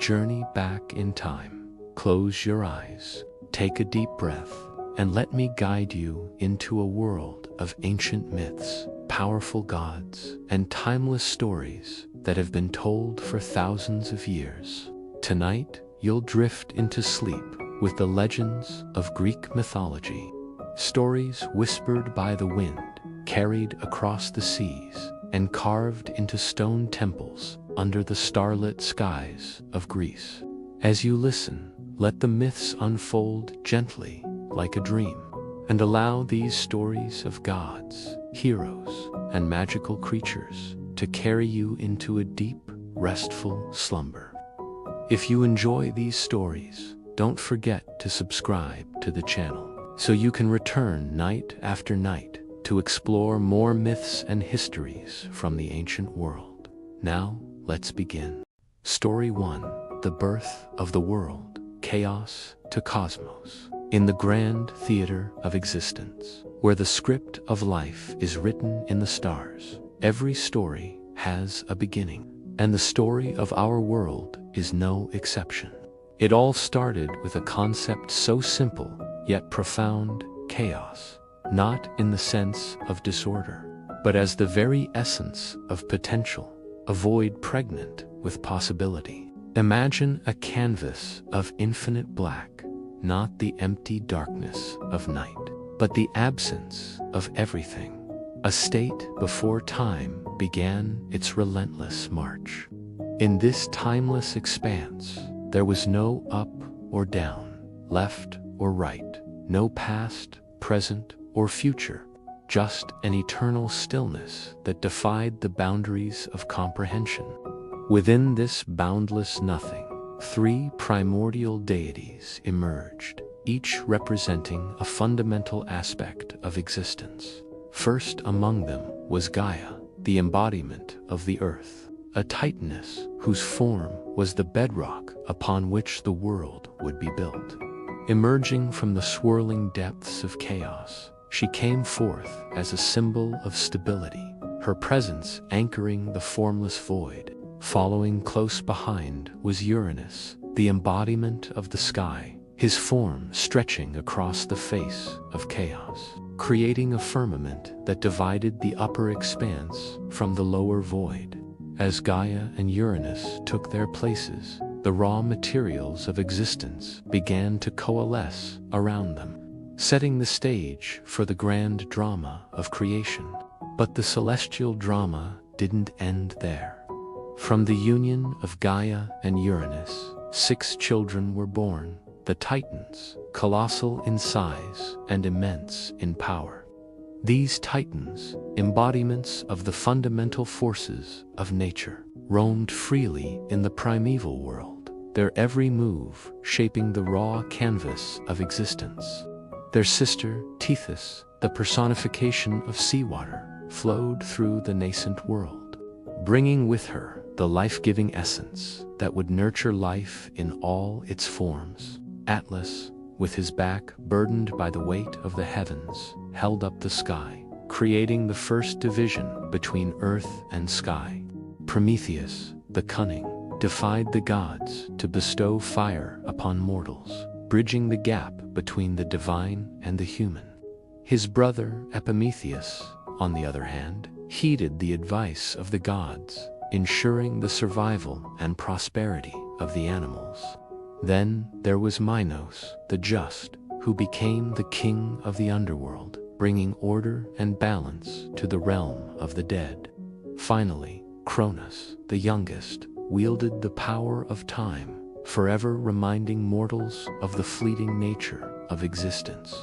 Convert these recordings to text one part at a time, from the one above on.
journey back in time. Close your eyes, take a deep breath, and let me guide you into a world of ancient myths, powerful gods, and timeless stories that have been told for thousands of years. Tonight, you'll drift into sleep with the legends of Greek mythology, stories whispered by the wind, carried across the seas, and carved into stone temples under the starlit skies of Greece. As you listen, let the myths unfold gently like a dream, and allow these stories of gods, heroes, and magical creatures to carry you into a deep, restful slumber. If you enjoy these stories, don't forget to subscribe to the channel so you can return night after night to explore more myths and histories from the ancient world. Now, let's begin. Story 1. The Birth of the World, Chaos to Cosmos. In the grand theater of existence, where the script of life is written in the stars, every story has a beginning, and the story of our world is no exception. It all started with a concept so simple, yet profound: chaos. Not in the sense of disorder, but as the very essence of potential, a void pregnant with possibility. Imagine a canvas of infinite black, not the empty darkness of night, but the absence of everything. A state before time began its relentless march. In this timeless expanse, there was no up or down, left or right, no past, present, or future, just an eternal stillness that defied the boundaries of comprehension. Within this boundless nothing, three primordial deities emerged, each representing a fundamental aspect of existence. First among them was Gaia, the embodiment of the earth, a titaness whose form was the bedrock upon which the world would be built. Emerging from the swirling depths of chaos, she came forth as a symbol of stability, her presence anchoring the formless void. Following close behind was Uranus, the embodiment of the sky, his form stretching across the face of chaos, creating a firmament that divided the upper expanse from the lower void. As Gaia and Uranus took their places, the raw materials of existence began to coalesce around them, setting the stage for the grand drama of creation. But the celestial drama didn't end there. From the union of Gaia and Uranus, 6 children were born, the Titans, colossal in size and immense in power. These Titans, embodiments of the fundamental forces of nature, roamed freely in the primeval world, their every move shaping the raw canvas of existence. Their sister, Tethys, the personification of seawater, flowed through the nascent world, bringing with her the life-giving essence that would nurture life in all its forms. Atlas, with his back burdened by the weight of the heavens, held up the sky, creating the first division between earth and sky. Prometheus, the cunning, defied the gods to bestow fire upon mortals, bridging the gap between the divine and the human. His brother Epimetheus, on the other hand, heeded the advice of the gods, ensuring the survival and prosperity of the animals. Then there was Minos, the just, who became the king of the underworld, bringing order and balance to the realm of the dead. Finally, Cronus, the youngest, wielded the power of time, forever reminding mortals of the fleeting nature of existence.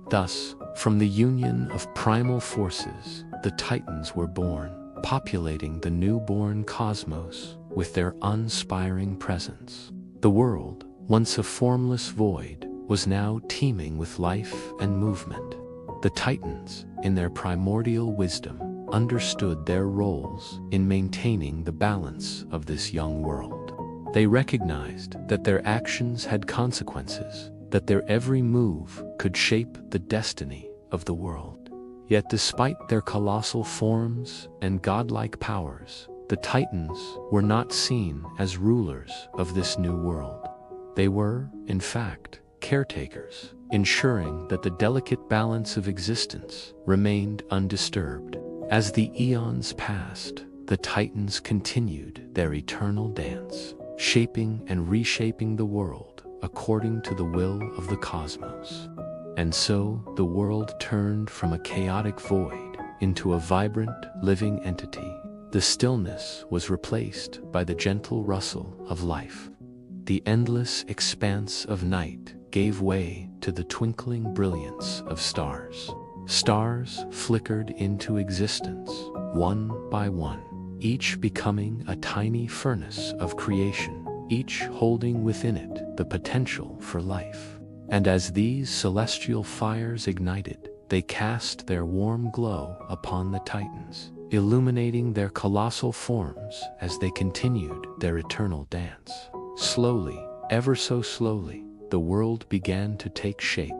Thus, from the union of primal forces, the Titans were born, populating the newborn cosmos with their uninspiring presence. The world, once a formless void, was now teeming with life and movement. The Titans, in their primordial wisdom, understood their roles in maintaining the balance of this young world. They recognized that their actions had consequences, that their every move could shape the destiny of the world. Yet despite their colossal forms and godlike powers, the Titans were not seen as rulers of this new world. They were, in fact, caretakers, ensuring that the delicate balance of existence remained undisturbed. As the eons passed, the Titans continued their eternal dance, shaping and reshaping the world according to the will of the cosmos. And so the world turned from a chaotic void into a vibrant, living entity. The stillness was replaced by the gentle rustle of life. The endless expanse of night gave way to the twinkling brilliance of stars. Stars flickered into existence, one by one, each becoming a tiny furnace of creation, each holding within it the potential for life. And as these celestial fires ignited, they cast their warm glow upon the Titans, illuminating their colossal forms as they continued their eternal dance. Slowly, ever so slowly, the world began to take shape.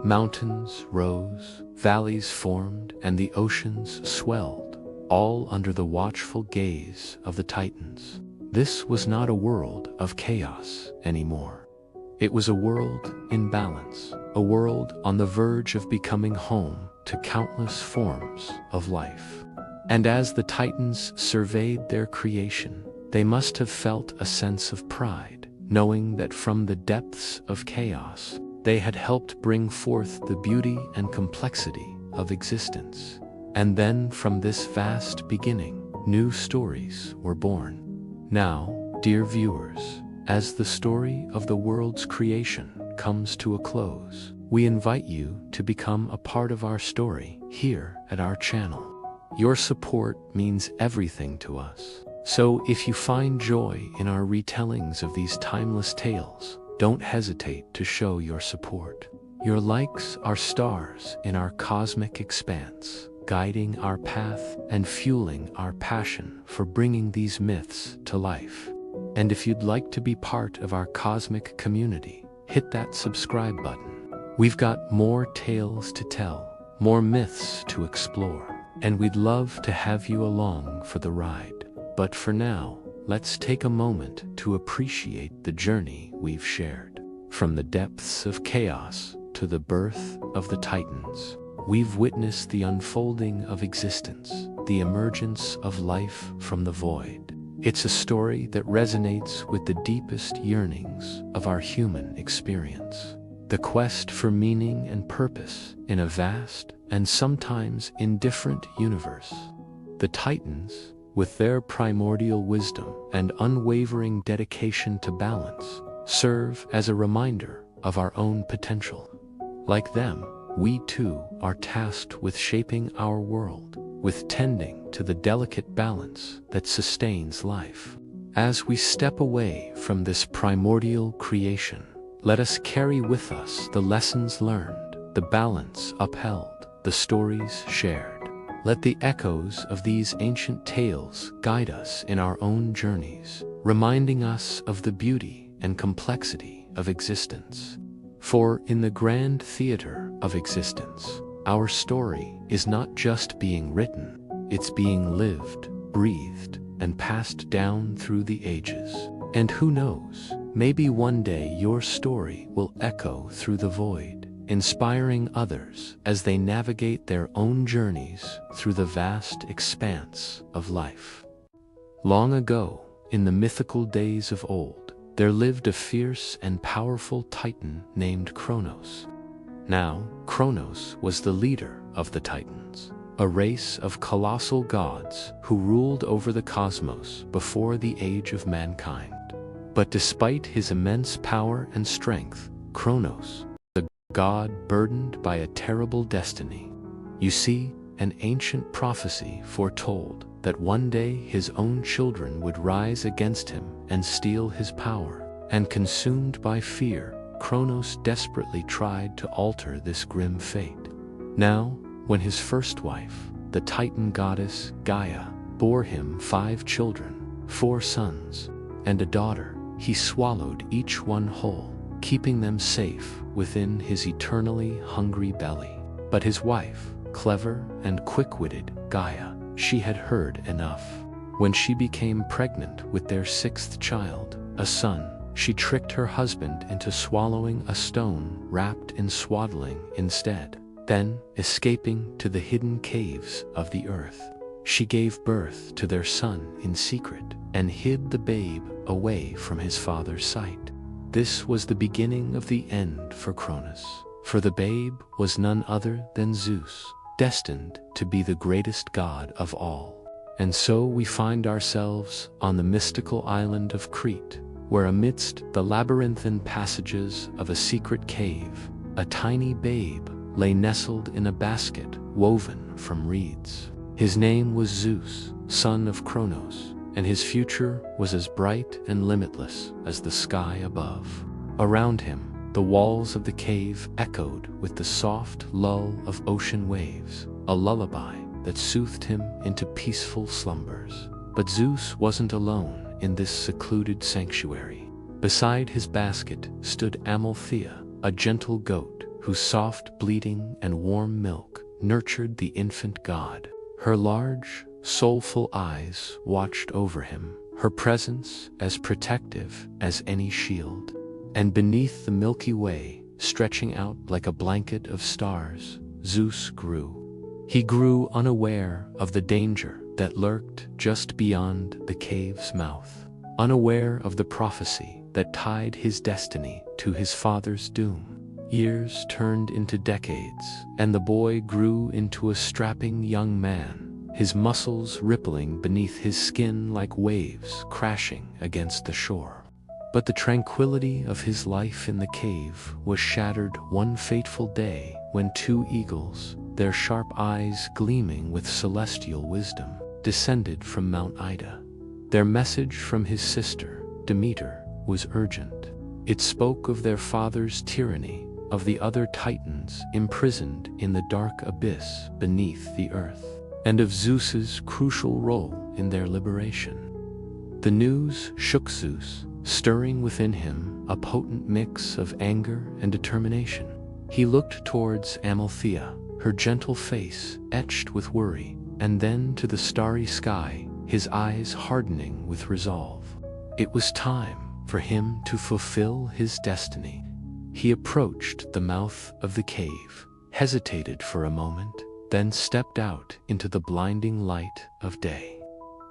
Mountains rose, valleys formed, and the oceans swelled, all under the watchful gaze of the Titans. This was not a world of chaos anymore. It was a world in balance, a world on the verge of becoming home to countless forms of life. And as the Titans surveyed their creation, they must have felt a sense of pride, knowing that from the depths of chaos, they had helped bring forth the beauty and complexity of existence. And then from this vast beginning, new stories were born. Now, dear viewers, as the story of the world's creation comes to a close, we invite you to become a part of our story here at our channel. Your support means everything to us. So if you find joy in our retellings of these timeless tales, don't hesitate to show your support. Your likes are stars in our cosmic expanse, guiding our path and fueling our passion for bringing these myths to life. And if you'd like to be part of our cosmic community, hit that subscribe button. We've got more tales to tell, more myths to explore, and we'd love to have you along for the ride. But for now, let's take a moment to appreciate the journey we've shared. From the depths of chaos to the birth of the Titans, we've witnessed the unfolding of existence, the emergence of life from the void. It's a story that resonates with the deepest yearnings of our human experience. The quest for meaning and purpose in a vast and sometimes indifferent universe. The Titans, with their primordial wisdom and unwavering dedication to balance, serve as a reminder of our own potential. Like them, we too are tasked with shaping our world, with tending to the delicate balance that sustains life. As we step away from this primordial creation, let us carry with us the lessons learned, the balance upheld, the stories shared. Let the echoes of these ancient tales guide us in our own journeys, reminding us of the beauty and complexity of existence. For in the grand theater of existence, our story is not just being written, it's being lived, breathed, and passed down through the ages. And who knows, maybe one day your story will echo through the void, inspiring others as they navigate their own journeys through the vast expanse of life. Long ago, in the mythical days of old, there lived a fierce and powerful Titan named Kronos. Now, Kronos was the leader of the Titans, a race of colossal gods who ruled over the cosmos before the age of mankind. But despite his immense power and strength, Kronos, the god burdened by a terrible destiny. You see, an ancient prophecy foretold that one day his own children would rise against him and steal his power, and consumed by fear, Kronos desperately tried to alter this grim fate. Now, when his first wife, the Titan goddess Gaia, bore him 5 children, 4 sons, and a daughter, he swallowed each one whole, keeping them safe within his eternally hungry belly. But his wife, clever and quick-witted Gaia, she had heard enough. When she became pregnant with their sixth child, a son, she tricked her husband into swallowing a stone wrapped in swaddling instead. Then, escaping to the hidden caves of the earth, she gave birth to their son in secret and hid the babe away from his father's sight. This was the beginning of the end for Cronus, for the babe was none other than Zeus, destined to be the greatest god of all. And so we find ourselves on the mystical island of Crete, where amidst the labyrinthine passages of a secret cave, a tiny babe lay nestled in a basket woven from reeds. His name was Zeus, son of Cronos, and his future was as bright and limitless as the sky above. Around him, the walls of the cave echoed with the soft lull of ocean waves, a lullaby that soothed him into peaceful slumbers. But Zeus wasn't alone in this secluded sanctuary. Beside his basket stood Amalthea, a gentle goat whose soft bleating and warm milk nurtured the infant god. Her large, soulful eyes watched over him, her presence as protective as any shield. And beneath the Milky Way, stretching out like a blanket of stars, Zeus grew. He grew unaware of the danger that lurked just beyond the cave's mouth, unaware of the prophecy that tied his destiny to his father's doom. Years turned into decades, and the boy grew into a strapping young man, his muscles rippling beneath his skin like waves crashing against the shore. But the tranquility of his life in the cave was shattered one fateful day when two eagles, their sharp eyes gleaming with celestial wisdom, descended from Mount Ida. Their message from his sister, Demeter, was urgent. It spoke of their father's tyranny, of the other titans imprisoned in the dark abyss beneath the earth, and of Zeus's crucial role in their liberation. The news shook Zeus, stirring within him a potent mix of anger and determination. He looked towards Amalthea, her gentle face etched with worry, and then to the starry sky, his eyes hardening with resolve. It was time for him to fulfill his destiny. He approached the mouth of the cave, hesitated for a moment, then stepped out into the blinding light of day.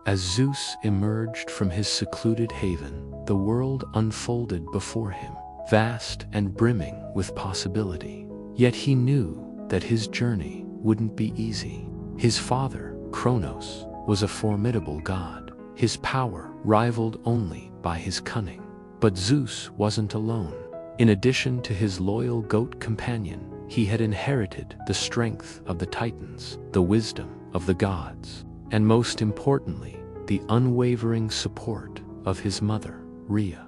As Zeus emerged from his secluded haven, the world unfolded before him, vast and brimming with possibility. Yet he knew that his journey wouldn't be easy. His father, Cronos, was a formidable god, his power rivaled only by his cunning. But Zeus wasn't alone. In addition to his loyal goat companion, he had inherited the strength of the Titans, the wisdom of the gods, and most importantly, the unwavering support of his mother, Rhea.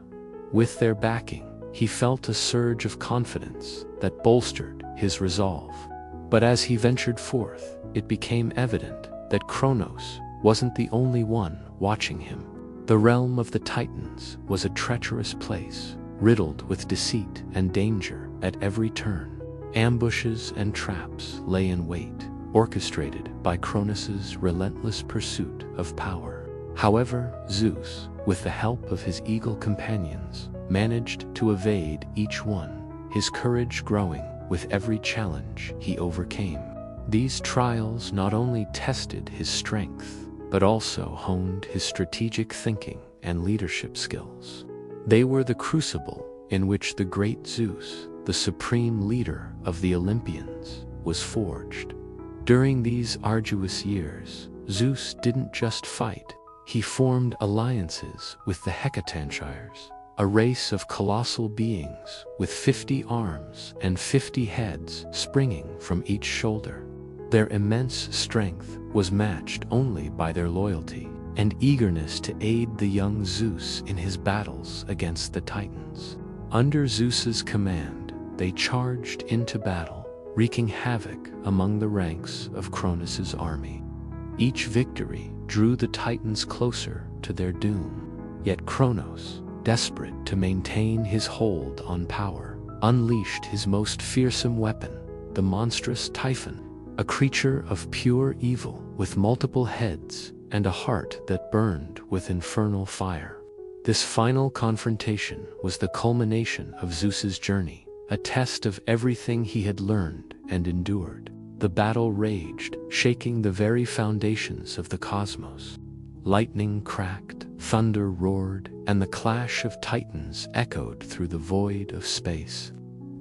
With their backing, he felt a surge of confidence that bolstered his resolve. But as he ventured forth, it became evident that Cronos wasn't the only one watching him. The realm of the Titans was a treacherous place, riddled with deceit and danger at every turn. Ambushes and traps lay in wait, orchestrated by Cronos's relentless pursuit of power. However, Zeus, with the help of his eagle companions, managed to evade each one, his courage growing with every challenge he overcame. These trials not only tested his strength, but also honed his strategic thinking and leadership skills. They were the crucible in which the great Zeus, the supreme leader of the Olympians, was forged. During these arduous years, Zeus didn't just fight. He formed alliances with the Hecatanshires, a race of colossal beings with 50 arms and 50 heads springing from each shoulder. Their immense strength was matched only by their loyalty and eagerness to aid the young Zeus in his battles against the Titans. Under Zeus's command, they charged into battle, wreaking havoc among the ranks of Cronos's army. Each victory drew the Titans closer to their doom. Yet Cronos, desperate to maintain his hold on power, unleashed his most fearsome weapon, the monstrous Typhon, a creature of pure evil with multiple heads and a heart that burned with infernal fire. This final confrontation was the culmination of Zeus's journey, a test of everything he had learned and endured. The battle raged, shaking the very foundations of the cosmos. Lightning cracked, thunder roared, and the clash of titans echoed through the void of space.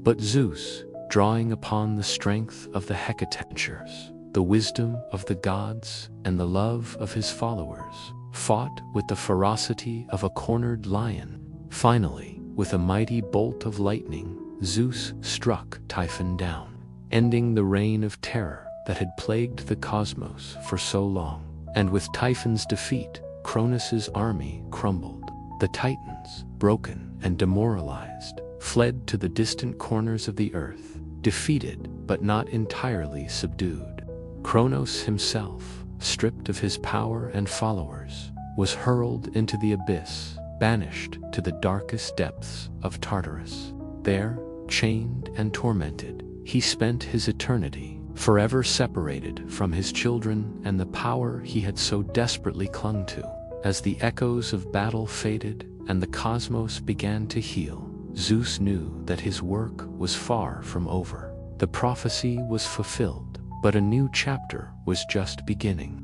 But Zeus, drawing upon the strength of the Hecatans, the wisdom of the gods, and the love of his followers, fought with the ferocity of a cornered lion. Finally, with a mighty bolt of lightning, Zeus struck Typhon down, ending the reign of terror that had plagued the cosmos for so long. And with Typhon's defeat, Cronus's army crumbled. The Titans, broken and demoralized, fled to the distant corners of the earth, defeated but not entirely subdued. Cronos himself, stripped of his power and followers, was hurled into the abyss, banished to the darkest depths of Tartarus. There, chained and tormented, he spent his eternity, forever separated from his children and the power he had so desperately clung to. As the echoes of battle faded and the cosmos began to heal, Zeus knew that his work was far from over. The prophecy was fulfilled, but a new chapter was just beginning.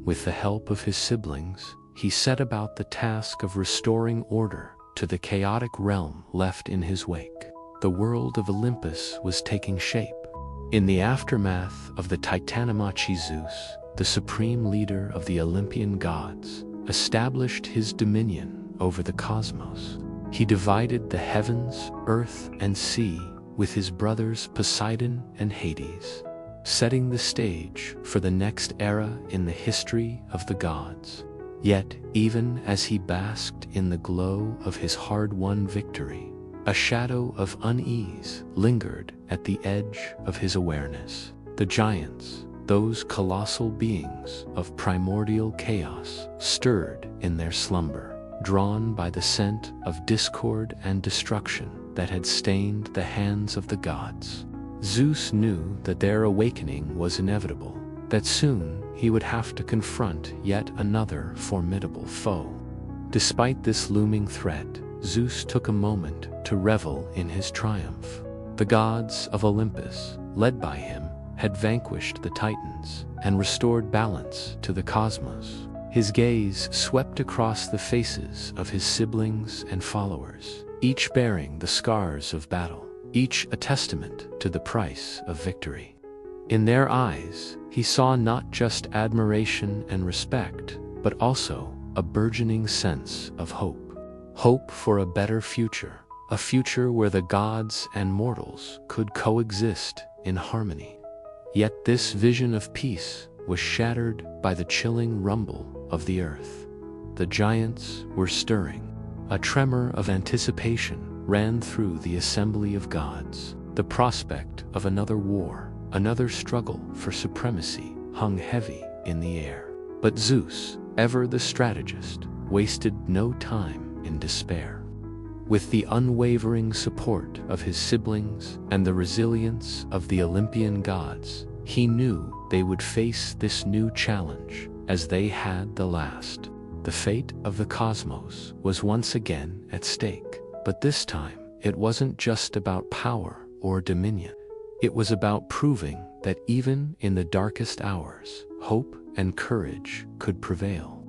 With the help of his siblings, he set about the task of restoring order to the chaotic realm left in his wake. The world of Olympus was taking shape. In the aftermath of the Titanomachy, Zeus, the supreme leader of the Olympian gods, established his dominion over the cosmos. He divided the heavens, earth, and sea with his brothers Poseidon and Hades, setting the stage for the next era in the history of the gods. Yet, even as he basked in the glow of his hard-won victory, a shadow of unease lingered at the edge of his awareness. The giants, those colossal beings of primordial chaos, stirred in their slumber, drawn by the scent of discord and destruction that had stained the hands of the gods. Zeus knew that their awakening was inevitable, that soon he would have to confront yet another formidable foe. Despite this looming threat, Zeus took a moment to revel in his triumph. The gods of Olympus, led by him, had vanquished the Titans and restored balance to the cosmos. His gaze swept across the faces of his siblings and followers, each bearing the scars of battle, each a testament to the price of victory. In their eyes, he saw not just admiration and respect, but also a burgeoning sense of hope. Hope for a better future, a future where the gods and mortals could coexist in harmony. Yet this vision of peace was shattered by the chilling rumble of the earth. The giants were stirring. A tremor of anticipation ran through the assembly of gods. The prospect of another war, another struggle for supremacy, hung heavy in the air. But Zeus, ever the strategist, wasted no time in despair. With the unwavering support of his siblings and the resilience of the Olympian gods, he knew they would face this new challenge as they had the last. The fate of the cosmos was once again at stake, but this time it wasn't just about power or dominion. It was about proving that even in the darkest hours, hope and courage could prevail.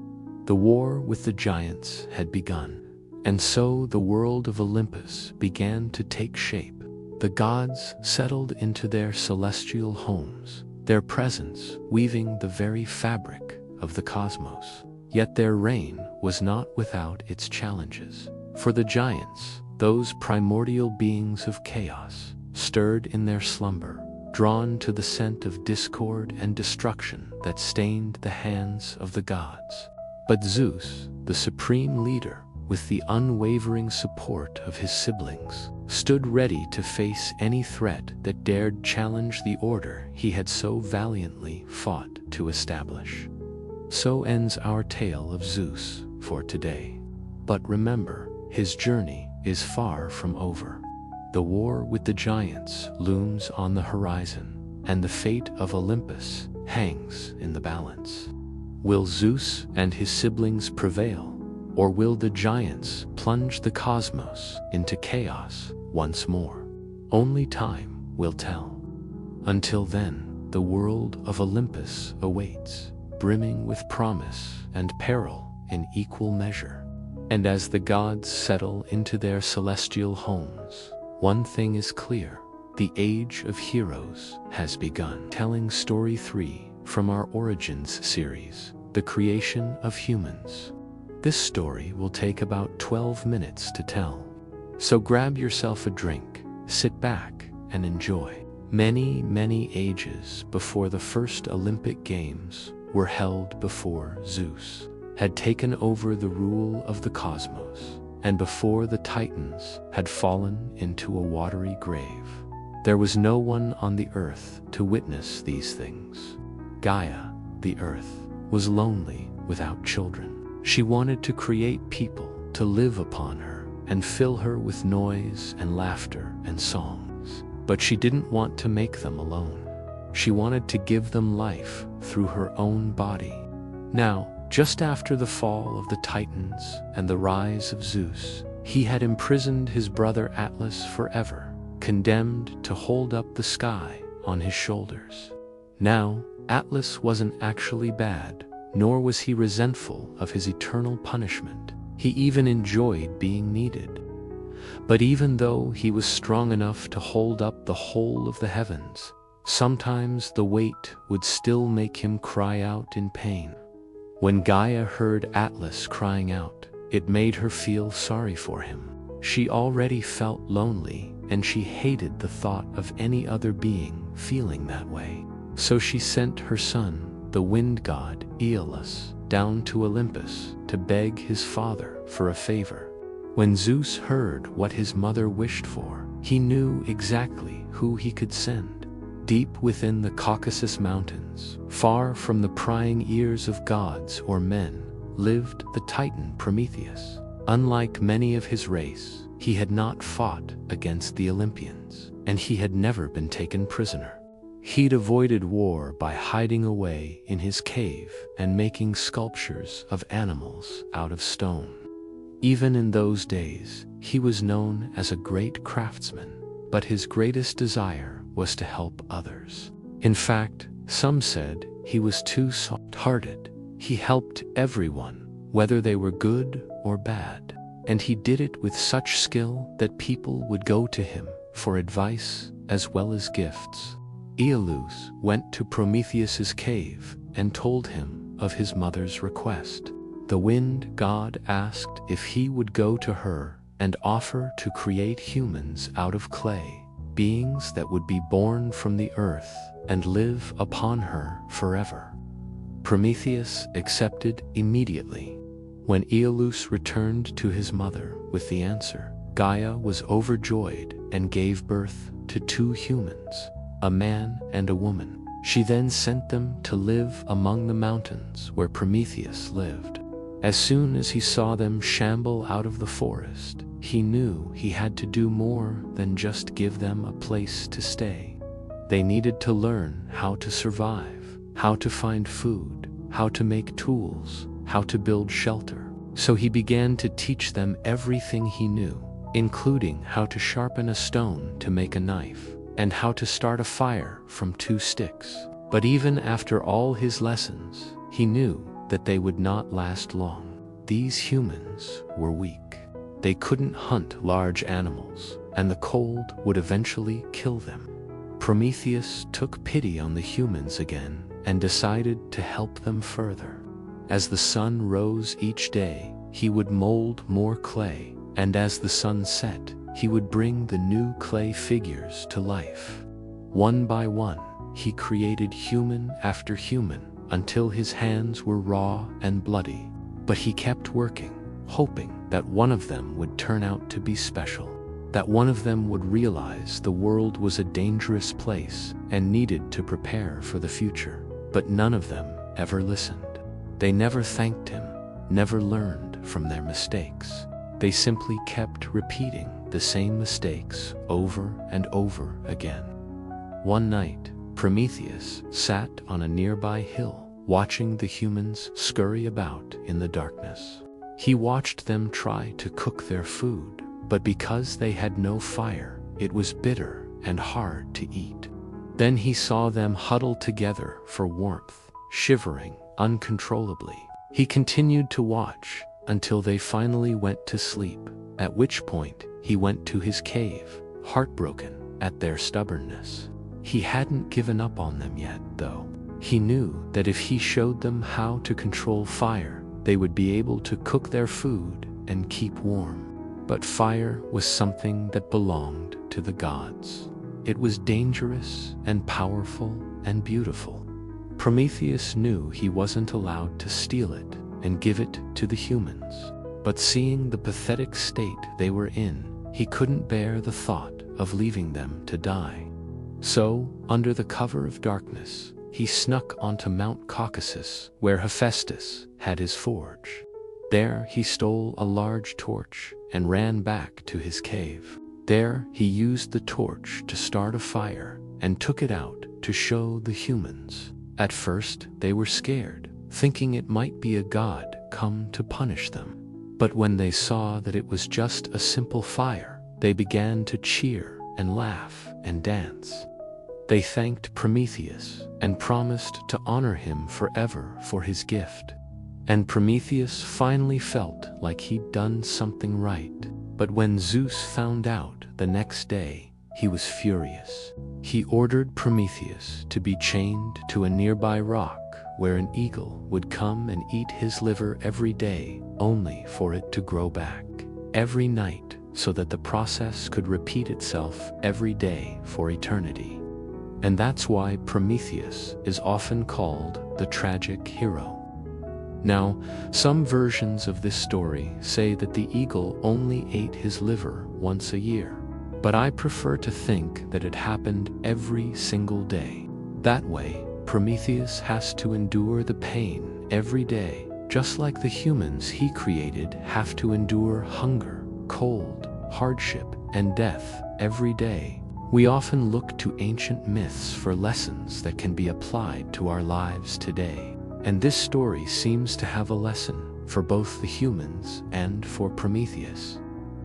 The war with the giants had begun, and so the world of Olympus began to take shape. The gods settled into their celestial homes, their presence weaving the very fabric of the cosmos. Yet their reign was not without its challenges. For the giants, those primordial beings of chaos, stirred in their slumber, drawn to the scent of discord and destruction that stained the hands of the gods. But Zeus, the supreme leader, with the unwavering support of his siblings, stood ready to face any threat that dared challenge the order he had so valiantly fought to establish. So ends our tale of Zeus for today. But remember, his journey is far from over. The war with the giants looms on the horizon, and the fate of Olympus hangs in the balance. Will Zeus and his siblings prevail, or will the giants plunge the cosmos into chaos once more? Only time will tell. Until then, the world of Olympus awaits, brimming with promise and peril in equal measure. And as the gods settle into their celestial homes, one thing is clear: the age of heroes has begun. Telling story 3 from our Origins series, the creation of humans. This story will take about 12 minutes to tell. So grab yourself a drink, sit back, and enjoy. Many ages before the first Olympic Games were held, before Zeus had taken over the rule of the cosmos, and before the Titans had fallen into a watery grave, there was no one on the earth to witness these things. Gaia, the earth, was lonely without children. She wanted to create people to live upon her and fill her with noise and laughter and songs. But she didn't want to make them alone. She wanted to give them life through her own body. Now, just after the fall of the Titans and the rise of Zeus, he had imprisoned his brother Atlas forever, condemned to hold up the sky on his shoulders. Now, Atlas wasn't actually bad, nor was he resentful of his eternal punishment. He even enjoyed being needed. But even though he was strong enough to hold up the whole of the heavens, sometimes the weight would still make him cry out in pain. When Gaia heard Atlas crying out, it made her feel sorry for him. She already felt lonely, and she hated the thought of any other being feeling that way. So she sent her son, the wind god Aeolus, down to Olympus to beg his father for a favor. When Zeus heard what his mother wished for, he knew exactly who he could send. Deep within the Caucasus Mountains, far from the prying ears of gods or men, lived the Titan Prometheus. Unlike many of his race, he had not fought against the Olympians, and he had never been taken prisoner. He'd avoided war by hiding away in his cave and making sculptures of animals out of stone. Even in those days, he was known as a great craftsman, but his greatest desire was to help others. In fact, some said he was too soft-hearted. He helped everyone, whether they were good or bad, and he did it with such skill that people would go to him for advice as well as gifts. Aeolus went to Prometheus's cave and told him of his mother's request. The wind god asked if he would go to her and offer to create humans out of clay, beings that would be born from the earth and live upon her forever. Prometheus accepted immediately. When Aeolus returned to his mother with the answer, Gaia was overjoyed and gave birth to 2 humans, a man and a woman. She then sent them to live among the mountains where Prometheus lived. As soon as he saw them shamble out of the forest, he knew he had to do more than just give them a place to stay. They needed to learn how to survive, how to find food, how to make tools, how to build shelter. So he began to teach them everything he knew, including how to sharpen a stone to make a knife, and how to start a fire from 2 sticks. But even after all his lessons, he knew that they would not last long. These humans were weak. They couldn't hunt large animals, and the cold would eventually kill them. Prometheus took pity on the humans again and decided to help them further. As the sun rose each day, he would mold more clay, and as the sun set, he would bring the new clay figures to life. One by one, he created human after human until his hands were raw and bloody. But he kept working, hoping that one of them would turn out to be special, that one of them would realize the world was a dangerous place and needed to prepare for the future. But none of them ever listened. They never thanked him, never learned from their mistakes. They simply kept repeating the same mistakes over and over again. One night, Prometheus sat on a nearby hill, watching the humans scurry about in the darkness. He watched them try to cook their food, but because they had no fire, it was bitter and hard to eat. Then he saw them huddled together for warmth, shivering uncontrollably. He continued to watch until they finally went to sleep, at which point he went to his cave, heartbroken at their stubbornness. He hadn't given up on them yet, though. He knew that if he showed them how to control fire, they would be able to cook their food and keep warm. But fire was something that belonged to the gods. It was dangerous and powerful and beautiful. Prometheus knew he wasn't allowed to steal it and give it to the humans. But seeing the pathetic state they were in, he couldn't bear the thought of leaving them to die. So, under the cover of darkness, he snuck onto Mount Caucasus, where Hephaestus had his forge. There he stole a large torch and ran back to his cave. There he used the torch to start a fire and took it out to show the humans. At first they were scared, thinking it might be a god come to punish them. But when they saw that it was just a simple fire, they began to cheer and laugh and dance. They thanked Prometheus and promised to honor him forever for his gift. And Prometheus finally felt like he'd done something right. But when Zeus found out the next day, he was furious. He ordered Prometheus to be chained to a nearby rock where an eagle would come and eat his liver every day, only for it to grow back every night, so that the process could repeat itself every day for eternity. And that's why Prometheus is often called the tragic hero. Now, some versions of this story say that the eagle only ate his liver once a year, but I prefer to think that it happened every single day. That way, Prometheus has to endure the pain every day, just like the humans he created have to endure hunger, cold, hardship, and death every day. We often look to ancient myths for lessons that can be applied to our lives today. And this story seems to have a lesson for both the humans and for Prometheus.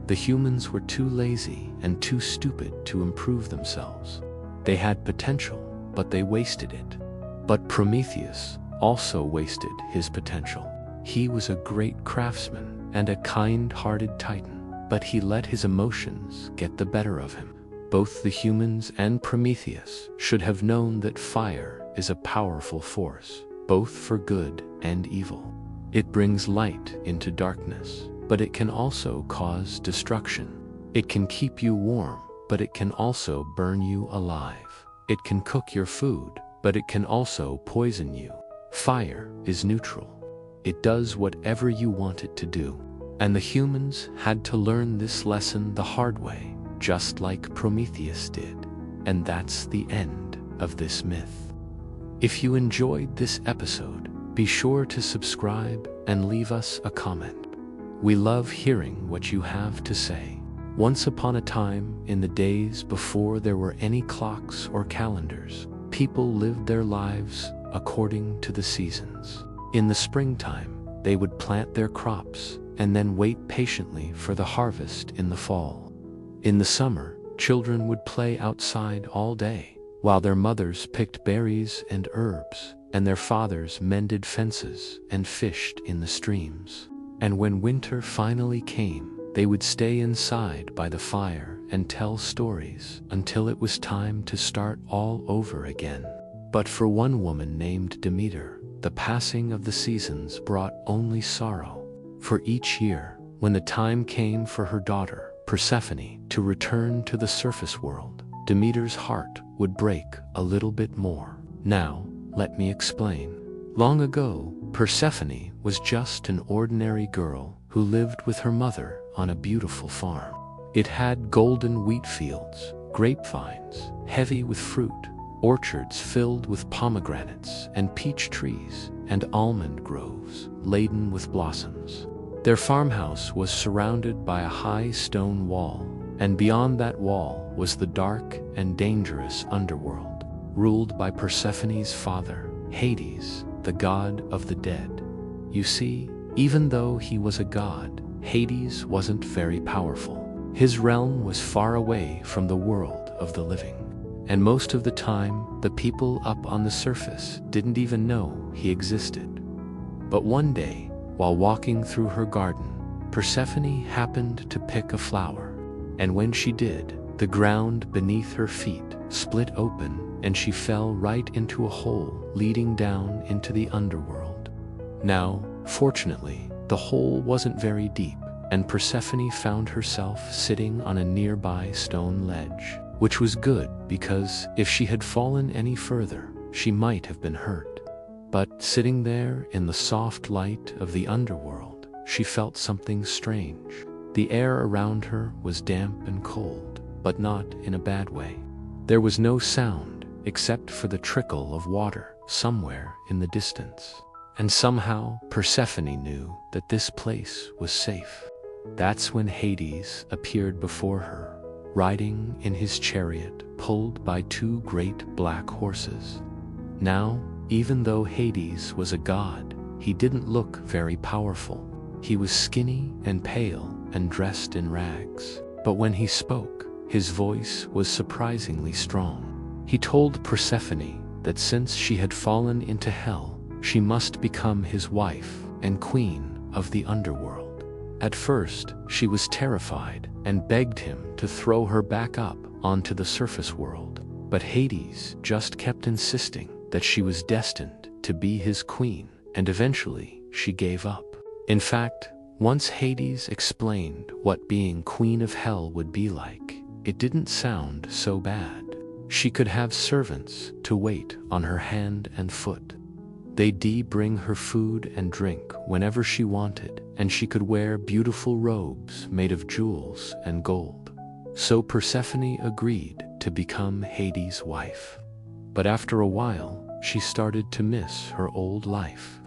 The humans were too lazy and too stupid to improve themselves. They had potential, but they wasted it. But Prometheus also wasted his potential. He was a great craftsman and a kind-hearted titan, but he let his emotions get the better of him. Both the humans and Prometheus should have known that fire is a powerful force, both for good and evil. It brings light into darkness, but it can also cause destruction. It can keep you warm, but it can also burn you alive. It can cook your food, but it can also poison you. Fire is neutral. It does whatever you want it to do. And the humans had to learn this lesson the hard way, just like Prometheus did. And that's the end of this myth. If you enjoyed this episode, be sure to subscribe and leave us a comment. We love hearing what you have to say. Once upon a time, in the days before there were any clocks or calendars, people lived their lives according to the seasons. In the springtime, they would plant their crops and then wait patiently for the harvest in the fall. In the summer, children would play outside all day, while their mothers picked berries and herbs, and their fathers mended fences and fished in the streams. And when winter finally came, they would stay inside by the fire and tell stories until it was time to start all over again. But for one woman named Demeter, the passing of the seasons brought only sorrow. For each year, when the time came for her daughter, Persephone, to return to the surface world, Demeter's heart would break a little bit more. Now, let me explain. Long ago, Persephone was just an ordinary girl who lived with her mother on a beautiful farm. It had golden wheat fields, grapevines heavy with fruit, orchards filled with pomegranates and peach trees, and almond groves laden with blossoms. Their farmhouse was surrounded by a high stone wall, and beyond that wall was the dark and dangerous underworld, ruled by Persephone's father, Hades, the god of the dead. You see, even though he was a god, Hades wasn't very powerful. His realm was far away from the world of the living. And most of the time, the people up on the surface didn't even know he existed. But one day, while walking through her garden, Persephone happened to pick a flower. And when she did, the ground beneath her feet split open and she fell right into a hole leading down into the underworld. Now, fortunately, the hole wasn't very deep, and Persephone found herself sitting on a nearby stone ledge, which was good because if she had fallen any further, she might have been hurt. But sitting there in the soft light of the underworld, she felt something strange. The air around her was damp and cold, but not in a bad way. There was no sound except for the trickle of water somewhere in the distance. And somehow Persephone knew that this place was safe. That's when Hades appeared before her, riding in his chariot pulled by two great black horses. Now, even though Hades was a god, he didn't look very powerful. He was skinny and pale and dressed in rags. But when he spoke, his voice was surprisingly strong. He told Persephone that since she had fallen into hell, she must become his wife and queen of the underworld. At first, she was terrified and begged him to throw her back up onto the surface world. But Hades just kept insisting that she was destined to be his queen, and eventually she gave up. In fact, once Hades explained what being queen of hell would be like, it didn't sound so bad. She could have servants to wait on her hand and foot. They'd bring her food and drink whenever she wanted, and she could wear beautiful robes made of jewels and gold. So Persephone agreed to become Hades' wife. But after a while, she started to miss her old life.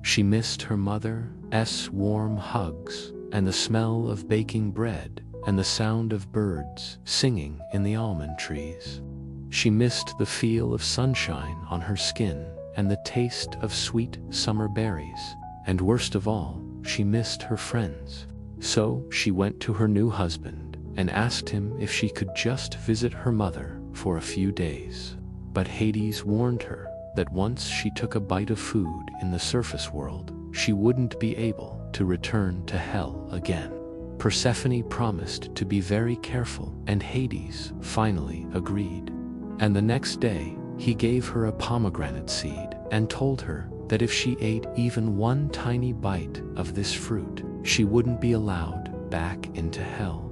She missed her mother's warm hugs, and the smell of baking bread, and the sound of birds singing in the almond trees. She missed the feel of sunshine on her skin, and the taste of sweet summer berries. And worst of all, she missed her friends. So she went to her new husband and asked him if she could just visit her mother for a few days. But Hades warned her that once she took a bite of food in the surface world, she wouldn't be able to return to hell again. Persephone promised to be very careful, and Hades finally agreed. And the next day, he gave her a pomegranate seed and told her that if she ate even one tiny bite of this fruit, she wouldn't be allowed back into hell.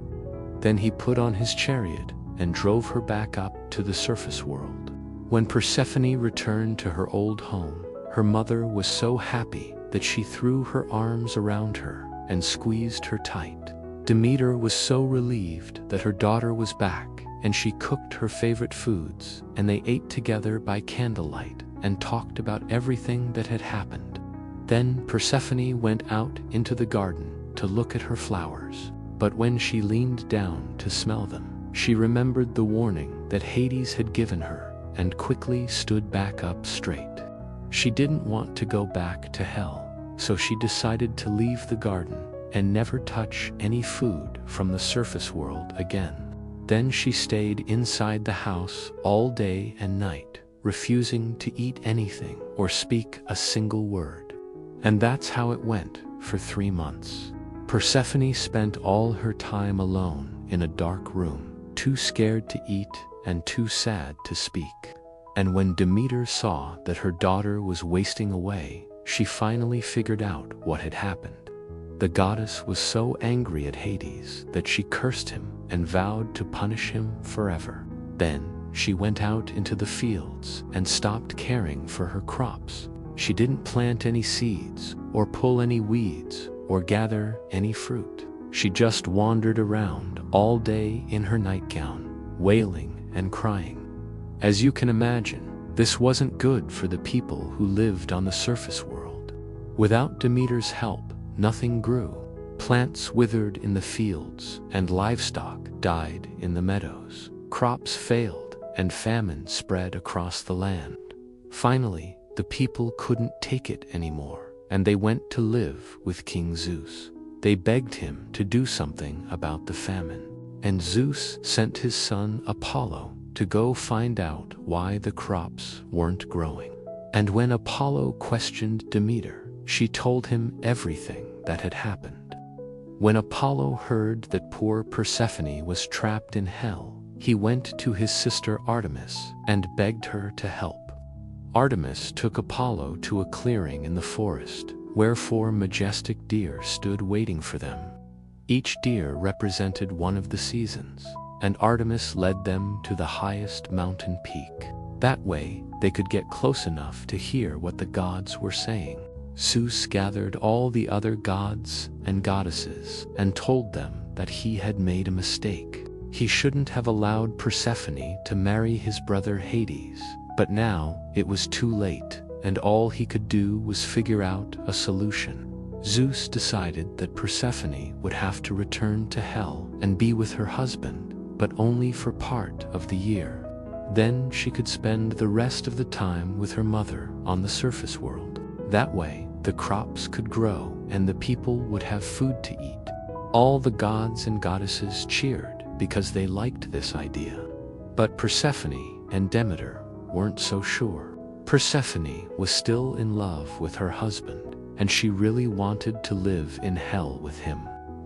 Then he put on his chariot and drove her back up to the surface world. When Persephone returned to her old home, her mother was so happy that she threw her arms around her and squeezed her tight. Demeter was so relieved that her daughter was back, and she cooked her favorite foods, and they ate together by candlelight and talked about everything that had happened. Then Persephone went out into the garden to look at her flowers, but when she leaned down to smell them, she remembered the warning that Hades had given her and quickly stood back up straight. She didn't want to go back to hell, so she decided to leave the garden and never touch any food from the surface world again. Then she stayed inside the house all day and night, refusing to eat anything or speak a single word. And that's how it went for 3 months. Persephone spent all her time alone in a dark room, too scared to eat and too sad to speak. And when Demeter saw that her daughter was wasting away, she finally figured out what had happened. The goddess was so angry at Hades that she cursed him and vowed to punish him forever. Then she went out into the fields and stopped caring for her crops. She didn't plant any seeds or pull any weeds or gather any fruit. She just wandered around all day in her nightgown, wailing and crying. As you can imagine, this wasn't good for the people who lived on the surface world. Without Demeter's help, nothing grew. Plants withered in the fields, and livestock died in the meadows. Crops failed, and famine spread across the land. Finally, the people couldn't take it anymore, and they went to live with King Zeus. They begged him to do something about the famine, and Zeus sent his son Apollo to go find out why the crops weren't growing. And when Apollo questioned Demeter, she told him everything that had happened. When Apollo heard that poor Persephone was trapped in hell, he went to his sister Artemis and begged her to help. Artemis took Apollo to a clearing in the forest, where four majestic deer stood waiting for them. Each deer represented one of the seasons, and Artemis led them to the highest mountain peak. That way, they could get close enough to hear what the gods were saying. Zeus gathered all the other gods and goddesses and told them that he had made a mistake. He shouldn't have allowed Persephone to marry his brother Hades, but now it was too late, and all he could do was figure out a solution. Zeus decided that Persephone would have to return to hell and be with her husband, but only for part of the year. Then she could spend the rest of the time with her mother on the surface world. That way, the crops could grow and the people would have food to eat. All the gods and goddesses cheered because they liked this idea. But Persephone and Demeter weren't so sure. Persephone was still in love with her husband, and she really wanted to live in hell with him.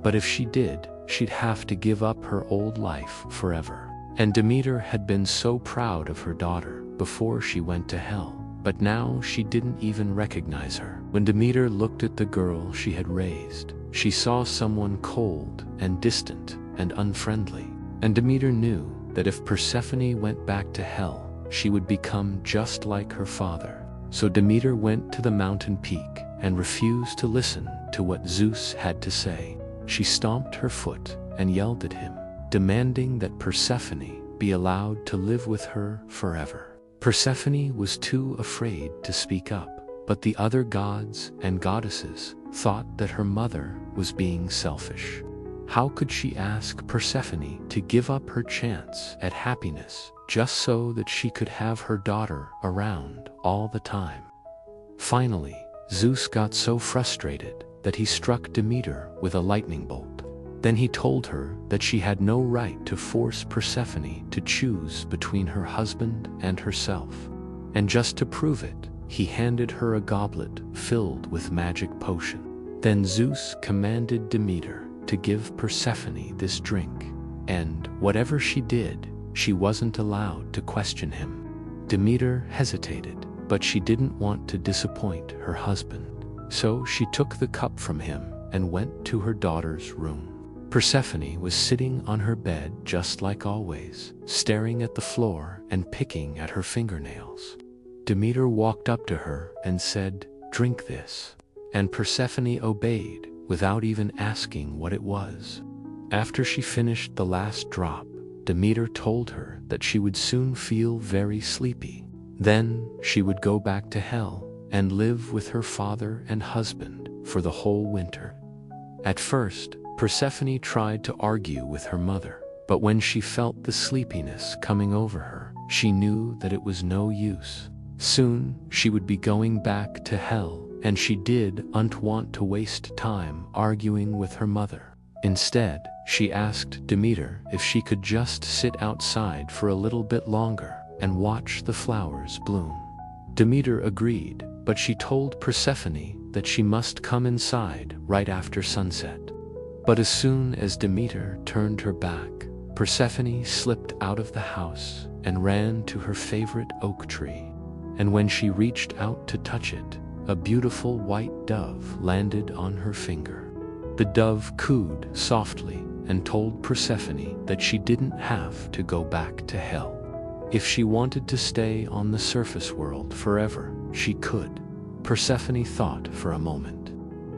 But if she did, she'd have to give up her old life forever. And Demeter had been so proud of her daughter before she went to hell, but now she didn't even recognize her. When Demeter looked at the girl she had raised, she saw someone cold and distant and unfriendly. And Demeter knew that if Persephone went back to hell, she would become just like her father. So Demeter went to the mountain peak and refused to listen to what Zeus had to say. She stomped her foot and yelled at him, demanding that Persephone be allowed to live with her forever. Persephone was too afraid to speak up, but the other gods and goddesses thought that her mother was being selfish. How could she ask Persephone to give up her chance at happiness just so that she could have her daughter around all the time? Finally, Zeus got so frustrated that he struck Demeter with a lightning bolt. Then he told her that she had no right to force Persephone to choose between her husband and herself. And just to prove it, he handed her a goblet filled with magic potion. Then Zeus commanded Demeter to give Persephone this drink, and whatever she did, she wasn't allowed to question him. Demeter hesitated, but she didn't want to disappoint her husband. So she took the cup from him and went to her daughter's room. Persephone was sitting on her bed just like always, staring at the floor and picking at her fingernails. Demeter walked up to her and said, "Drink this." And Persephone obeyed without even asking what it was. After she finished the last drop, Demeter told her that she would soon feel very sleepy. Then she would go back to hell and live with her father and husband for the whole winter. At first, Persephone tried to argue with her mother, but when she felt the sleepiness coming over her, she knew that it was no use. Soon, she would be going back to hell, and she didn't want to waste time arguing with her mother. Instead, she asked Demeter if she could just sit outside for a little bit longer and watch the flowers bloom. Demeter agreed, but she told Persephone that she must come inside right after sunset. But as soon as Demeter turned her back, Persephone slipped out of the house and ran to her favorite oak tree. And when she reached out to touch it, a beautiful white dove landed on her finger. The dove cooed softly and told Persephone that she didn't have to go back to hell. If she wanted to stay on the surface world forever, she could. Persephone thought for a moment.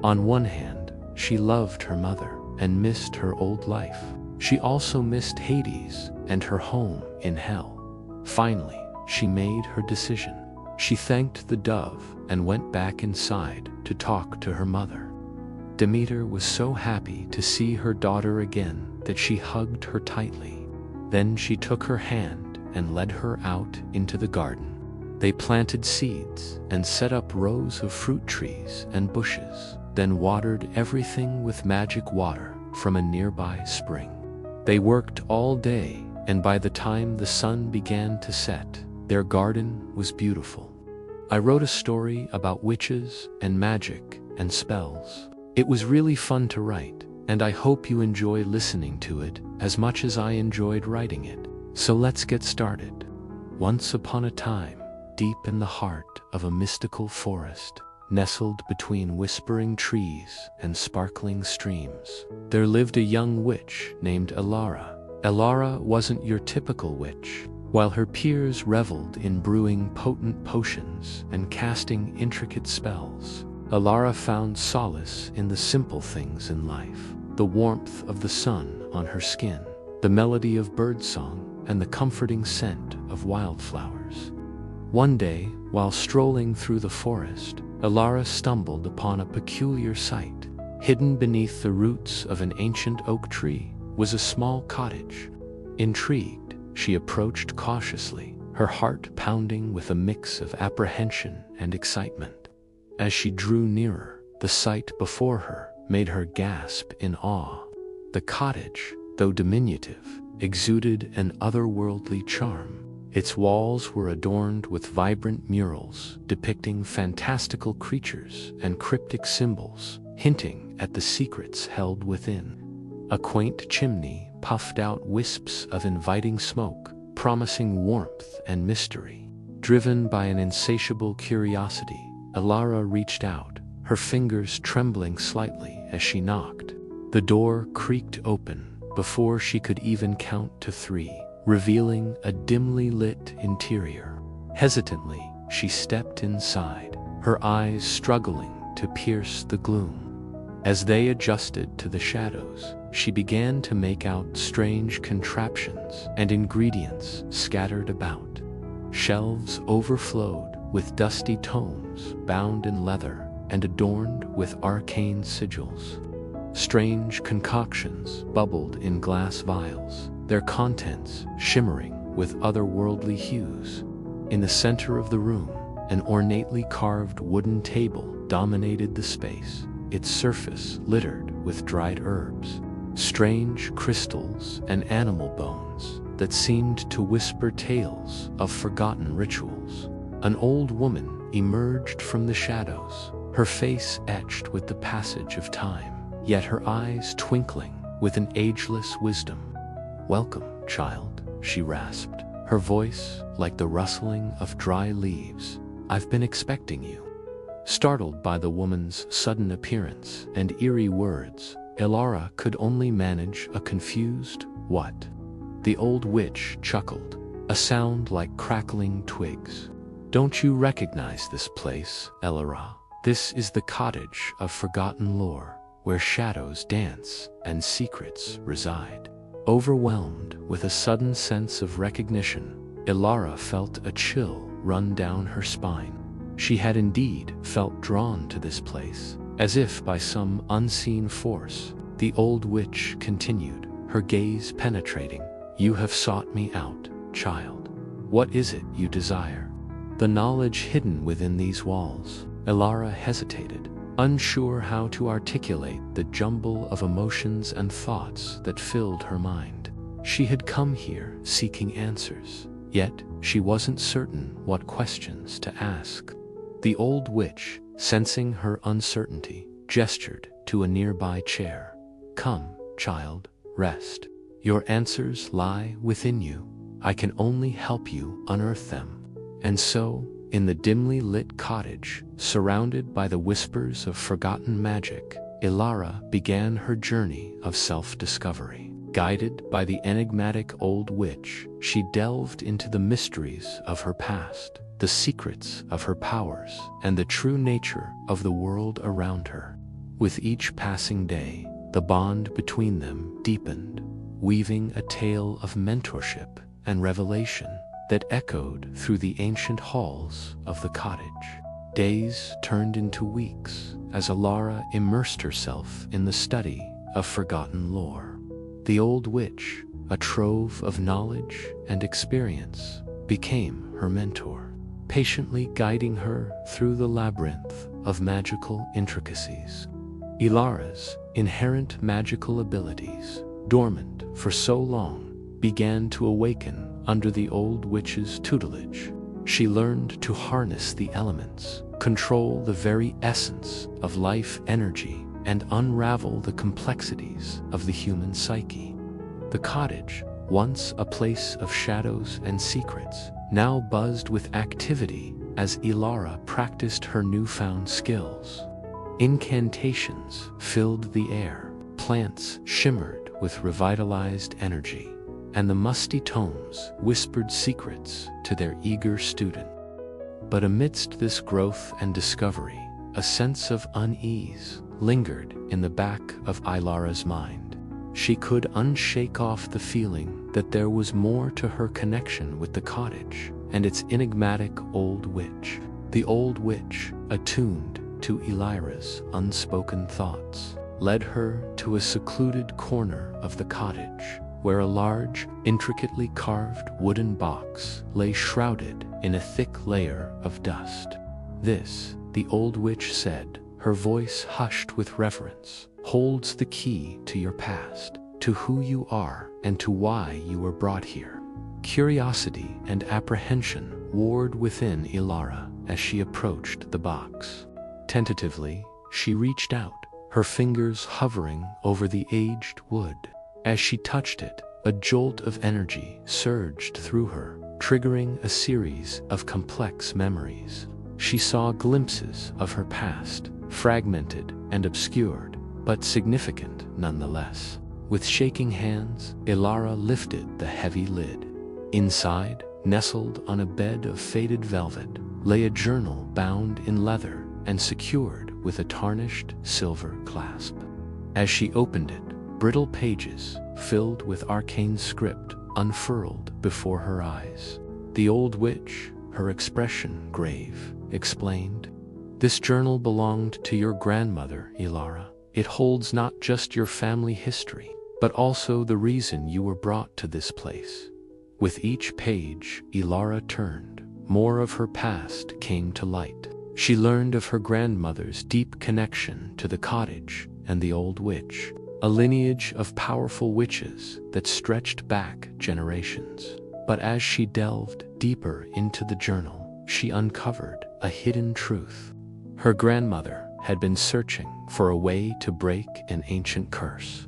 On one hand, she loved her mother and missed her old life. She also missed Hades and her home in hell. Finally, she made her decision. She thanked the dove and went back inside to talk to her mother. Demeter was so happy to see her daughter again that she hugged her tightly. Then she took her hand and led her out into the garden. They planted seeds and set up rows of fruit trees and bushes, then watered everything with magic water from a nearby spring. They worked all day, and by the time the sun began to set, their garden was beautiful. I wrote a story about witches and magic and spells. It was really fun to write, and I hope you enjoy listening to it as much as I enjoyed writing it. So let's get started. Once upon a time, deep in the heart of a mystical forest, nestled between whispering trees and sparkling streams, there lived a young witch named Elara. Elara wasn't your typical witch. While her peers reveled in brewing potent potions and casting intricate spells, Elara found solace in the simple things in life: the warmth of the sun on her skin, the melody of birdsong, and the comforting scent of wildflowers. One day, while strolling through the forest, Elara stumbled upon a peculiar sight. Hidden beneath the roots of an ancient oak tree was a small cottage. Intrigued, she approached cautiously, her heart pounding with a mix of apprehension and excitement. As she drew nearer, the sight before her made her gasp in awe. The cottage, though diminutive, exuded an otherworldly charm. Its walls were adorned with vibrant murals depicting fantastical creatures and cryptic symbols, hinting at the secrets held within. A quaint chimney puffed out wisps of inviting smoke, promising warmth and mystery. Driven by an insatiable curiosity, Elara reached out, her fingers trembling slightly as she knocked. The door creaked open before she could even count to 3, revealing a dimly lit interior. Hesitantly, she stepped inside, her eyes struggling to pierce the gloom. As they adjusted to the shadows, she began to make out strange contraptions and ingredients scattered about. Shelves overflowed with dusty tomes bound in leather and adorned with arcane sigils. Strange concoctions bubbled in glass vials, their contents shimmering with otherworldly hues. In the center of the room, an ornately carved wooden table dominated the space, its surface littered with dried herbs, strange crystals, and animal bones that seemed to whisper tales of forgotten rituals. An old woman emerged from the shadows, her face etched with the passage of time, yet her eyes twinkling with an ageless wisdom. "Welcome, child," she rasped, her voice like the rustling of dry leaves. "I've been expecting you." Startled by the woman's sudden appearance and eerie words, Elara could only manage a confused "what?" The old witch chuckled, a sound like crackling twigs. "Don't you recognize this place, Elara? This is the cottage of forgotten lore, where shadows dance and secrets reside." Overwhelmed with a sudden sense of recognition, Elara felt a chill run down her spine. She had indeed felt drawn to this place, as if by some unseen force. The old witch continued, her gaze penetrating. "You have sought me out, child. What is it you desire?" The knowledge hidden within these walls. Elara hesitated, unsure how to articulate the jumble of emotions and thoughts that filled her mind. She had come here seeking answers, yet she wasn't certain what questions to ask. The old witch, sensing her uncertainty, gestured to a nearby chair. "Come, child, rest. Your answers lie within you. I can only help you unearth them." And so, in the dimly lit cottage, surrounded by the whispers of forgotten magic, Elara began her journey of self-discovery. Guided by the enigmatic old witch, she delved into the mysteries of her past, the secrets of her powers, and the true nature of the world around her. With each passing day, the bond between them deepened, weaving a tale of mentorship and revelation that echoed through the ancient halls of the cottage. Days turned into weeks as Elara immersed herself in the study of forgotten lore. The old witch, a trove of knowledge and experience, became her mentor. patiently guiding her through the labyrinth of magical intricacies. Ilara's inherent magical abilities, dormant for so long, began to awaken under the old witch's tutelage. She learned to harness the elements, control the very essence of life energy, and unravel the complexities of the human psyche. The cottage, once a place of shadows and secrets, now buzzed with activity as Ilara practiced her newfound skills. Incantations filled the air, plants shimmered with revitalized energy, and the musty tomes whispered secrets to their eager student. But amidst this growth and discovery, a sense of unease lingered in the back of Ilara's mind. She could unshake off the feeling that there was more to her connection with the cottage and its enigmatic old witch. The old witch, attuned to Ilara's unspoken thoughts, led her to a secluded corner of the cottage, where a large, intricately carved wooden box lay shrouded in a thick layer of dust. "This," the old witch said, her voice hushed with reverence, "holds the key to your past, to who you are, and to why you were brought here." Curiosity and apprehension warred within Ilara as she approached the box. Tentatively, she reached out, her fingers hovering over the aged wood. As she touched it, a jolt of energy surged through her, triggering a series of complex memories. She saw glimpses of her past, fragmented and obscured, but significant nonetheless. With shaking hands, Ilara lifted the heavy lid. Inside, nestled on a bed of faded velvet, lay a journal bound in leather and secured with a tarnished silver clasp. As she opened it, brittle pages, filled with arcane script, unfurled before her eyes. The old witch, her expression grave, explained, "This journal belonged to your grandmother, Ilara. It holds not just your family history, but also the reason you were brought to this place." With each page Ilara turned, more of her past came to light. She learned of her grandmother's deep connection to the cottage and the old witch, a lineage of powerful witches that stretched back generations. But as she delved deeper into the journal, she uncovered a hidden truth. Her grandmother had been searching for a way to break an ancient curse,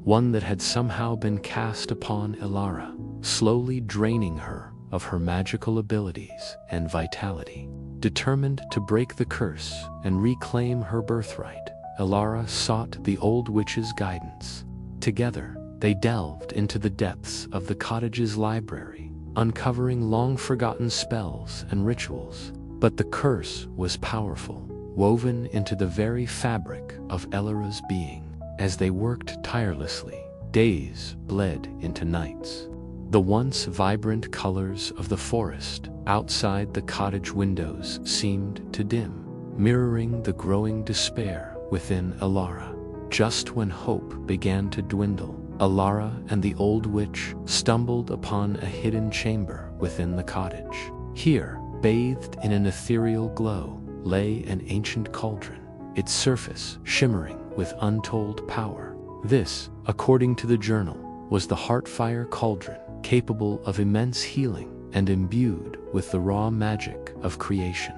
one that had somehow been cast upon Ilara, slowly draining her of her magical abilities and vitality. Determined to break the curse and reclaim her birthright, Ilara sought the old witch's guidance. Together, they delved into the depths of the cottage's library, uncovering long-forgotten spells and rituals. But the curse was powerful, woven into the very fabric of Ilara's being. As they worked tirelessly, days bled into nights. The once vibrant colors of the forest outside the cottage windows seemed to dim, mirroring the growing despair within Ilara. Just when hope began to dwindle, Ilara and the old witch stumbled upon a hidden chamber within the cottage. Here, bathed in an ethereal glow, lay an ancient cauldron, its surface shimmering with untold power. This, according to the journal, was the Heartfire Cauldron, capable of immense healing and imbued with the raw magic of creation.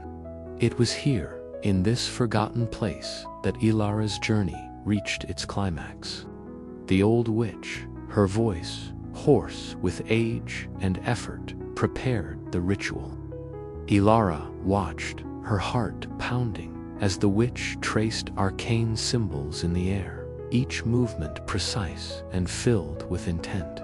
It was here, in this forgotten place, that Ilara's journey reached its climax. The old witch, her voice hoarse with age and effort, prepared the ritual. Ilara watched, her heart pounding, as the witch traced arcane symbols in the air, each movement precise and filled with intent.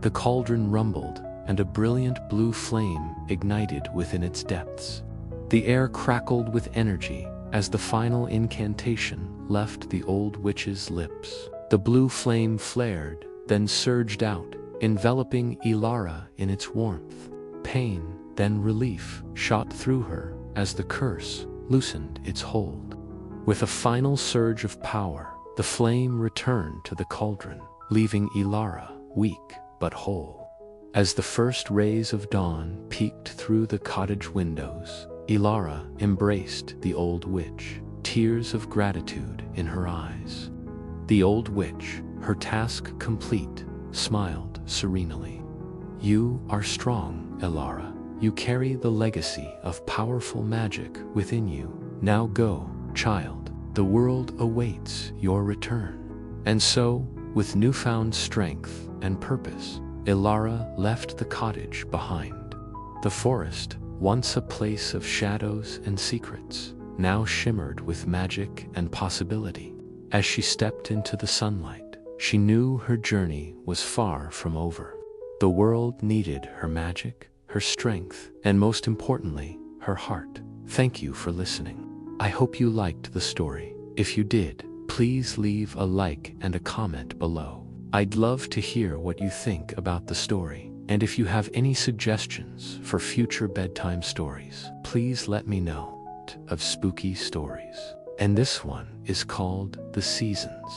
The cauldron rumbled, and a brilliant blue flame ignited within its depths. The air crackled with energy as the final incantation left the old witch's lips. The blue flame flared, then surged out, enveloping Ilara in its warmth. Pain, then relief, shot through her as the curse loosened its hold. With a final surge of power, the flame returned to the cauldron, leaving Ilara weak but whole. As the first rays of dawn peeked through the cottage windows, Elara embraced the old witch, tears of gratitude in her eyes. The old witch, her task complete, smiled serenely. "You are strong, Elara. You carry the legacy of powerful magic within you. Now go, child. The world awaits your return." And so, with newfound strength and purpose, Elara left the cottage behind. The forest, once a place of shadows and secrets, now shimmered with magic and possibility. As she stepped into the sunlight, she knew her journey was far from over. The world needed her magic, her strength, and most importantly, her heart. Thank you for listening. I hope you liked the story. If you did, please leave a like and a comment below. I'd love to hear what you think about the story, and if you have any suggestions for future bedtime stories, please let me know. Of spooky stories. And this one is called The Seasons.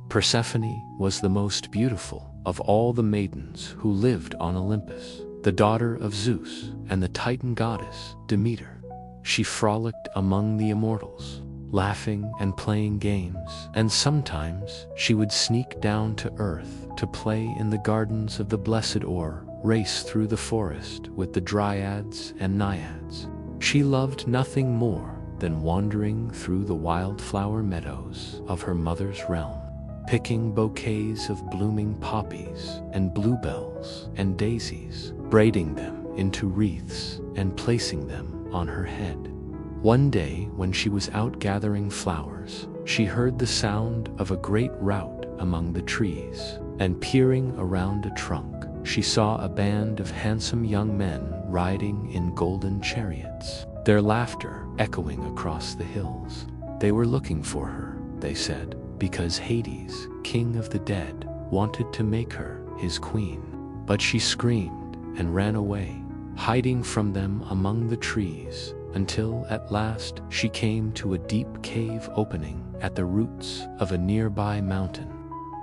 Persephone was the most beautiful of all the maidens who lived on Olympus, the daughter of Zeus and the Titan goddess Demeter. She frolicked among the immortals, laughing and playing games, and sometimes she would sneak down to earth to play in the gardens of the blessed or race through the forest with the dryads and naiads. She loved nothing more than wandering through the wildflower meadows of her mother's realm, picking bouquets of blooming poppies and bluebells and daisies, braiding them into wreaths and placing them on her head. One day, when she was out gathering flowers, she heard the sound of a great rout among the trees, and peering around a trunk, she saw a band of handsome young men riding in golden chariots, their laughter echoing across the hills. They were looking for her, they said, because Hades, king of the dead, wanted to make her his queen. But she screamed and ran away, hiding from them among the trees, until at last she came to a deep cave opening at the roots of a nearby mountain.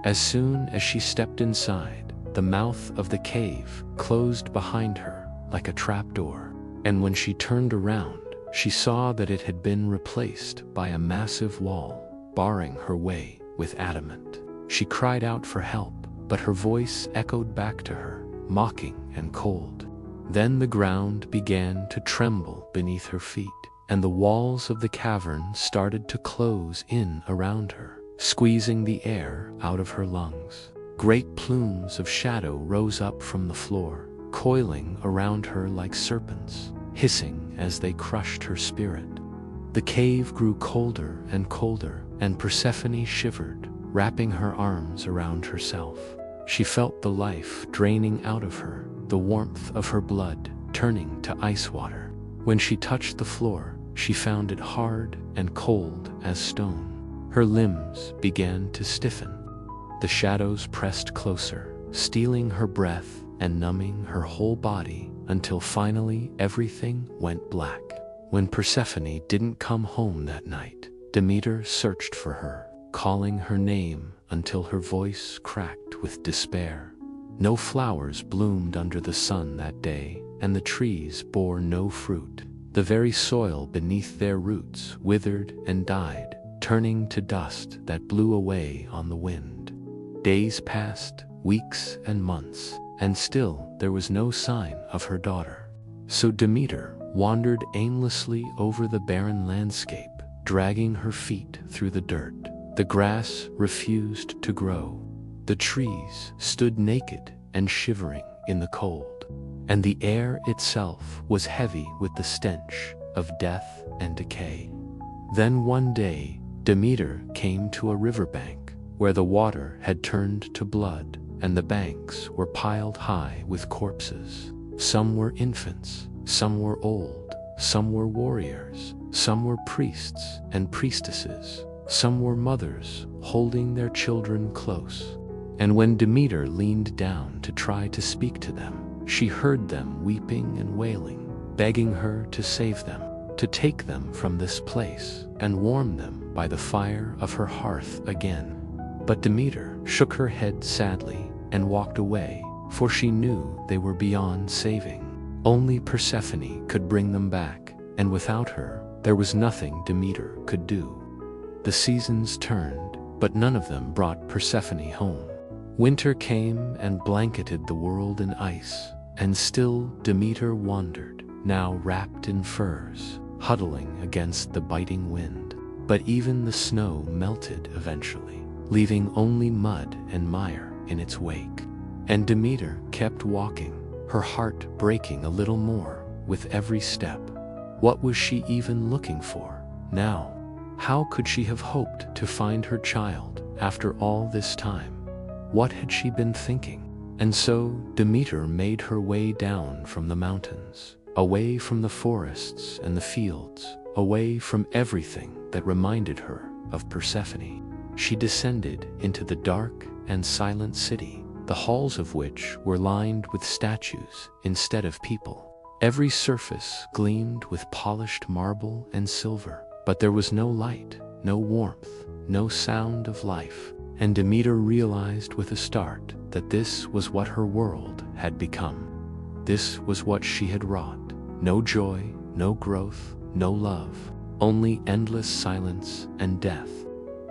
As soon as she stepped inside, the mouth of the cave closed behind her like a trapdoor, and when she turned around, she saw that it had been replaced by a massive wall, barring her way with adamant. She cried out for help, but her voice echoed back to her, mocking and cold. Then the ground began to tremble beneath her feet, and the walls of the cavern started to close in around her, squeezing the air out of her lungs. Great plumes of shadow rose up from the floor, coiling around her like serpents, hissing as they crushed her spirit. The cave grew colder and colder, and Persephone shivered, wrapping her arms around herself. She felt the life draining out of her, the warmth of her blood turning to ice water. When she touched the floor, she found it hard and cold as stone. Her limbs began to stiffen. The shadows pressed closer, stealing her breath and numbing her whole body until finally everything went black. When Persephone didn't come home that night, Demeter searched for her, calling her name until her voice cracked with despair. No flowers bloomed under the sun that day, and the trees bore no fruit. The very soil beneath their roots withered and died, turning to dust that blew away on the wind. Days passed, weeks and months, and still there was no sign of her daughter. So Demeter wandered aimlessly over the barren landscape, dragging her feet through the dirt. The grass refused to grow. The trees stood naked and shivering in the cold, and the air itself was heavy with the stench of death and decay. Then one day, Demeter came to a riverbank where the water had turned to blood, and the banks were piled high with corpses. Some were infants, some were old, some were warriors, some were priests and priestesses, some were mothers holding their children close. And when Demeter leaned down to try to speak to them, she heard them weeping and wailing, begging her to save them, to take them from this place and warm them by the fire of her hearth again. But Demeter shook her head sadly and walked away, for she knew they were beyond saving. Only Persephone could bring them back, and without her, there was nothing Demeter could do. The seasons turned, but none of them brought Persephone home. Winter came and blanketed the world in ice, and still Demeter wandered, now wrapped in furs, huddling against the biting wind. But even the snow melted eventually, leaving only mud and mire in its wake. And Demeter kept walking, her heart breaking a little more with every step. What was she even looking for now? How could she have hoped to find her child after all this time? What had she been thinking? And so Demeter made her way down from the mountains, away from the forests and the fields, away from everything that reminded her of Persephone. She descended into the dark and silent city, the halls of which were lined with statues instead of people. Every surface gleamed with polished marble and silver, but there was no light, no warmth, no sound of life. And Demeter realized with a start that this was what her world had become. This was what she had wrought. No joy, no growth, no love, only endless silence and death.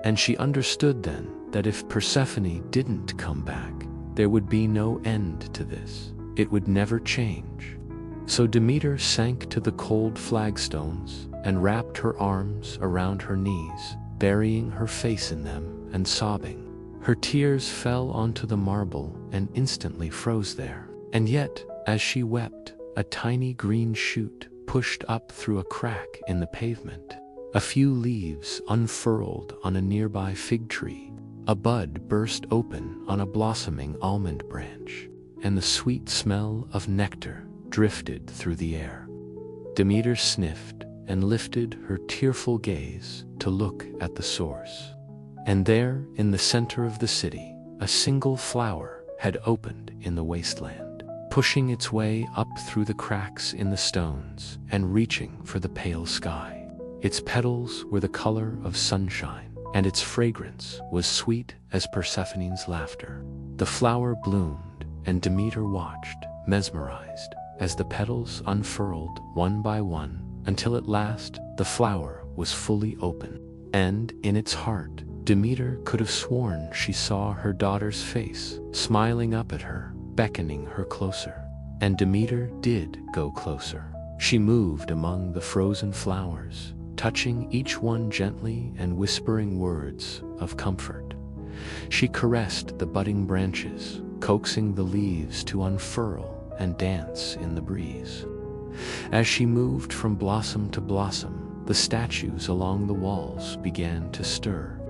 And she understood then that if Persephone didn't come back, there would be no end to this. It would never change. So Demeter sank to the cold flagstones and wrapped her arms around her knees, burying her face in them and sobbing. Her tears fell onto the marble and instantly froze there. And yet, as she wept, a tiny green shoot pushed up through a crack in the pavement. A few leaves unfurled on a nearby fig tree. A bud burst open on a blossoming almond branch, and the sweet smell of nectar drifted through the air. Demeter sniffed and lifted her tearful gaze to look at the source. And there, in the center of the city, a single flower had opened in the wasteland, pushing its way up through the cracks in the stones and reaching for the pale sky. Its petals were the color of sunshine, and its fragrance was sweet as Persephone's laughter. The flower bloomed, and Demeter watched, mesmerized, as the petals unfurled one by one, until at last the flower was fully open. And in its heart, Demeter could have sworn she saw her daughter's face, smiling up at her, beckoning her closer. And Demeter did go closer. She moved among the frozen flowers, touching each one gently and whispering words of comfort. She caressed the budding branches, coaxing the leaves to unfurl and dance in the breeze. As she moved from blossom to blossom, the statues along the walls began to stir.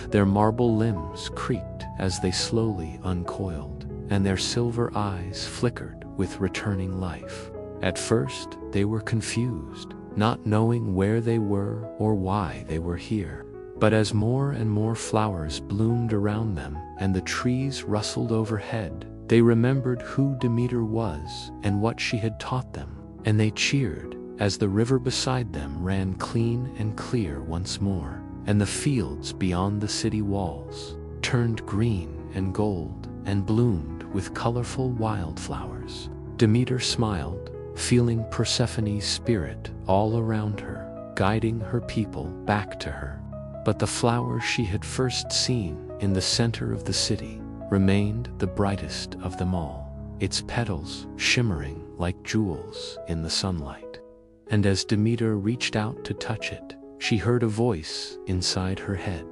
Their marble limbs creaked as they slowly uncoiled, and their silver eyes flickered with returning life. At first, they were confused, not knowing where they were or why they were here. But as more and more flowers bloomed around them and the trees rustled overhead, they remembered who Demeter was and what she had taught them, and they cheered as the river beside them ran clean and clear once more, and the fields beyond the city walls turned green and gold and bloomed with colorful wildflowers. Demeter smiled, feeling Persephone's spirit all around her, guiding her people back to her. But the flower she had first seen in the center of the city remained the brightest of them all, its petals shimmering like jewels in the sunlight. And as Demeter reached out to touch it, she heard a voice inside her head.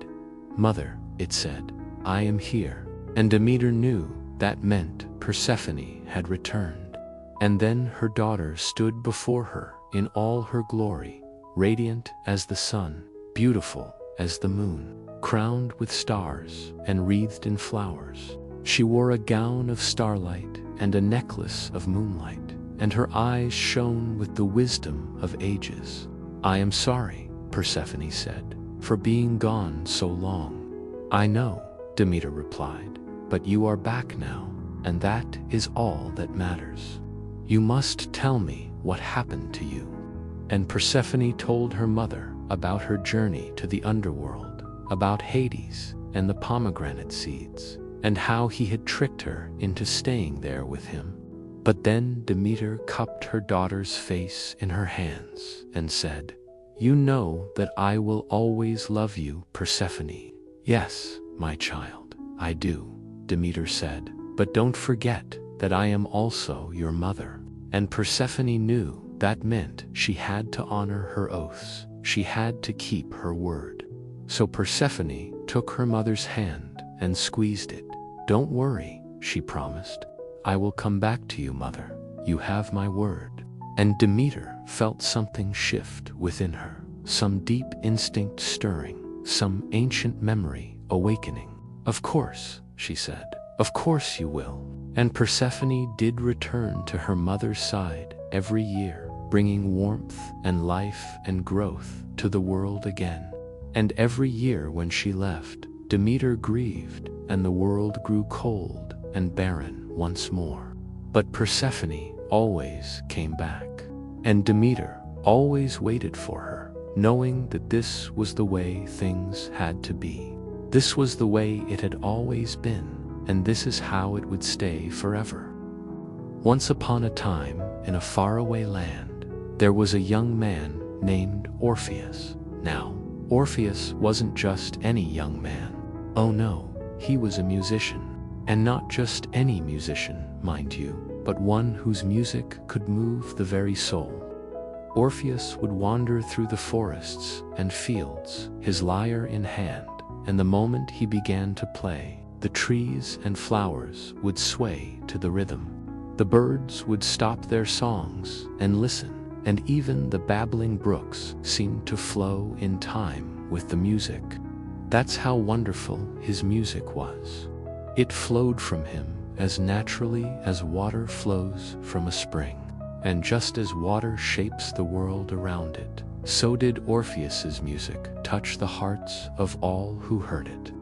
"Mother," it said, "I am here." And Demeter knew that meant Persephone had returned. And then her daughter stood before her in all her glory, radiant as the sun, beautiful as the moon, crowned with stars and wreathed in flowers. She wore a gown of starlight and a necklace of moonlight, and her eyes shone with the wisdom of ages. "I am sorry," Persephone said, "for being gone so long." "I know," Demeter replied, "but you are back now, and that is all that matters. You must tell me what happened to you." And Persephone told her mother about her journey to the underworld, about Hades and the pomegranate seeds, and how he had tricked her into staying there with him. But then Demeter cupped her daughter's face in her hands and said, "You know that I will always love you, Persephone." "Yes, my child, I do," Demeter said, "but don't forget that I am also your mother." And Persephone knew that meant she had to honor her oaths. She had to keep her word. So Persephone took her mother's hand and squeezed it. "Don't worry," she promised. "I will come back to you, mother. You have my word." And Demeter felt something shift within her, some deep instinct stirring, some ancient memory awakening. "Of course," she said, "of course you will." And Persephone did return to her mother's side every year, bringing warmth and life and growth to the world again. And every year when she left, Demeter grieved, and the world grew cold and barren once more. But Persephone always came back, and Demeter always waited for her, knowing that this was the way things had to be. This was the way it had always been, and this is how it would stay forever. Once upon a time, in a faraway land, there was a young man named Orpheus. Now, Orpheus wasn't just any young man. Oh no, he was a musician. And not just any musician, mind you, but one whose music could move the very soul. Orpheus would wander through the forests and fields, his lyre in hand, and the moment he began to play, the trees and flowers would sway to the rhythm. The birds would stop their songs and listen, and even the babbling brooks seemed to flow in time with the music. That's how wonderful his music was. It flowed from him as naturally as water flows from a spring. And just as water shapes the world around it, so did Orpheus's music touch the hearts of all who heard it.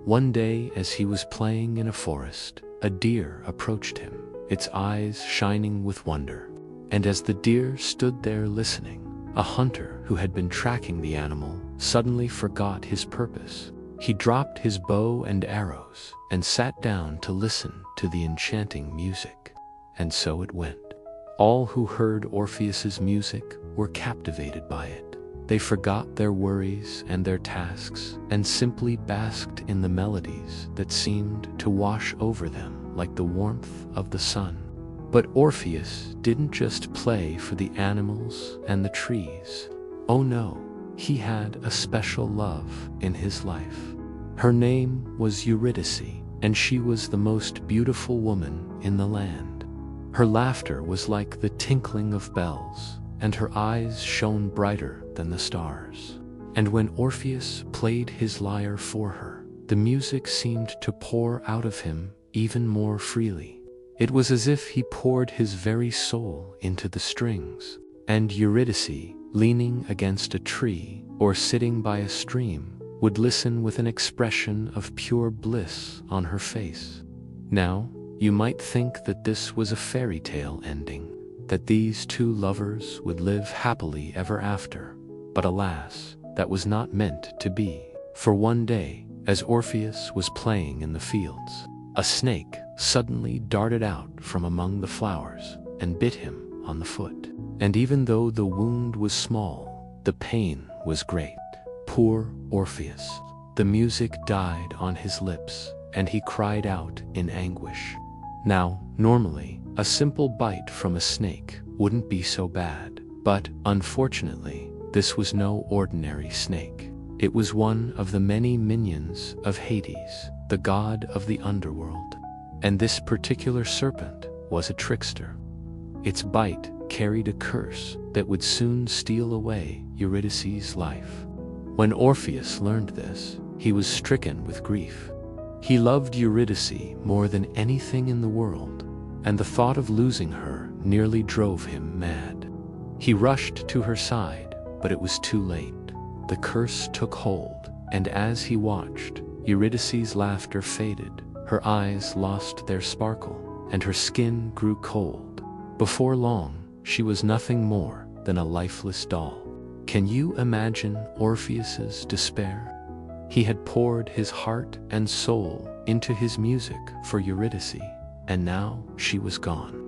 One day, as he was playing in a forest, a deer approached him, its eyes shining with wonder. And as the deer stood there listening, a hunter who had been tracking the animal suddenly forgot his purpose. He dropped his bow and arrows and sat down to listen to the enchanting music. And so it went. All who heard Orpheus's music were captivated by it. They forgot their worries and their tasks and simply basked in the melodies that seemed to wash over them like the warmth of the sun. But Orpheus didn't just play for the animals and the trees. Oh no, he had a special love in his life. Her name was Eurydice, and she was the most beautiful woman in the land. Her laughter was like the tinkling of bells, and her eyes shone brighter than the stars. And when Orpheus played his lyre for her, the music seemed to pour out of him even more freely. It was as if he poured his very soul into the strings. And Eurydice, leaning against a tree or sitting by a stream, would listen with an expression of pure bliss on her face. Now, you might think that this was a fairy tale ending, that these two lovers would live happily ever after. But alas, that was not meant to be. For one day, as Orpheus was playing in the fields, a snake suddenly darted out from among the flowers and bit him on the foot. And even though the wound was small, the pain was great. Poor Orpheus. The music died on his lips, and he cried out in anguish. Now, normally, a simple bite from a snake wouldn't be so bad, but unfortunately, this was no ordinary snake. It was one of the many minions of Hades, the god of the underworld. And this particular serpent was a trickster. Its bite carried a curse that would soon steal away Eurydice's life. When Orpheus learned this, he was stricken with grief. He loved Eurydice more than anything in the world, and the thought of losing her nearly drove him mad. He rushed to her side, but it was too late. The curse took hold, and as he watched, Eurydice's laughter faded, her eyes lost their sparkle, and her skin grew cold. Before long, she was nothing more than a lifeless doll. Can you imagine Orpheus's despair? He had poured his heart and soul into his music for Eurydice, and now she was gone.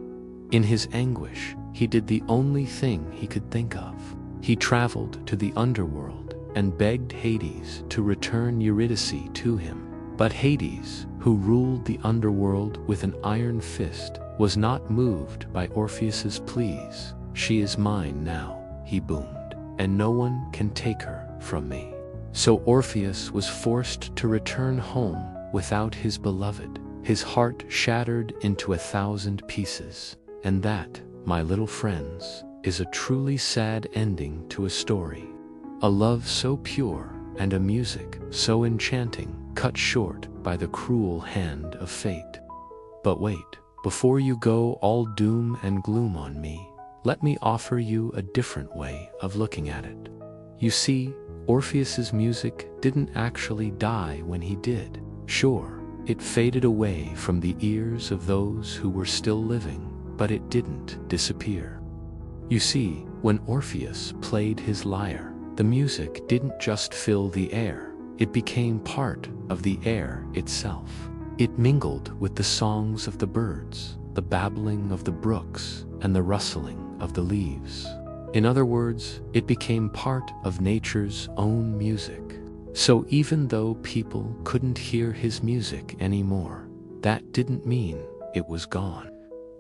In his anguish, he did the only thing he could think of. He traveled to the underworld and begged Hades to return Eurydice to him. But Hades, who ruled the underworld with an iron fist, was not moved by Orpheus's pleas. "She is mine now," he boomed, "and no one can take her from me." So Orpheus was forced to return home without his beloved, his heart shattered into 1,000 pieces. And that, my little friends, is a truly sad ending to a story. A love so pure and a music so enchanting, cut short by the cruel hand of fate. But wait, before you go all doom and gloom on me, let me offer you a different way of looking at it. You see, Orpheus's music didn't actually die when he did. Sure, it faded away from the ears of those who were still living, but it didn't disappear. You see, when Orpheus played his lyre, the music didn't just fill the air, it became part of the air itself. It mingled with the songs of the birds, the babbling of the brooks, and the rustling of the leaves. In other words, it became part of nature's own music. So even though people couldn't hear his music anymore, that didn't mean it was gone.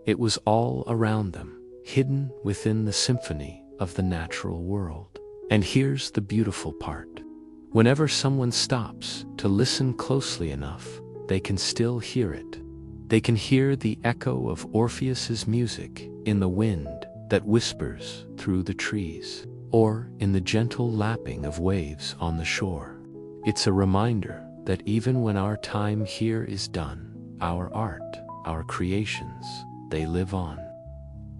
It was all around them, hidden within the symphony of the natural world. And here's the beautiful part. Whenever someone stops to listen closely enough, they can still hear it. They can hear the echo of Orpheus's music in the wind that whispers through the trees, or in the gentle lapping of waves on the shore. It's a reminder that even when our time here is done, our art, our creations, they live on.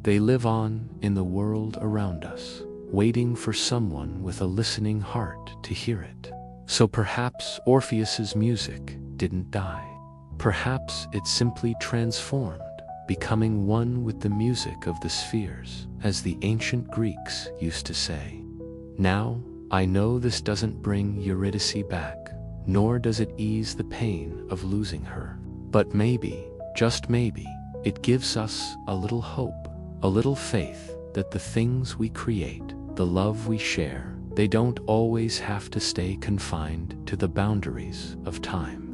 They live on in the world around us, waiting for someone with a listening heart to hear it. So perhaps Orpheus's music didn't die. Perhaps it simply transformed, becoming one with the music of the spheres, as the ancient Greeks used to say. Now, I know this doesn't bring Eurydice back, nor does it ease the pain of losing her. But maybe, just maybe, it gives us a little hope, a little faith that the things we create, the love we share, they don't always have to stay confined to the boundaries of time.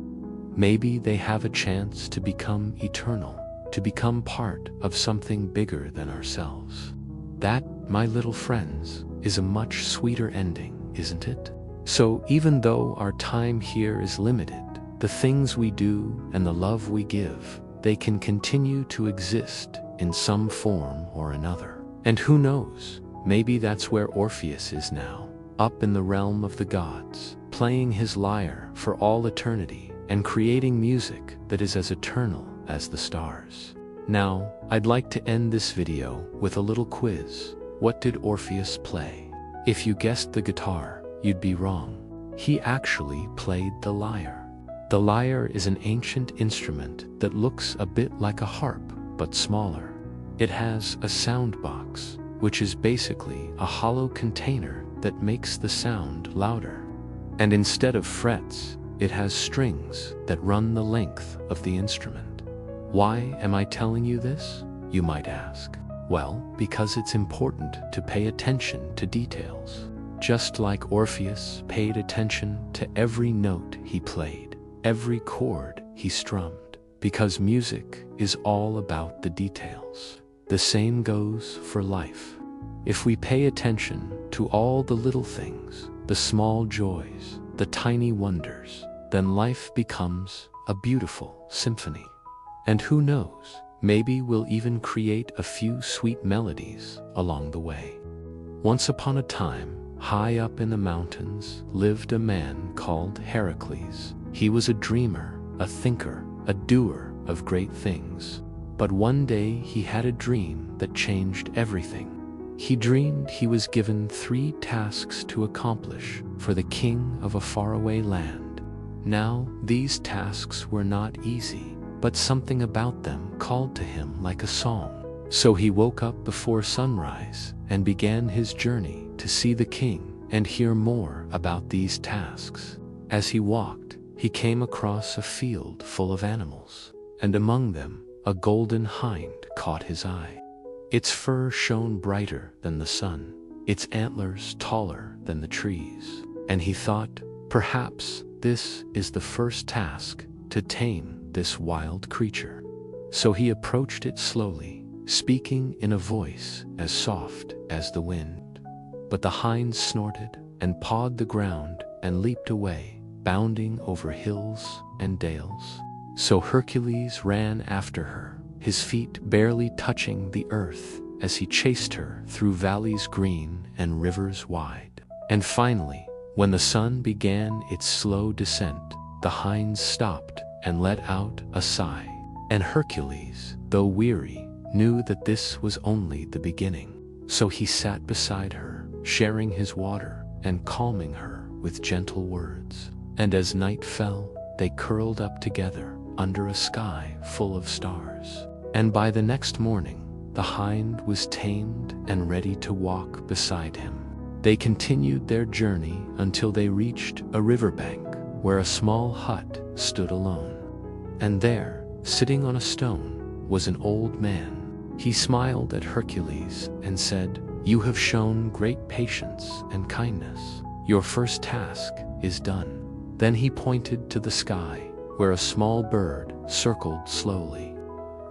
Maybe they have a chance to become eternal, to become part of something bigger than ourselves. That, my little friends, is a much sweeter ending, isn't it? So even though our time here is limited, the things we do and the love we give, they can continue to exist in some form or another. And who knows, maybe that's where Orpheus is now, up in the realm of the gods, playing his lyre for all eternity and creating music that is as eternal as the stars. Now, I'd like to end this video with a little quiz. What did Orpheus play? If you guessed the guitar, you'd be wrong. He actually played the lyre. The lyre is an ancient instrument that looks a bit like a harp, but smaller. It has a sound box, which is basically a hollow container that makes the sound louder. And instead of frets, it has strings that run the length of the instrument. Why am I telling you this, you might ask? Well, because it's important to pay attention to details. Just like Orpheus paid attention to every note he played, every chord he strummed, because music is all about the details. The same goes for life. If we pay attention to all the little things, the small joys, the tiny wonders, then life becomes a beautiful symphony. And who knows, maybe we'll even create a few sweet melodies along the way. Once upon a time, high up in the mountains, lived a man called Heracles. He was a dreamer, a thinker, a doer of great things. But one day he had a dream that changed everything. He dreamed he was given 3 tasks to accomplish for the king of a faraway land. Now, these tasks were not easy, but something about them called to him like a song. So he woke up before sunrise and began his journey to see the king and hear more about these tasks. As he walked, he came across a field full of animals, and among them a golden hind caught his eye. Its fur shone brighter than the sun, its antlers taller than the trees, and he thought, perhaps this is the first task to tame this wild creature. So he approached it slowly, speaking in a voice as soft as the wind. But the hind snorted and pawed the ground and leaped away, bounding over hills and dales. So Hercules ran after her, his feet barely touching the earth as he chased her through valleys green and rivers wide. And finally, when the sun began its slow descent, the hind stopped and let out a sigh. And Hercules, though weary, knew that this was only the beginning. So he sat beside her, sharing his water and calming her with gentle words. And as night fell, they curled up together under a sky full of stars. And by the next morning, the hind was tamed and ready to walk beside him. They continued their journey until they reached a riverbank where a small hut stood alone. And there, sitting on a stone, was an old man. He smiled at Hercules and said, "You have shown great patience and kindness. Your first task is done." Then he pointed to the sky, where a small bird circled slowly.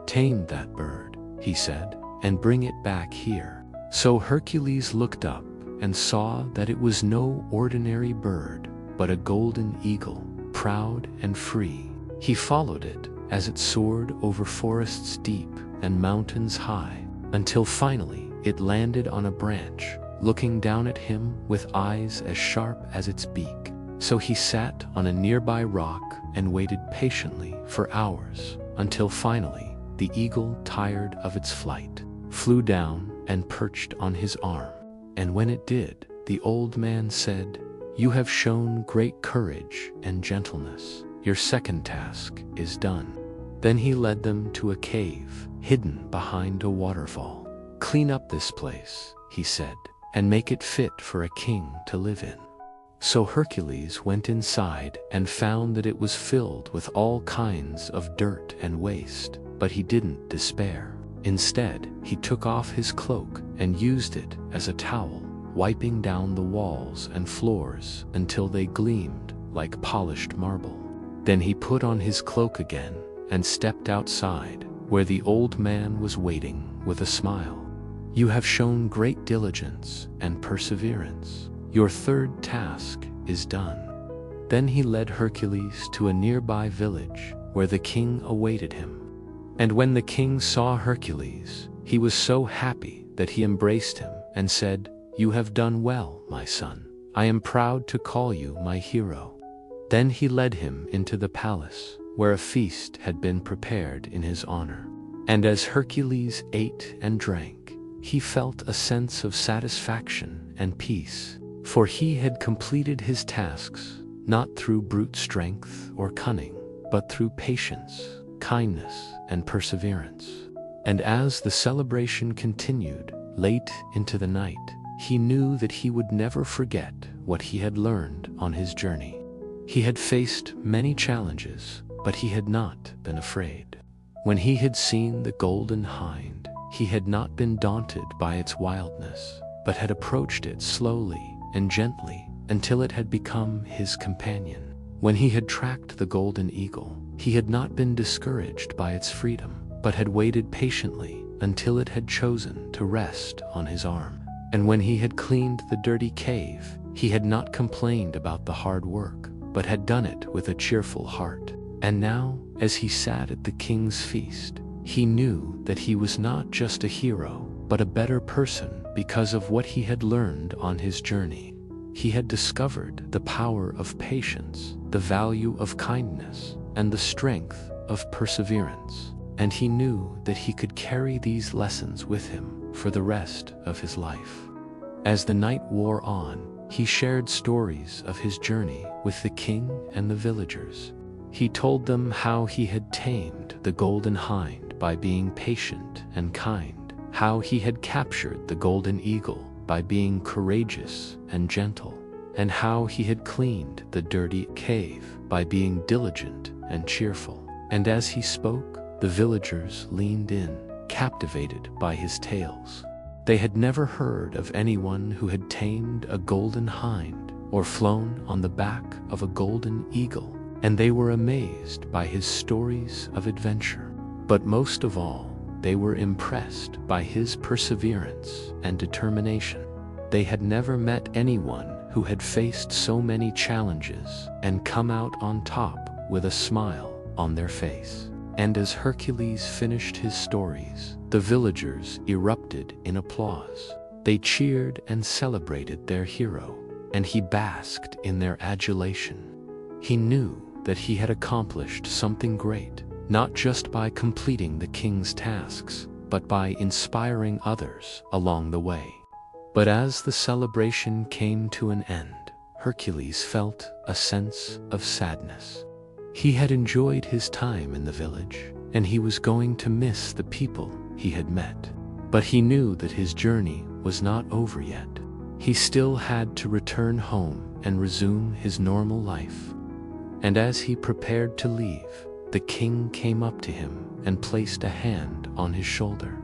"Tame that bird," he said, "and bring it back here." So Hercules looked up and saw that it was no ordinary bird, but a golden eagle, proud and free. He followed it as it soared over forests deep and mountains high, until finally it landed on a branch, looking down at him with eyes as sharp as its beak. So he sat on a nearby rock and waited patiently for hours, until finally the eagle, tired of its flight, flew down and perched on his arm. And when it did, the old man said, "You have shown great courage and gentleness. Your second task is done." Then he led them to a cave hidden behind a waterfall. "Clean up this place," he said, "and make it fit for a king to live in." So Hercules went inside and found that it was filled with all kinds of dirt and waste, but he didn't despair. Instead, he took off his cloak and used it as a towel, wiping down the walls and floors until they gleamed like polished marble. Then he put on his cloak again and stepped outside, where the old man was waiting with a smile. "You have shown great diligence and perseverance. Your third task is done." Then he led Hercules to a nearby village where the king awaited him. And when the king saw Hercules, he was so happy that he embraced him and said, "You have done well, my son. I am proud to call you my hero." Then he led him into the palace, where a feast had been prepared in his honor. And as Hercules ate and drank, he felt a sense of satisfaction and peace, for he had completed his tasks not through brute strength or cunning, but through patience, kindness, and perseverance. And as the celebration continued late into the night, he knew that he would never forget what he had learned on his journey. He had faced many challenges, but he had not been afraid. When he had seen the golden hind, he had not been daunted by its wildness, but had approached it slowly and gently until it had become his companion. When he had tracked the golden eagle, he had not been discouraged by its freedom, but had waited patiently until it had chosen to rest on his arm. And when he had cleaned the dirty cave, he had not complained about the hard work, but had done it with a cheerful heart. And now, as he sat at the king's feast, he knew that he was not just a hero, but a better person because of what he had learned on his journey. He had discovered the power of patience, the value of kindness, and the strength of perseverance. And he knew that he could carry these lessons with him for the rest of his life. As the night wore on, he shared stories of his journey with the king and the villagers. He told them how he had tamed the golden hind by being patient and kind, how he had captured the golden eagle by being courageous and gentle, and how he had cleaned the dirty cave by being diligent and cheerful. And as he spoke, the villagers leaned in, captivated by his tales. They had never heard of anyone who had tamed a golden hind or flown on the back of a golden eagle, and they were amazed by his stories of adventure. But most of all, they were impressed by his perseverance and determination. They had never met anyone who had faced so many challenges and come out on top with a smile on their face. And as Hercules finished his stories, the villagers erupted in applause. They cheered and celebrated their hero, and he basked in their adulation. He knew that he had accomplished something great, not just by completing the king's tasks, but by inspiring others along the way. But as the celebration came to an end, Hercules felt a sense of sadness. He had enjoyed his time in the village, and he was going to miss the people he had met. But he knew that his journey was not over yet. He still had to return home and resume his normal life. And as he prepared to leave, the king came up to him and placed a hand on his shoulder.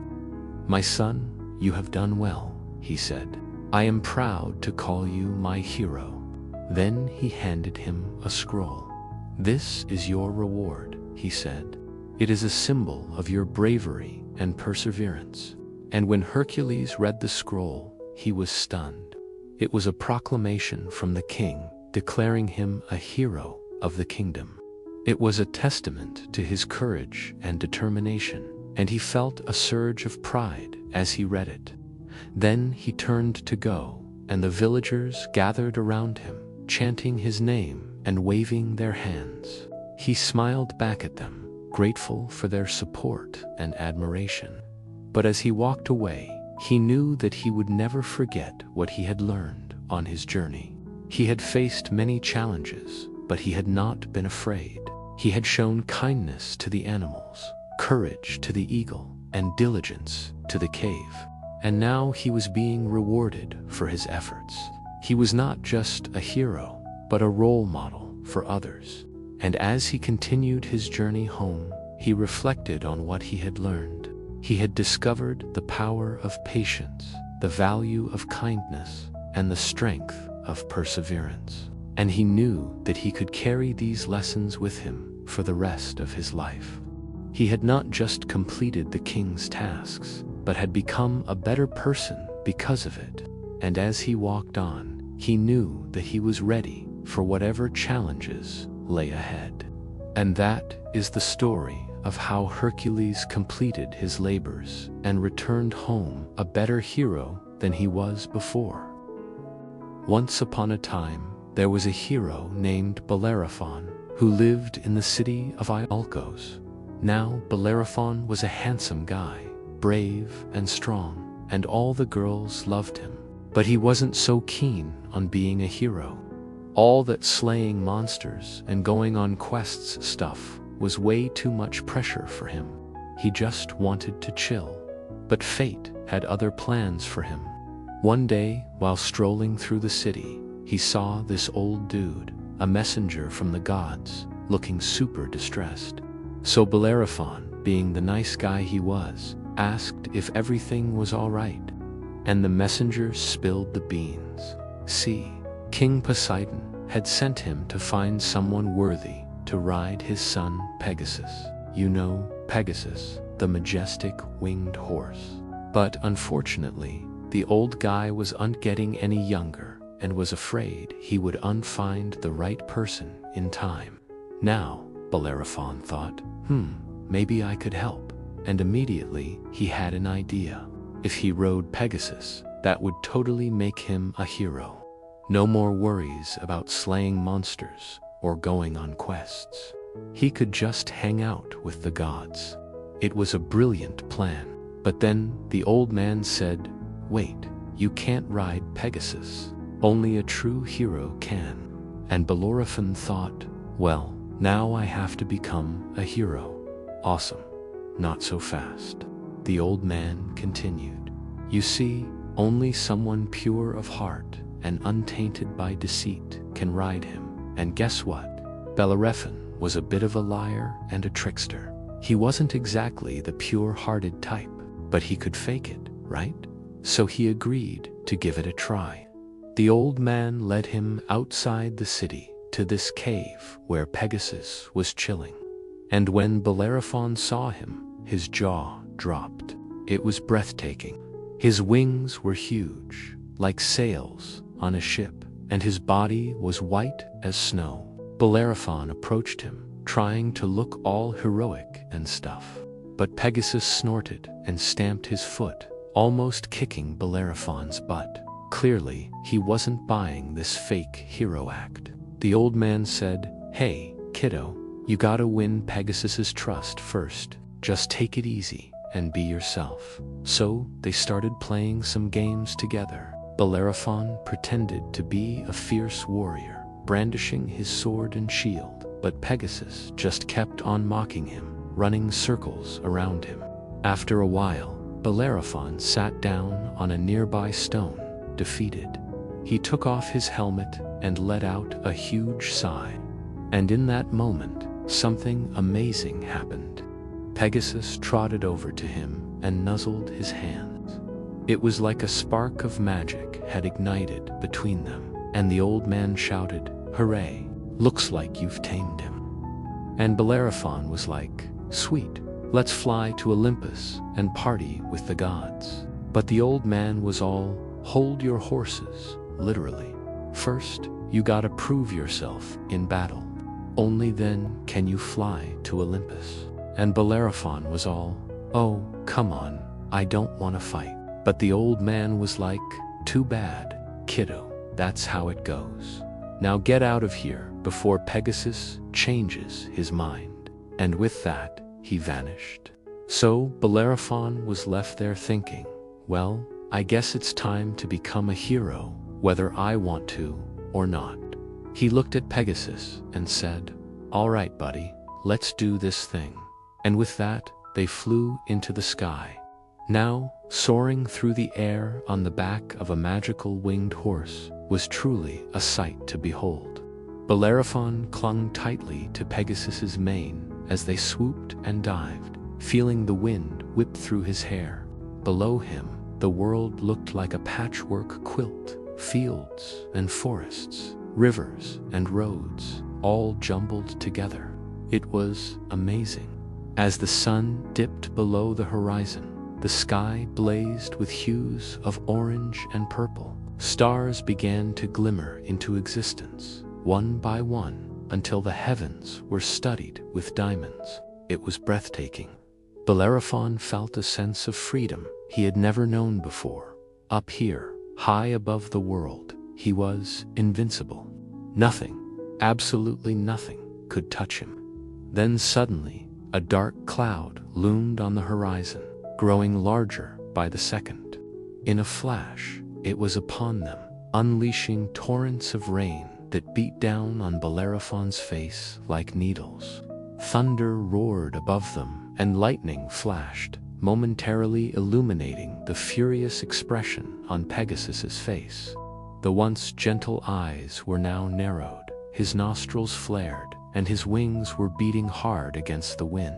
"My son, you have done well," he said. "I am proud to call you my hero." Then he handed him a scroll. "This is your reward," he said. "It is a symbol of your bravery and perseverance." And when Hercules read the scroll, he was stunned. It was a proclamation from the king, declaring him a hero of the kingdom. It was a testament to his courage and determination, and he felt a surge of pride as he read it. Then he turned to go, and the villagers gathered around him, chanting his name and waving their hands. He smiled back at them, grateful for their support and admiration. But as he walked away, he knew that he would never forget what he had learned on his journey. He had faced many challenges, but he had not been afraid. He had shown kindness to the animals, courage to the eagle, and diligence to the cave. And now he was being rewarded for his efforts. He was not just a hero, but a role model for others. And as he continued his journey home, he reflected on what he had learned. He had discovered the power of patience, the value of kindness, and the strength of perseverance. And he knew that he could carry these lessons with him for the rest of his life. He had not just completed the king's tasks, but had become a better person because of it. And as he walked on, he knew that he was ready for whatever challenges lay ahead. And that is the story of how Hercules completed his labors and returned home a better hero than he was before. Once upon a time, there was a hero named Bellerophon who lived in the city of Iolcos. Now Bellerophon was a handsome guy, brave and strong, and all the girls loved him. But he wasn't so keen on being a hero. All that slaying monsters and going on quests stuff was way too much pressure for him. He just wanted to chill. But fate had other plans for him. One day, while strolling through the city, he saw this old dude, a messenger from the gods, looking super distressed. So Bellerophon, being the nice guy he was, asked if everything was all right. And the messenger spilled the beans. See, King Poseidon had sent him to find someone worthy to ride his son Pegasus. You know, Pegasus, the majestic winged horse. But unfortunately, the old guy wasn't getting any younger and was afraid he would unfind the right person in time. Now, Bellerophon thought, maybe I could help. And immediately he had an idea. If he rode Pegasus, that would totally make him a hero. No more worries about slaying monsters or going on quests. He could just hang out with the gods. It was a brilliant plan. But then the old man said, "Wait, you can't ride Pegasus. Only a true hero can." And Bellerophon thought, well, now I have to become a hero. Awesome. Not so fast. The old man continued. You see, only someone pure of heart and untainted by deceit, can ride him. And guess what? Bellerophon was a bit of a liar and a trickster. He wasn't exactly the pure-hearted type, but he could fake it, right? So he agreed to give it a try. The old man led him outside the city to this cave where Pegasus was chilling. And when Bellerophon saw him, his jaw dropped. It was breathtaking. His wings were huge, like sails on a ship, and his body was white as snow. Bellerophon approached him, trying to look all heroic and stuff. But Pegasus snorted and stamped his foot, almost kicking Bellerophon's butt. Clearly, he wasn't buying this fake hero act. The old man said, "Hey, kiddo, you gotta win Pegasus's trust first. Just take it easy and be yourself." So they started playing some games together. Bellerophon pretended to be a fierce warrior, brandishing his sword and shield, but Pegasus just kept on mocking him, running circles around him. After a while, Bellerophon sat down on a nearby stone, defeated. He took off his helmet and let out a huge sigh. And in that moment, something amazing happened. Pegasus trotted over to him and nuzzled his hands. It was like a spark of magic had ignited between them, and the old man shouted, "Hooray! Looks like you've tamed him." And Bellerophon was like, "Sweet, let's fly to Olympus and party with the gods." But the old man was all, "Hold your horses," literally. "First, you gotta prove yourself in battle. Only then can you fly to Olympus." And Bellerophon was all, "Oh, come on, I don't want to fight." But the old man was like, "Too bad, kiddo, that's how it goes. Now get out of here before Pegasus changes his mind." And with that, he vanished. So Bellerophon was left there thinking, well, I guess it's time to become a hero, whether I want to or not. He looked at Pegasus and said, "All right, buddy, let's do this thing." And with that, they flew into the sky. Now, soaring through the air on the back of a magical winged horse was truly a sight to behold. Bellerophon clung tightly to Pegasus's mane as they swooped and dived, feeling the wind whip through his hair. Below him, the world looked like a patchwork quilt, fields and forests, rivers and roads, all jumbled together. It was amazing. As the sun dipped below the horizon, the sky blazed with hues of orange and purple. Stars began to glimmer into existence, one by one, until the heavens were studded with diamonds. It was breathtaking. Bellerophon felt a sense of freedom he had never known before. Up here, high above the world, he was invincible. Nothing, absolutely nothing, could touch him. Then suddenly, a dark cloud loomed on the horizon, growing larger by the second. In a flash, it was upon them, unleashing torrents of rain that beat down on Bellerophon's face like needles. Thunder roared above them, and lightning flashed, momentarily illuminating the furious expression on Pegasus's face. The once gentle eyes were now narrowed, his nostrils flared, and his wings were beating hard against the wind.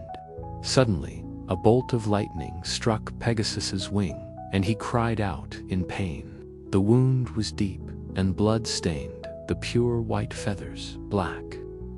Suddenly, a bolt of lightning struck Pegasus's wing, and he cried out in pain. The wound was deep and blood-stained, the pure white feathers black.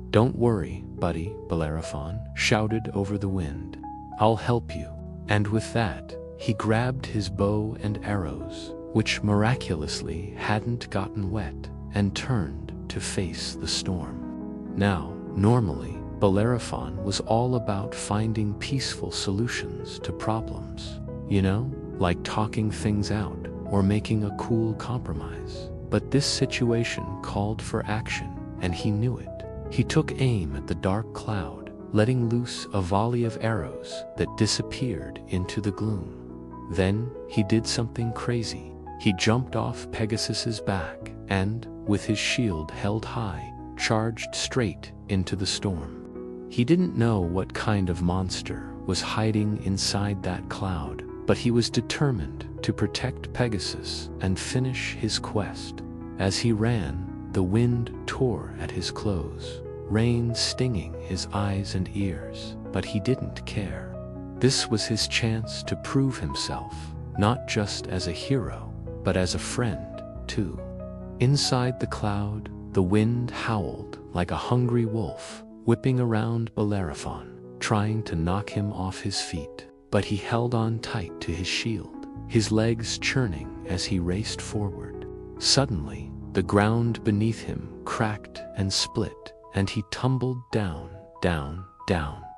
"Don't worry, buddy," Bellerophon shouted over the wind. "I'll help you." And with that, he grabbed his bow and arrows, which miraculously hadn't gotten wet, and turned to face the storm. Now, normally, Bellerophon was all about finding peaceful solutions to problems. You know, like talking things out or making a cool compromise. But this situation called for action, and he knew it. He took aim at the dark cloud, letting loose a volley of arrows that disappeared into the gloom. Then he did something crazy. He jumped off Pegasus's back and, with his shield held high, charged straight into the storm. He didn't know what kind of monster was hiding inside that cloud, but he was determined to protect Pegasus and finish his quest. As he ran, the wind tore at his clothes, rain stinging his eyes and ears, but he didn't care. This was his chance to prove himself, not just as a hero, but as a friend, too. Inside the cloud, the wind howled like a hungry wolf, whipping around Bellerophon, trying to knock him off his feet. But he held on tight to his shield, his legs churning as he raced forward. Suddenly, the ground beneath him cracked and split, and he tumbled down, down,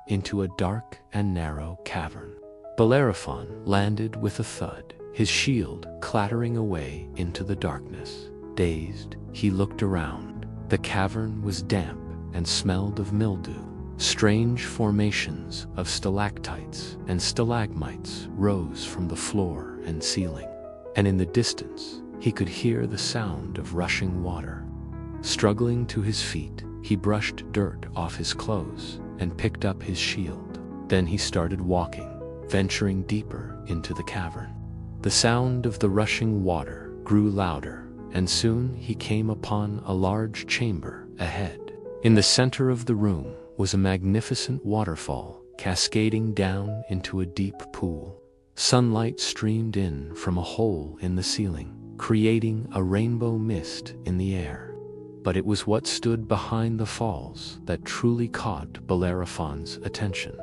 into a dark and narrow cavern. Bellerophon landed with a thud, his shield clattering away into the darkness. Dazed, he looked around. The cavern was damp and smelled of mildew. Strange formations of stalactites and stalagmites rose from the floor and ceiling, and in the distance, he could hear the sound of rushing water. Struggling to his feet, he brushed dirt off his clothes and picked up his shield. Then he started walking, venturing deeper into the cavern. The sound of the rushing water grew louder, and soon he came upon a large chamber ahead. In the center of the room was a magnificent waterfall cascading down into a deep pool. Sunlight streamed in from a hole in the ceiling, creating a rainbow mist in the air. But it was what stood behind the falls that truly caught Bellerophon's attention.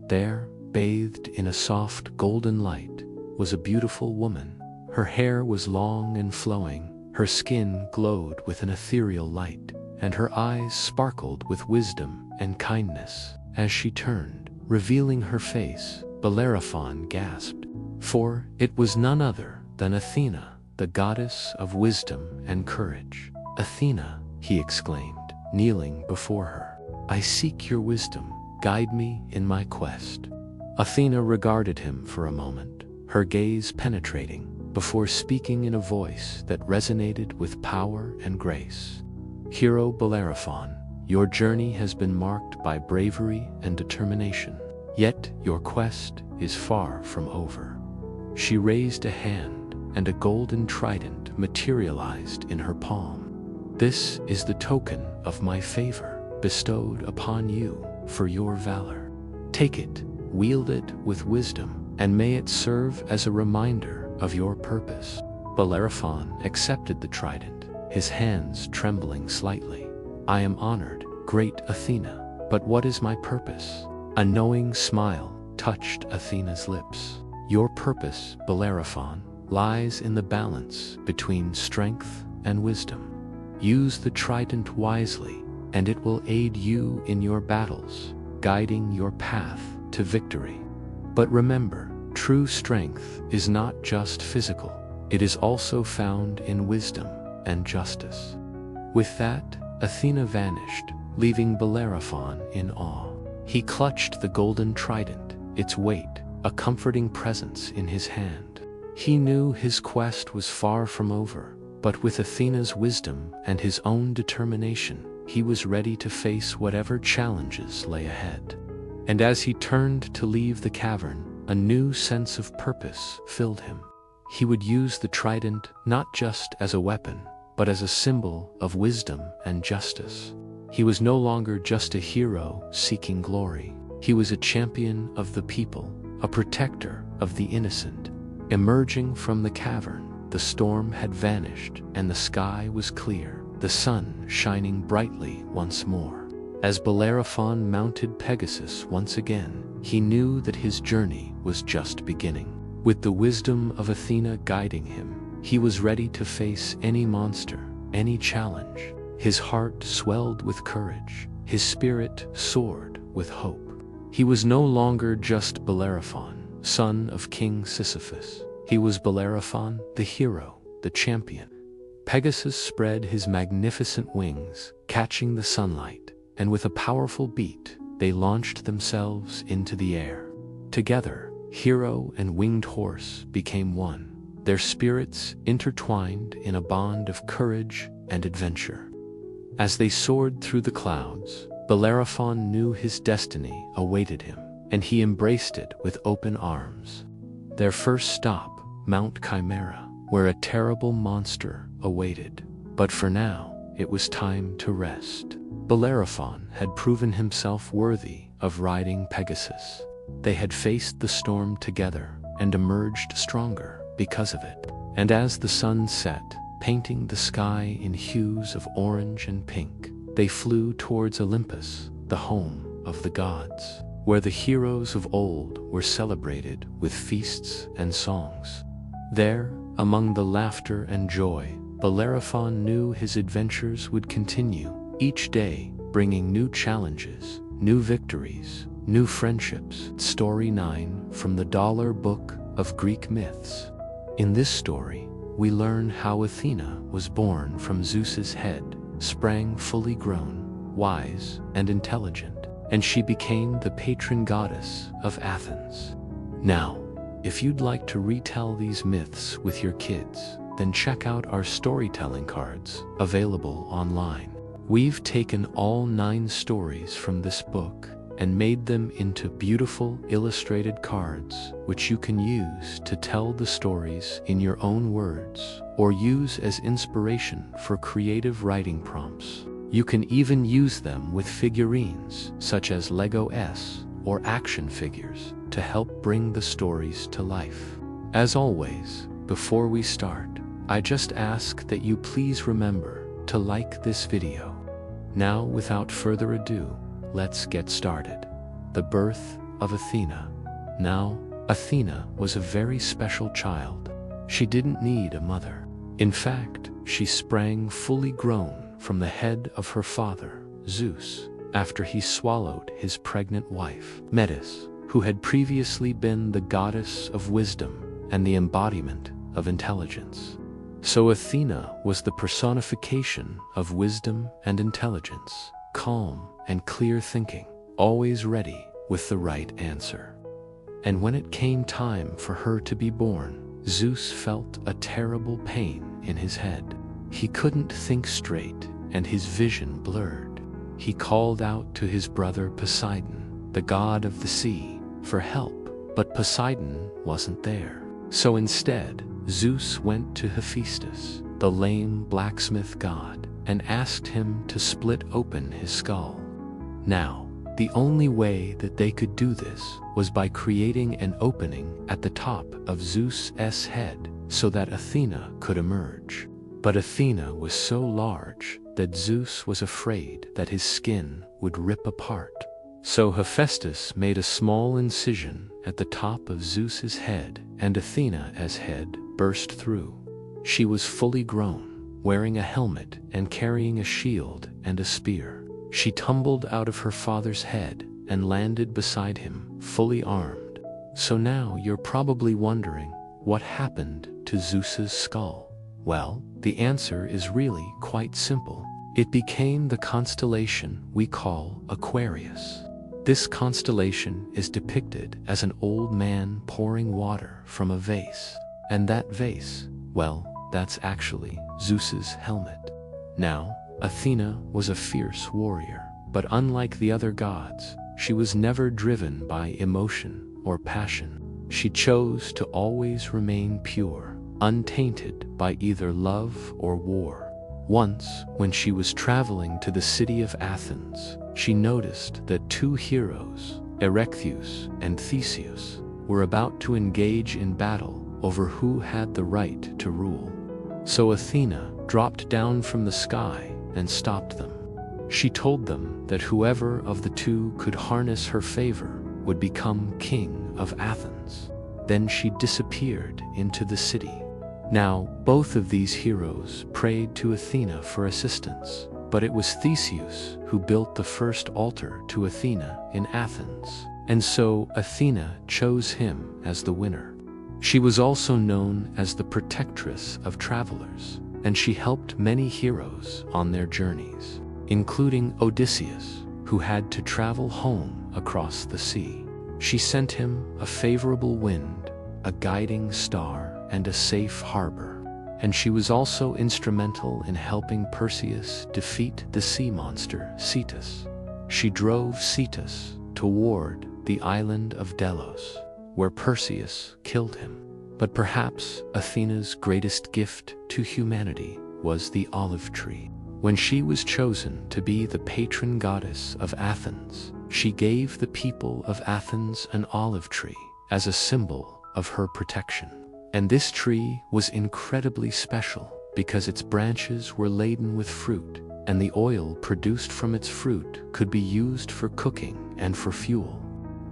There, bathed in a soft golden light, was a beautiful woman. Her hair was long and flowing, her skin glowed with an ethereal light, and her eyes sparkled with wisdom and kindness. As she turned, revealing her face, Bellerophon gasped, for it was none other than Athena, the goddess of wisdom and courage. "Athena," he exclaimed, kneeling before her, "I seek your wisdom, guide me in my quest." Athena regarded him for a moment, her gaze penetrating, before speaking in a voice that resonated with power and grace. "Hero Bellerophon, your journey has been marked by bravery and determination, yet your quest is far from over." She raised a hand, and a golden trident materialized in her palm. "This is the token of my favor bestowed upon you for your valor. Take it, wield it with wisdom, and may it serve as a reminder of your purpose." Bellerophon accepted the trident, his hands trembling slightly. "I am honored, great Athena, but what is my purpose?" A knowing smile touched Athena's lips. "Your purpose, Bellerophon, lies in the balance between strength and wisdom. Use the trident wisely, and it will aid you in your battles, guiding your path to victory. But remember, true strength is not just physical, it is also found in wisdom and justice." With that, Athena vanished, leaving Bellerophon in awe. He clutched the golden trident, its weight, a comforting presence in his hand. He knew his quest was far from over, but with Athena's wisdom and his own determination, he was ready to face whatever challenges lay ahead. And as he turned to leave the cavern, a new sense of purpose filled him. He would use the trident not just as a weapon, but as a symbol of wisdom and justice. He was no longer just a hero seeking glory. He was a champion of the people, a protector of the innocent. Emerging from the cavern, the storm had vanished and the sky was clear, the sun shining brightly once more. As Bellerophon mounted Pegasus once again, he knew that his journey was just beginning. With the wisdom of Athena guiding him, he was ready to face any monster, any challenge. His heart swelled with courage, his spirit soared with hope. He was no longer just Bellerophon, son of King Sisyphus. He was Bellerophon, the hero, the champion. Pegasus spread his magnificent wings, catching the sunlight, and with a powerful beat, they launched themselves into the air. Together, hero and winged horse became one, their spirits intertwined in a bond of courage and adventure. As they soared through the clouds, Bellerophon knew his destiny awaited him, and he embraced it with open arms. Their first stop, Mount Chimera, where a terrible monster awaited. But for now, it was time to rest. Bellerophon had proven himself worthy of riding Pegasus. They had faced the storm together and emerged stronger because of it. And as the sun set, painting the sky in hues of orange and pink, they flew towards Olympus, the home of the gods, where the heroes of old were celebrated with feasts and songs. There, among the laughter and joy, Bellerophon knew his adventures would continue, each day bringing new challenges, new victories, new friendships. Story 9 from the Dollar Book of Greek Myths. In this story, we learn how Athena was born from Zeus's head, sprang fully grown, wise, and intelligent, and she became the patron goddess of Athens. Now, if you'd like to retell these myths with your kids, then check out our storytelling cards available online. We've taken all 9 stories from this book and made them into beautiful illustrated cards, which you can use to tell the stories in your own words or use as inspiration for creative writing prompts. You can even use them with figurines, such as Lego S or action figures, to help bring the stories to life. As always, before we start, I just ask that you please remember to like this video. Now, without further ado, let's get started. The birth of Athena. Now, Athena was a very special child. She didn't need a mother. In fact, she sprang fully grown from the head of her father, Zeus, after he swallowed his pregnant wife, Medusa, who had previously been the goddess of wisdom and the embodiment of intelligence. So Athena was the personification of wisdom and intelligence, calm and clear thinking, always ready with the right answer. And when it came time for her to be born, Zeus felt a terrible pain in his head. He couldn't think straight, and his vision blurred. He called out to his brother Poseidon, the god of the sea, for help, but Poseidon wasn't there. So instead, Zeus went to Hephaestus, the lame blacksmith god, and asked him to split open his skull. Now, the only way that they could do this was by creating an opening at the top of Zeus's head so that Athena could emerge. But Athena was so large that Zeus was afraid that his skin would rip apart. So Hephaestus made a small incision at the top of Zeus's head, and Athena's head burst through. She was fully grown, wearing a helmet and carrying a shield and a spear. She tumbled out of her father's head and landed beside him, fully armed. So now you're probably wondering, what happened to Zeus's skull? Well, the answer is really quite simple. It became the constellation we call Aquarius. This constellation is depicted as an old man pouring water from a vase. And that vase, well, that's actually Zeus's helmet. Now, Athena was a fierce warrior, but unlike the other gods, she was never driven by emotion or passion. She chose to always remain pure, untainted by either love or war. Once, when she was traveling to the city of Athens, she noticed that 2 heroes, Erechtheus and Theseus, were about to engage in battle over who had the right to rule. So Athena dropped down from the sky and stopped them. She told them that whoever of the 2 could harness her favor would become king of Athens. Then she disappeared into the city. Now, both of these heroes prayed to Athena for assistance, but it was Theseus who built the first altar to Athena in Athens, and so Athena chose him as the winner. She was also known as the protectress of travelers, and she helped many heroes on their journeys, including Odysseus, who had to travel home across the sea. She sent him a favorable wind, a guiding star, and a safe harbor. And she was also instrumental in helping Perseus defeat the sea monster Cetus. She drove Cetus toward the island of Delos, where Perseus killed him. But perhaps Athena's greatest gift to humanity was the olive tree. When she was chosen to be the patron goddess of Athens, she gave the people of Athens an olive tree as a symbol of her protection. And this tree was incredibly special because its branches were laden with fruit, and the oil produced from its fruit could be used for cooking and for fuel.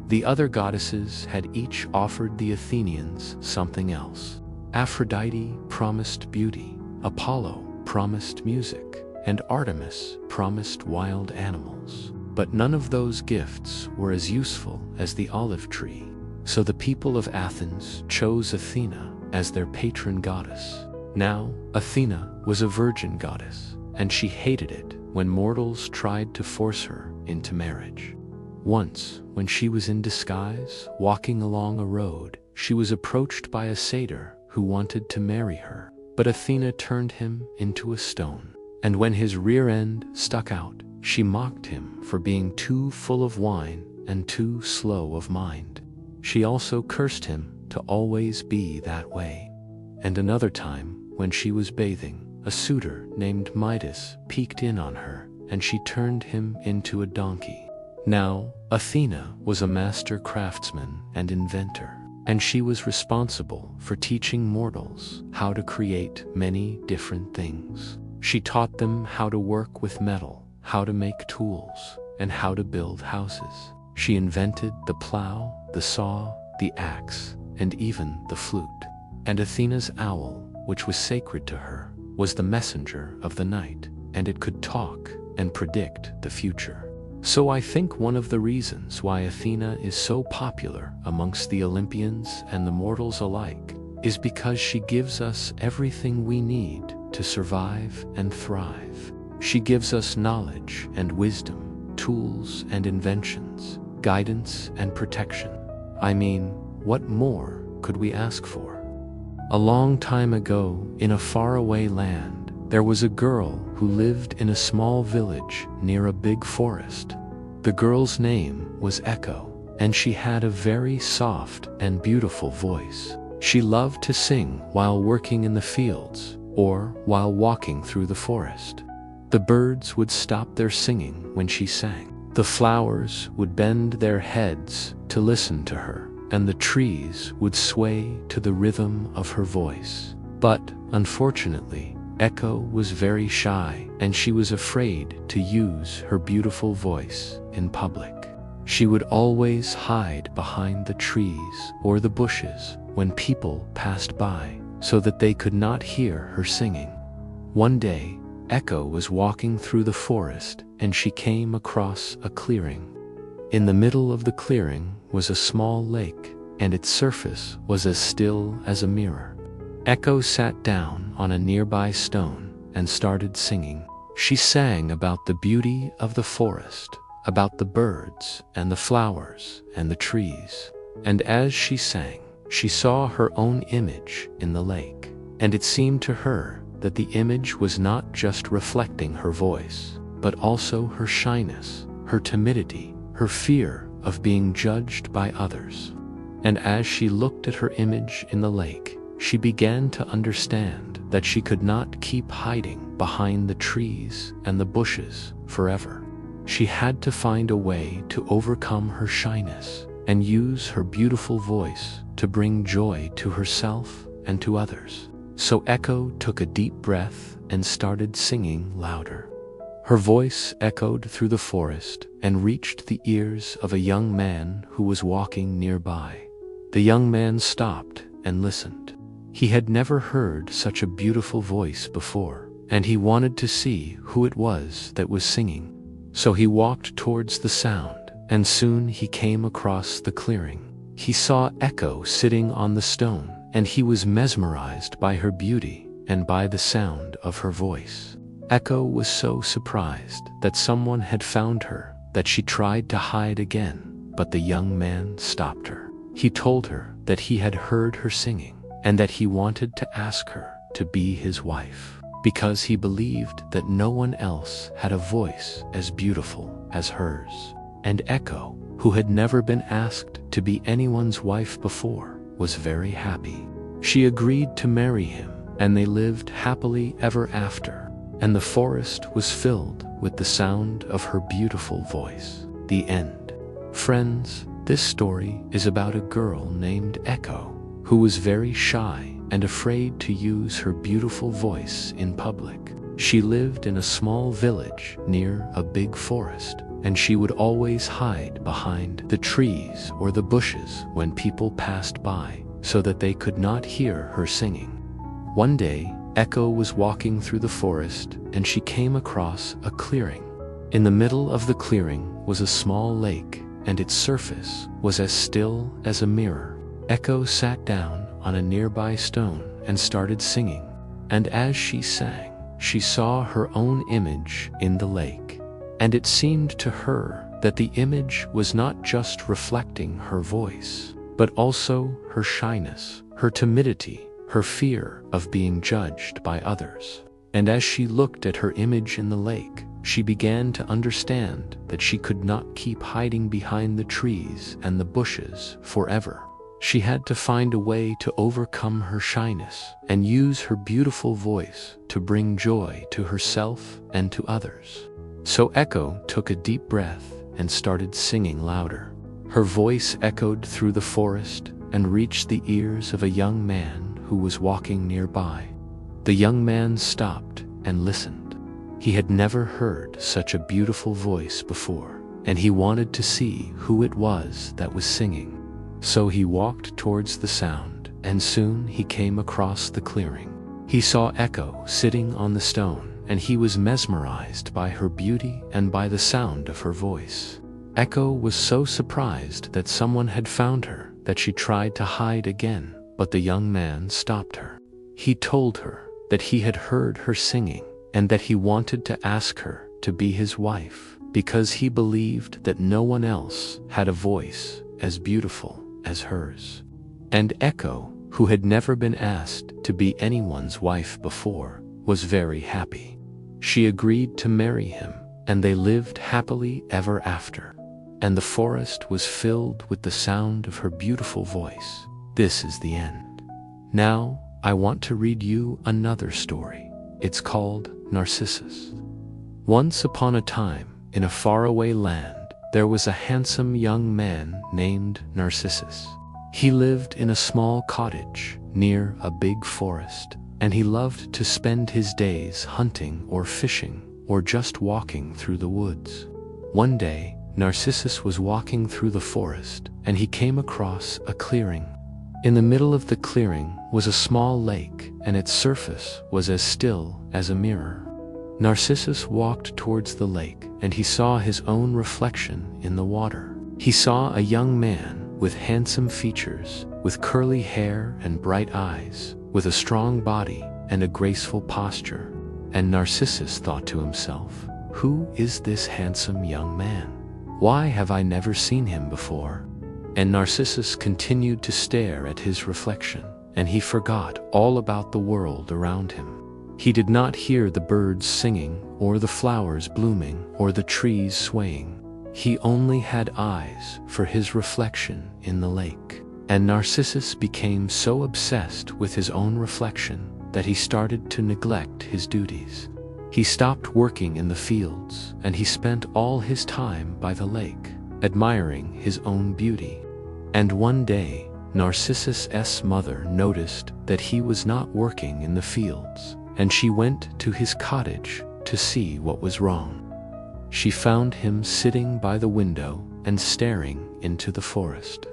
The other goddesses had each offered the Athenians something else. Aphrodite promised beauty, Apollo promised music, and Artemis promised wild animals. But none of those gifts were as useful as the olive tree. So the people of Athens chose Athena as their patron goddess. Now, Athena was a virgin goddess, and she hated it when mortals tried to force her into marriage. Once, when she was in disguise, walking along a road, she was approached by a satyr who wanted to marry her. But Athena turned him into a stone, and when his rear end stuck out, she mocked him for being too full of wine and too slow of mind. She also cursed him to always be that way. And another time, when she was bathing, a suitor named Midas peeked in on her, and she turned him into a donkey. Now, Athena was a master craftsman and inventor, and she was responsible for teaching mortals how to create many different things. She taught them how to work with metal, how to make tools, and how to build houses. She invented the plow, the saw, the axe, and even the flute. And Athena's owl, which was sacred to her, was the messenger of the night, and it could talk and predict the future. So I think one of the reasons why Athena is so popular amongst the Olympians and the mortals alike is because she gives us everything we need to survive and thrive. She gives us knowledge and wisdom, tools and inventions, guidance and protection. I mean, what more could we ask for? A long time ago, in a faraway land, there was a girl who lived in a small village near a big forest. The girl's name was Echo, and she had a very soft and beautiful voice. She loved to sing while working in the fields or while walking through the forest. The birds would stop their singing when she sang. The flowers would bend their heads to listen to her, and the trees would sway to the rhythm of her voice. But, unfortunately, Echo was very shy, and she was afraid to use her beautiful voice in public. She would always hide behind the trees or the bushes when people passed by, so that they could not hear her singing. One day, Echo was walking through the forest, and she came across a clearing. In the middle of the clearing was a small lake, and its surface was as still as a mirror. Echo sat down on a nearby stone and started singing. She sang about the beauty of the forest, about the birds and the flowers and the trees. And as she sang, she saw her own image in the lake, and it seemed to her that the image was not just reflecting her voice, but also her shyness, her timidity, her fear of being judged by others. And as she looked at her image in the lake, she began to understand that she could not keep hiding behind the trees and the bushes forever. She had to find a way to overcome her shyness and use her beautiful voice to bring joy to herself and to others. So Echo took a deep breath and started singing louder. Her voice echoed through the forest and reached the ears of a young man who was walking nearby. The young man stopped and listened. He had never heard such a beautiful voice before, and he wanted to see who it was that was singing. So he walked towards the sound, and soon he came across the clearing. He saw Echo sitting on the stone, and he was mesmerized by her beauty and by the sound of her voice. Echo was so surprised that someone had found her that she tried to hide again, but the young man stopped her. He told her that he had heard her singing and that he wanted to ask her to be his wife, because he believed that no one else had a voice as beautiful as hers. And Echo, who had never been asked to be anyone's wife before, was very happy. She agreed to marry him, and they lived happily ever after, and the forest was filled with the sound of her beautiful voice. The end. Friends, this story is about a girl named Echo, who was very shy and afraid to use her beautiful voice in public. She lived in a small village near a big forest, and she would always hide behind the trees or the bushes when people passed by, so that they could not hear her singing. One day, Echo was walking through the forest, and she came across a clearing. In the middle of the clearing was a small lake, and its surface was as still as a mirror. Echo sat down on a nearby stone and started singing, and as she sang, she saw her own image in the lake, and it seemed to her that the image was not just reflecting her voice, but also her shyness, her timidity, her fear of being judged by others. And as she looked at her image in the lake, she began to understand that she could not keep hiding behind the trees and the bushes forever. She had to find a way to overcome her shyness and use her beautiful voice to bring joy to herself and to others. So Echo took a deep breath and started singing louder. Her voice echoed through the forest and reached the ears of a young man who was walking nearby. The young man stopped and listened. He had never heard such a beautiful voice before, and he wanted to see who it was that was singing. So he walked towards the sound, and soon he came across the clearing. He saw Echo sitting on the stone, and he was mesmerized by her beauty and by the sound of her voice. Echo was so surprised that someone had found her that she tried to hide again, but the young man stopped her. He told her that he had heard her singing and that he wanted to ask her to be his wife because he believed that no one else had a voice as beautiful as hers. And Echo, who had never been asked to be anyone's wife before, was very happy. She agreed to marry him, and they lived happily ever after. And the forest was filled with the sound of her beautiful voice. This is the end. Now, I want to read you another story. It's called Narcissus. Once upon a time, in a faraway land, there was a handsome young man named Narcissus. He lived in a small cottage near a big forest, and he loved to spend his days hunting or fishing or just walking through the woods. One day, Narcissus was walking through the forest, and he came across a clearing. In the middle of the clearing was a small lake, and its surface was as still as a mirror. Narcissus walked towards the lake, and he saw his own reflection in the water. He saw a young man with handsome features, with curly hair and bright eyes, with a strong body and a graceful posture. And Narcissus thought to himself, "Who is this handsome young man? Why have I never seen him before?" And Narcissus continued to stare at his reflection, and he forgot all about the world around him. He did not hear the birds singing, or the flowers blooming, or the trees swaying. He only had eyes for his reflection in the lake. And Narcissus became so obsessed with his own reflection that he started to neglect his duties. He stopped working in the fields, and he spent all his time by the lake, admiring his own beauty. And one day, Narcissus's mother noticed that he was not working in the fields, and she went to his cottage to see what was wrong. She found him sitting by the window and staring into the forest.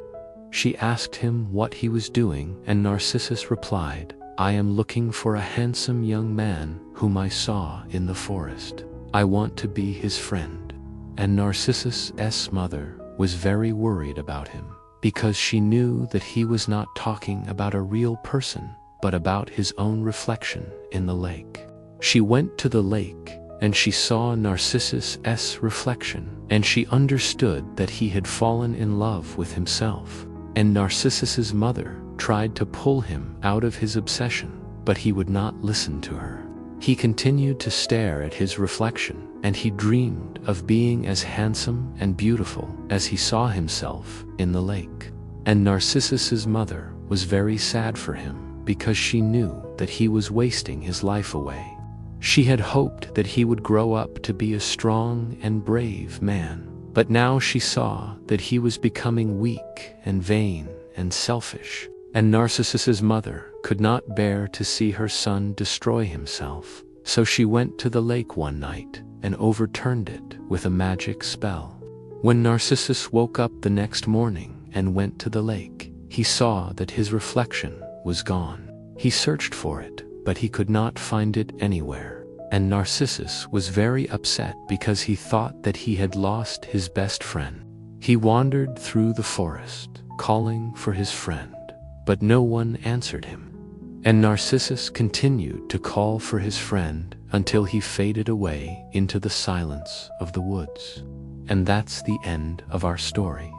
She asked him what he was doing, and Narcissus replied, "I am looking for a handsome young man whom I saw in the forest. I want to be his friend." And Narcissus's mother was very worried about him, because she knew that he was not talking about a real person, but about his own reflection in the lake. She went to the lake, and she saw Narcissus's reflection, and she understood that he had fallen in love with himself. And Narcissus's mother tried to pull him out of his obsession, but he would not listen to her. He continued to stare at his reflection, and he dreamed of being as handsome and beautiful as he saw himself in the lake. And Narcissus's mother was very sad for him, because she knew that he was wasting his life away. She had hoped that he would grow up to be a strong and brave man, but now she saw that he was becoming weak and vain and selfish, and Narcissus's mother could not bear to see her son destroy himself. So she went to the lake one night and overturned it with a magic spell. When Narcissus woke up the next morning and went to the lake, he saw that his reflection was gone. He searched for it, but he could not find it anywhere, and Narcissus was very upset because he thought that he had lost his best friend. He wandered through the forest, calling for his friend, but no one answered him. And Narcissus continued to call for his friend until he faded away into the silence of the woods. And that's the end of our story.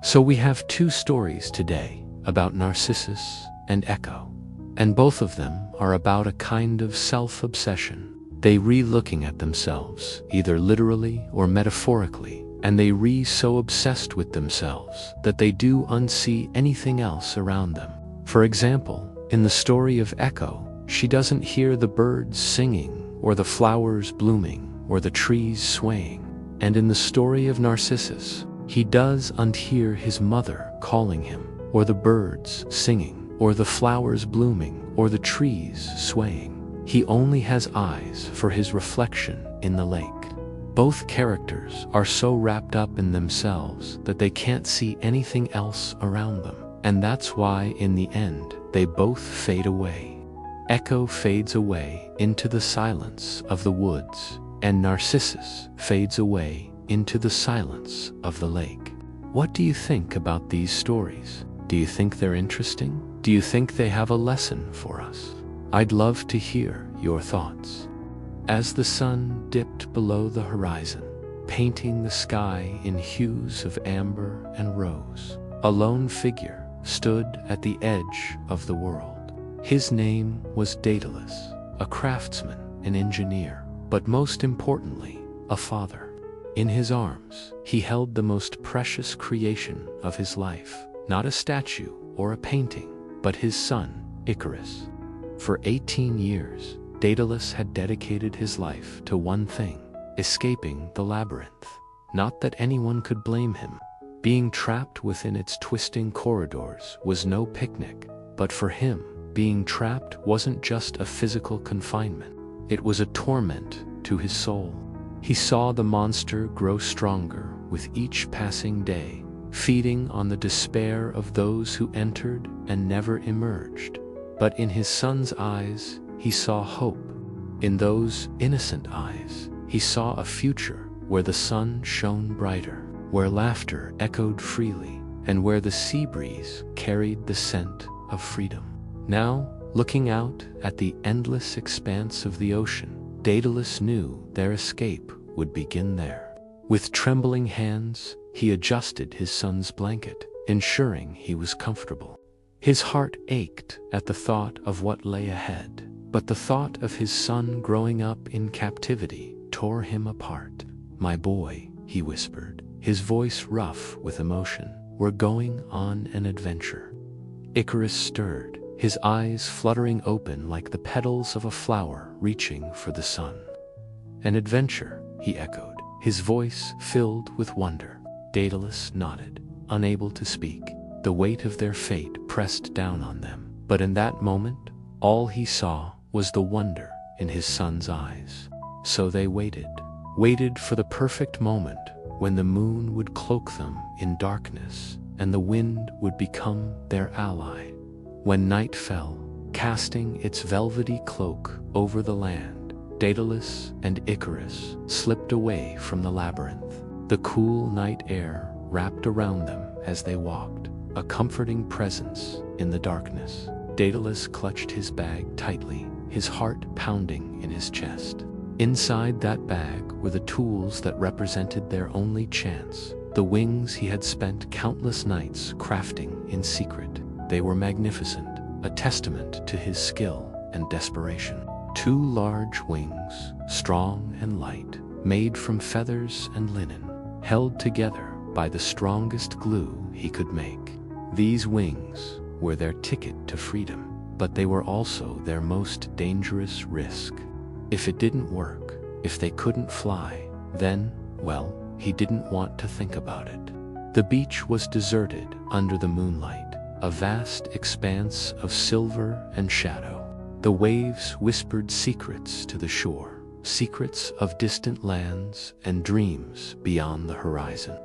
So we have two stories today about Narcissus and Echo, and both of them are about a kind of self-obsession. They re-looking at themselves, either literally or metaphorically, and they so obsessed with themselves that they do unsee anything else around them. For example, in the story of Echo, she doesn't hear the birds singing, or the flowers blooming, or the trees swaying. And in the story of Narcissus, he does unhear his mother calling him, or the birds singing, or the flowers blooming, or the trees swaying. He only has eyes for his reflection in the lake. Both characters are so wrapped up in themselves that they can't see anything else around them. And that's why, in the end, they both fade away. Echo fades away into the silence of the woods, and Narcissus fades away into the silence of the lake. What do you think about these stories? Do you think they're interesting? Do you think they have a lesson for us? I'd love to hear your thoughts. As the sun dipped below the horizon, painting the sky in hues of amber and rose, a lone figure stood at the edge of the world. His name was Daedalus, a craftsman, an engineer, but most importantly, a father. In his arms, he held the most precious creation of his life, not a statue or a painting, but his son, Icarus. For 18 years, Daedalus had dedicated his life to one thing: escaping the labyrinth. Not that anyone could blame him. Being trapped within its twisting corridors was no picnic, but for him, being trapped wasn't just a physical confinement. It was a torment to his soul. He saw the monster grow stronger with each passing day, feeding on the despair of those who entered and never emerged. But in his son's eyes, he saw hope. In those innocent eyes, he saw a future where the sun shone brighter, where laughter echoed freely, and where the sea breeze carried the scent of freedom. Now, looking out at the endless expanse of the ocean, Daedalus knew their escape would begin there. With trembling hands, he adjusted his son's blanket, ensuring he was comfortable. His heart ached at the thought of what lay ahead, but the thought of his son growing up in captivity tore him apart. "My boy," he whispered, his voice rough with emotion, "we're going on an adventure." Icarus stirred, his eyes fluttering open like the petals of a flower reaching for the sun. "An adventure," he echoed, his voice filled with wonder. Daedalus nodded, unable to speak. The weight of their fate pressed down on them, but in that moment, all he saw was the wonder in his son's eyes. So they waited for the perfect moment when the moon would cloak them in darkness and the wind would become their ally. When night fell, casting its velvety cloak over the land, Daedalus and Icarus slipped away from the labyrinth. The cool night air wrapped around them as they walked, a comforting presence in the darkness. Daedalus clutched his bag tightly, his heart pounding in his chest. Inside that bag were the tools that represented their only chance, the wings he had spent countless nights crafting in secret. They were magnificent, a testament to his skill and desperation. 2 large wings, strong and light, made from feathers and linen, held together by the strongest glue he could make. These wings were their ticket to freedom. but they were also their most dangerous risk. If it didn't work, if they couldn't fly, then, well, he didn't want to think about it. The beach was deserted under the moonlight, a vast expanse of silver and shadow. The waves whispered secrets to the shore, secrets of distant lands and dreams beyond the horizon.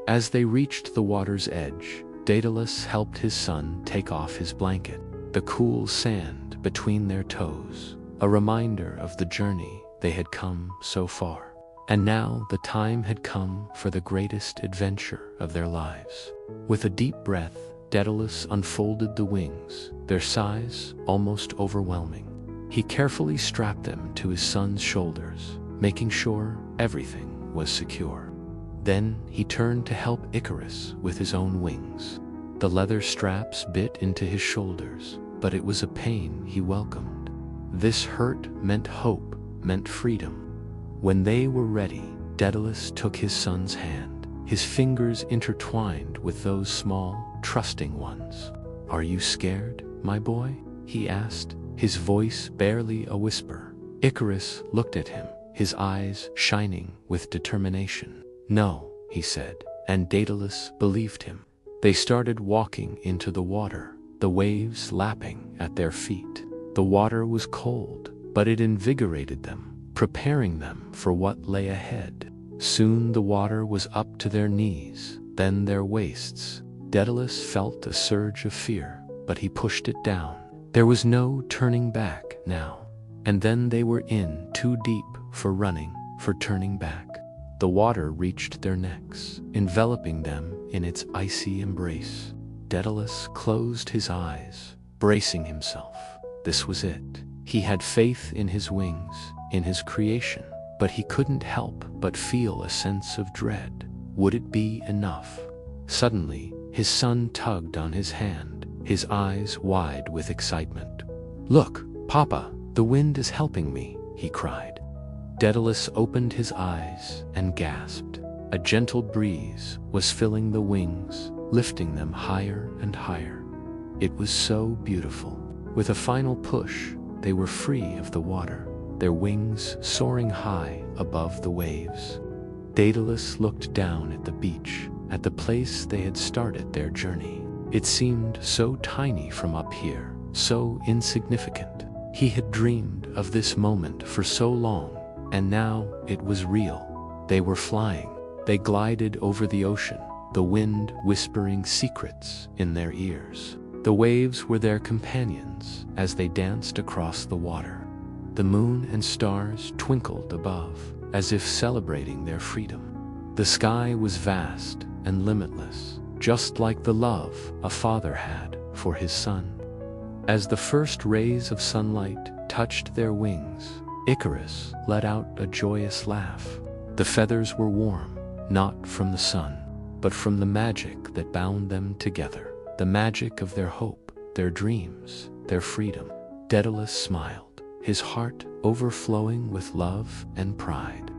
As they reached the water's edge, Daedalus helped his son take off his blanket, the cool sand between their toes, a reminder of the journey they had come so far. And now the time had come for the greatest adventure of their lives. With a deep breath, Daedalus unfolded the wings, their size almost overwhelming. He carefully strapped them to his son's shoulders, making sure everything was secure. Then he turned to help Icarus with his own wings. The leather straps bit into his shoulders, but it was a pain he welcomed. This hurt meant hope, meant freedom. When they were ready, Daedalus took his son's hand, his fingers intertwined with those small, trusting ones. "Are you scared, my boy?" he asked, his voice barely a whisper. Icarus looked at him, his eyes shining with determination. "No," he said, and Daedalus believed him. They started walking into the water, the waves lapping at their feet. The water was cold, but it invigorated them, preparing them for what lay ahead. Soon the water was up to their knees, then their waists. Daedalus felt a surge of fear, but he pushed it down. There was no turning back now. And then they were in too deep for running, for turning back. The water reached their necks, enveloping them in its icy embrace. Daedalus closed his eyes, bracing himself. This was it. He had faith in his wings, in his creation, but he couldn't help but feel a sense of dread. Would it be enough? Suddenly, his son tugged on his hand, his eyes wide with excitement. "Look, Papa, the wind is helping me," he cried. Daedalus opened his eyes and gasped. A gentle breeze was filling the wings, lifting them higher and higher. It was so beautiful. With a final push, they were free of the water, their wings soaring high above the waves. Daedalus looked down at the beach, at the place they had started their journey. It seemed so tiny from up here, so insignificant. He had dreamed of this moment for so long, and now it was real. They were flying. They glided over the ocean, the wind whispering secrets in their ears. The waves were their companions as they danced across the water. The moon and stars twinkled above, as if celebrating their freedom. The sky was vast and limitless, just like the love a father had for his son. As the first rays of sunlight touched their wings, Icarus let out a joyous laugh. The feathers were warm, not from the sun, but from the magic that bound them together, the magic of their hope, their dreams, their freedom. Daedalus smiled, his heart overflowing with love and pride.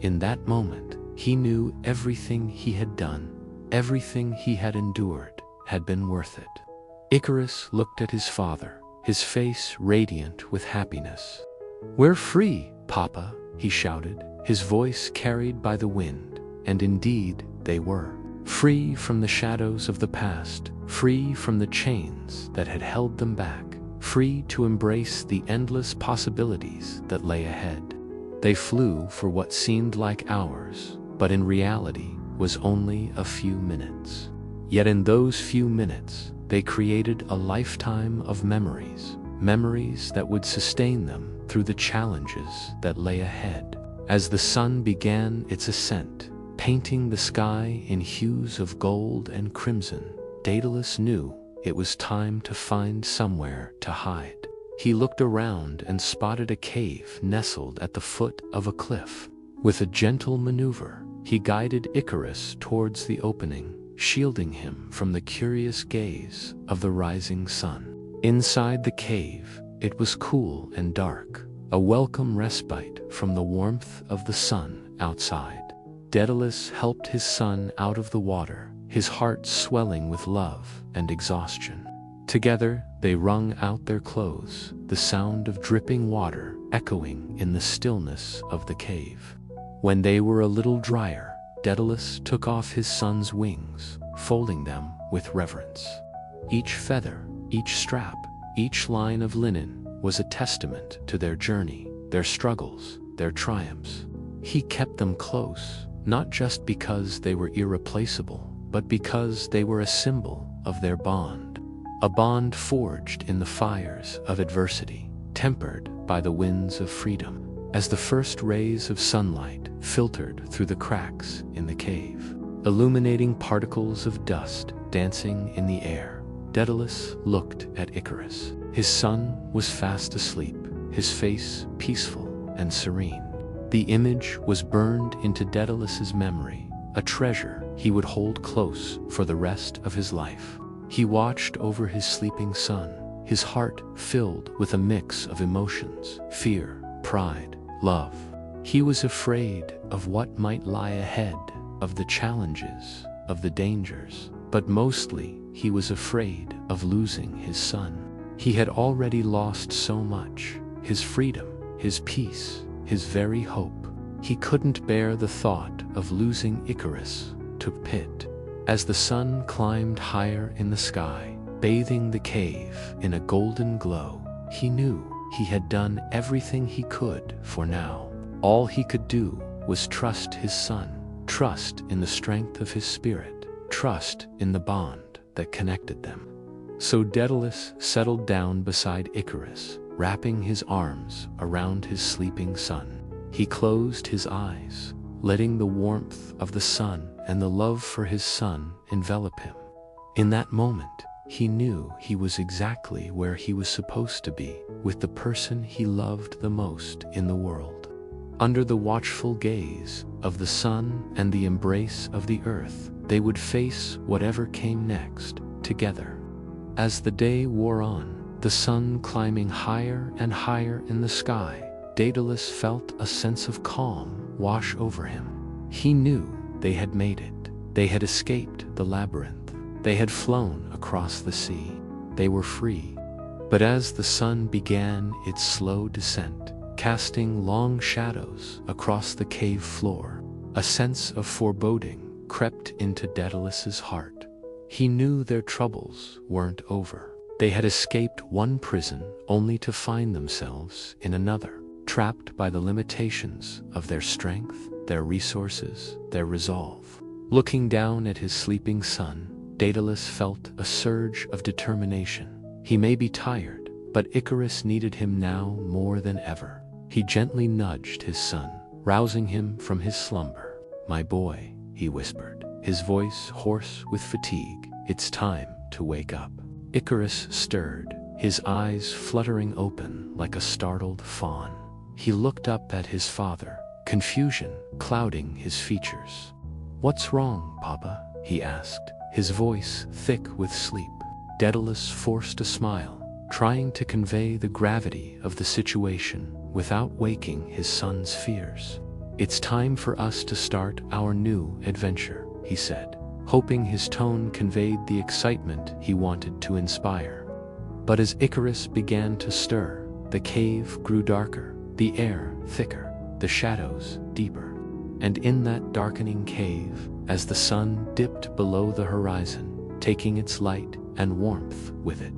In that moment, he knew everything he had done, everything he had endured, had been worth it. Icarus looked at his father, his face radiant with happiness. "We're free, Papa," he shouted, his voice carried by the wind, and indeed they were. Free from the shadows of the past, free from the chains that had held them back, free to embrace the endless possibilities that lay ahead. They flew for what seemed like hours, but in reality was only a few minutes. Yet in those few minutes, they created a lifetime of memories, memories that would sustain them through the challenges that lay ahead. As the sun began its ascent, painting the sky in hues of gold and crimson, Daedalus knew it was time to find somewhere to hide. He looked around and spotted a cave nestled at the foot of a cliff. With a gentle maneuver, he guided Icarus towards the opening, shielding him from the curious gaze of the rising sun. Inside the cave, it was cool and dark, a welcome respite from the warmth of the sun outside. Daedalus helped his son out of the water, his heart swelling with love and exhaustion. Together, they wrung out their clothes, the sound of dripping water echoing in the stillness of the cave. When they were a little drier, Daedalus took off his son's wings, folding them with reverence. Each feather, each strap, each line of linen was a testament to their journey, their struggles, their triumphs. He kept them close, not just because they were irreplaceable, but because they were a symbol of their bond. A bond forged in the fires of adversity, tempered by the winds of freedom. As the first rays of sunlight filtered through the cracks in the cave, illuminating particles of dust dancing in the air, Daedalus looked at Icarus. His son was fast asleep, his face peaceful and serene. The image was burned into Daedalus's memory, a treasure he would hold close for the rest of his life. He watched over his sleeping son, his heart filled with a mix of emotions, fear, pride, love. He was afraid of what might lie ahead, of the challenges, of the dangers, but mostly he was afraid of losing his son. He had already lost so much, his freedom, his peace, his very hope. He couldn't bear the thought of losing Icarus to pit. As the sun climbed higher in the sky, bathing the cave in a golden glow, he knew he had done everything he could for now. All he could do was trust his son, trust in the strength of his spirit, trust in the bond that connected them. So Daedalus settled down beside Icarus, wrapping his arms around his sleeping son. He closed his eyes, letting the warmth of the sun and the love for his son envelop him. In that moment, he knew he was exactly where he was supposed to be, with the person he loved the most in the world. Under the watchful gaze of the sun and the embrace of the earth, they would face whatever came next, together. As the day wore on, the sun climbing higher and higher in the sky, Daedalus felt a sense of calm wash over him. He knew they had made it. They had escaped the labyrinth. They had flown across the sea. They were free. But as the sun began its slow descent, casting long shadows across the cave floor, a sense of foreboding crept into Daedalus's heart. He knew their troubles weren't over. They had escaped one prison only to find themselves in another, trapped by the limitations of their strength, their resources, their resolve. Looking down at his sleeping son, Daedalus felt a surge of determination. He may be tired, but Icarus needed him now more than ever. He gently nudged his son, rousing him from his slumber. "My boy," he whispered, his voice hoarse with fatigue, "it's time to wake up." Icarus stirred, his eyes fluttering open like a startled fawn. He looked up at his father, confusion clouding his features. "What's wrong, Papa?" he asked, his voice thick with sleep. Daedalus forced a smile, trying to convey the gravity of the situation without waking his son's fears. "It's time for us to start our new adventure," he said, hoping his tone conveyed the excitement he wanted to inspire. But as Icarus began to stir, the cave grew darker, the air thicker, the shadows deeper. And in that darkening cave, as the sun dipped below the horizon, taking its light and warmth with it,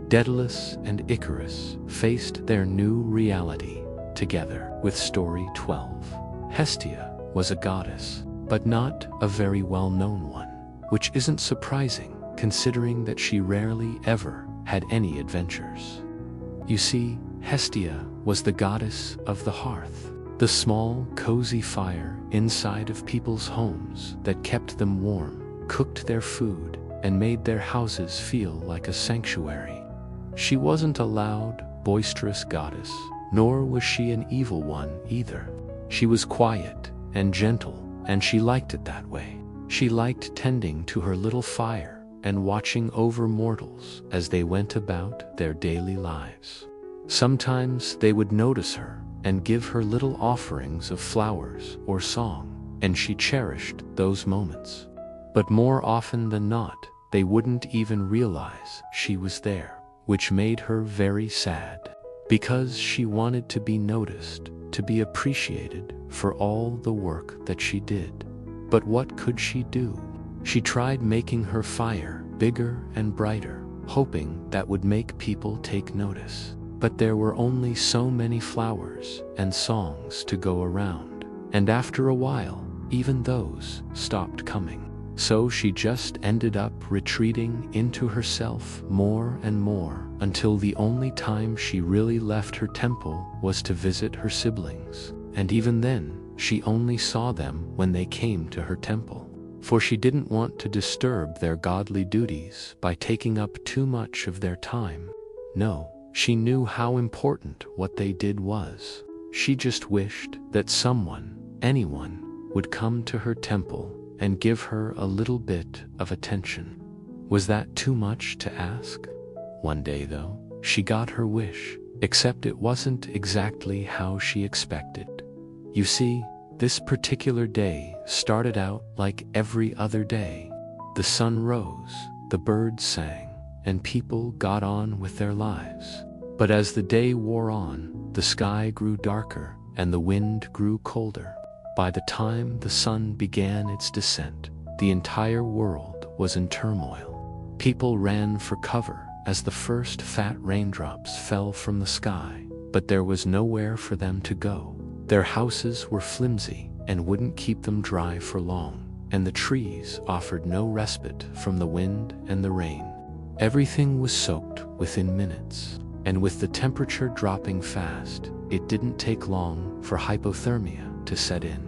Daedalus and Icarus faced their new reality together. With story 12. Hestia was a goddess, but not a very well-known one, which isn't surprising considering that she rarely ever had any adventures. You see, Hestia was the goddess of the hearth, the small, cozy fire inside of people's homes that kept them warm, cooked their food, and made their houses feel like a sanctuary. She wasn't a loud, boisterous goddess, nor was she an evil one either. She was quiet and gentle, and she liked it that way. She liked tending to her little fire and watching over mortals as they went about their daily lives. Sometimes they would notice her and give her little offerings of flowers or song, and she cherished those moments. But more often than not, they wouldn't even realize she was there, which made her very sad, because she wanted to be noticed, to be appreciated for all the work that she did. But what could she do? She tried making her fire bigger and brighter, hoping that would make people take notice. But there were only so many flowers and songs to go around, and after a while, even those stopped coming. So she just ended up retreating into herself more and more, until the only time she really left her temple was to visit her siblings. And even then, she only saw them when they came to her temple, for she didn't want to disturb their godly duties by taking up too much of their time. No, she knew how important what they did was. She just wished that someone, anyone, would come to her temple and give her a little bit of attention. Was that too much to ask? One day, though, she got her wish, except it wasn't exactly how she expected. You see, this particular day started out like every other day. The sun rose, the birds sang, and people got on with their lives. But as the day wore on, the sky grew darker and the wind grew colder. By the time the sun began its descent, the entire world was in turmoil. People ran for cover as the first fat raindrops fell from the sky, but there was nowhere for them to go. Their houses were flimsy and wouldn't keep them dry for long, and the trees offered no respite from the wind and the rain. Everything was soaked within minutes, and with the temperature dropping fast, it didn't take long for hypothermia to set in.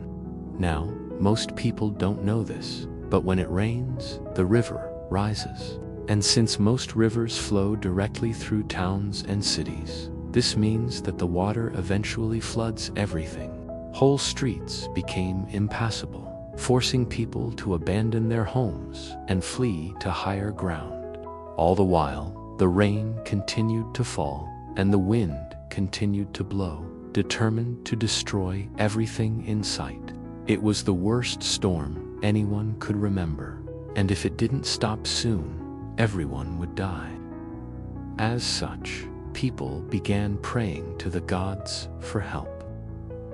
Now, most people don't know this, but when it rains, the river rises. And since most rivers flow directly through towns and cities, this means that the water eventually floods everything. Whole streets became impassable, forcing people to abandon their homes and flee to higher ground. All the while, the rain continued to fall, and the wind continued to blow, determined to destroy everything in sight. It was the worst storm anyone could remember, and if it didn't stop soon, everyone would die. As such, people began praying to the gods for help.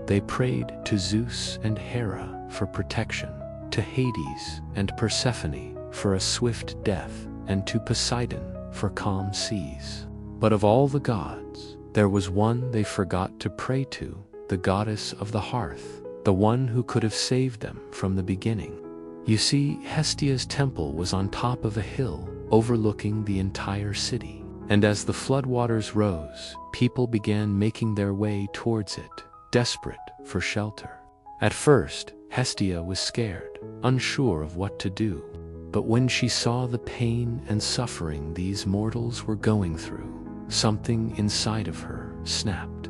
They prayed to Zeus and Hera for protection, to Hades and Persephone for a swift death, and to Poseidon for calm seas. But of all the gods, there was one they forgot to pray to, the goddess of the hearth, the one who could have saved them from the beginning. You see, Hestia's temple was on top of a hill overlooking the entire city, and as the floodwaters rose, people began making their way towards it, desperate for shelter. At first, Hestia was scared, unsure of what to do, but when she saw the pain and suffering these mortals were going through, something inside of her snapped.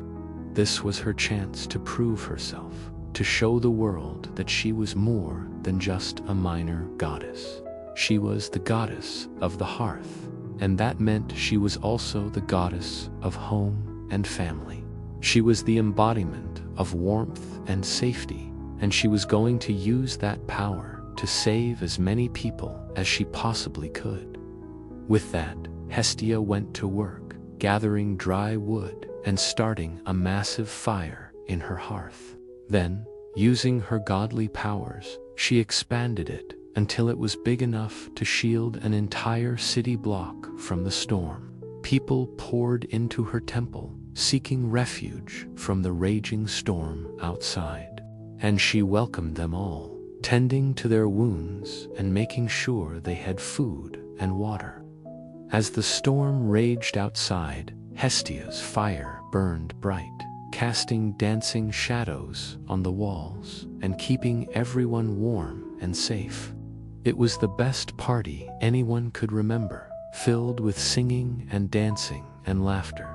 This was her chance to prove herself, to show the world that she was more than just a minor goddess. She was the goddess of the hearth, and that meant she was also the goddess of home and family. She was the embodiment of warmth and safety, and she was going to use that power to save as many people as she possibly could. With that, Hestia went to work, gathering dry wood and starting a massive fire in her hearth. Then, using her godly powers, she expanded it until it was big enough to shield an entire city block from the storm. People poured into her temple, seeking refuge from the raging storm outside. And she welcomed them all, tending to their wounds and making sure they had food and water. As the storm raged outside, Hestia's fire burned bright, casting dancing shadows on the walls and keeping everyone warm and safe. It was the best party anyone could remember, filled with singing and dancing and laughter.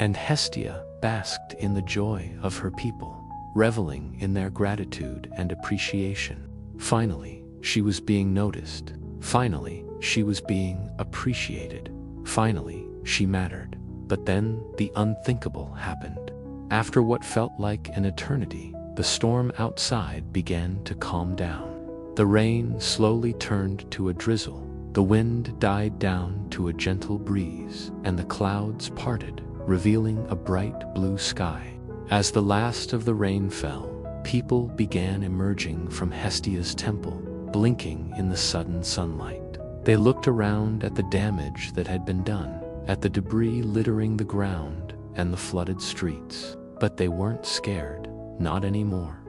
And Hestia basked in the joy of her people, reveling in their gratitude and appreciation. Finally, she was being noticed. Finally, she was being appreciated. Finally, she mattered. But then the unthinkable happened. After what felt like an eternity, the storm outside began to calm down. The rain slowly turned to a drizzle, The wind died down to a gentle breeze, and the clouds parted, revealing a bright blue sky. As the last of the rain fell, people began emerging from Hestia's temple, blinking in the sudden sunlight. They looked around at the damage that had been done, at the debris littering the ground and the flooded streets. But they weren't scared, not anymore.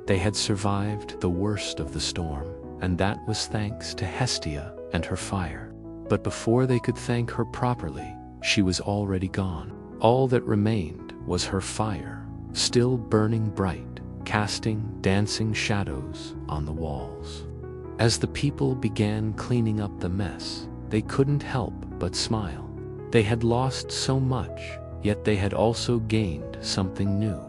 They had survived the worst of the storm, and that was thanks to Hestia and her fire. But before they could thank her properly, she was already gone. All that remained was her fire, still burning bright, casting dancing shadows on the walls. As the people began cleaning up the mess, they couldn't help but smile. They had lost so much, yet they had also gained something new.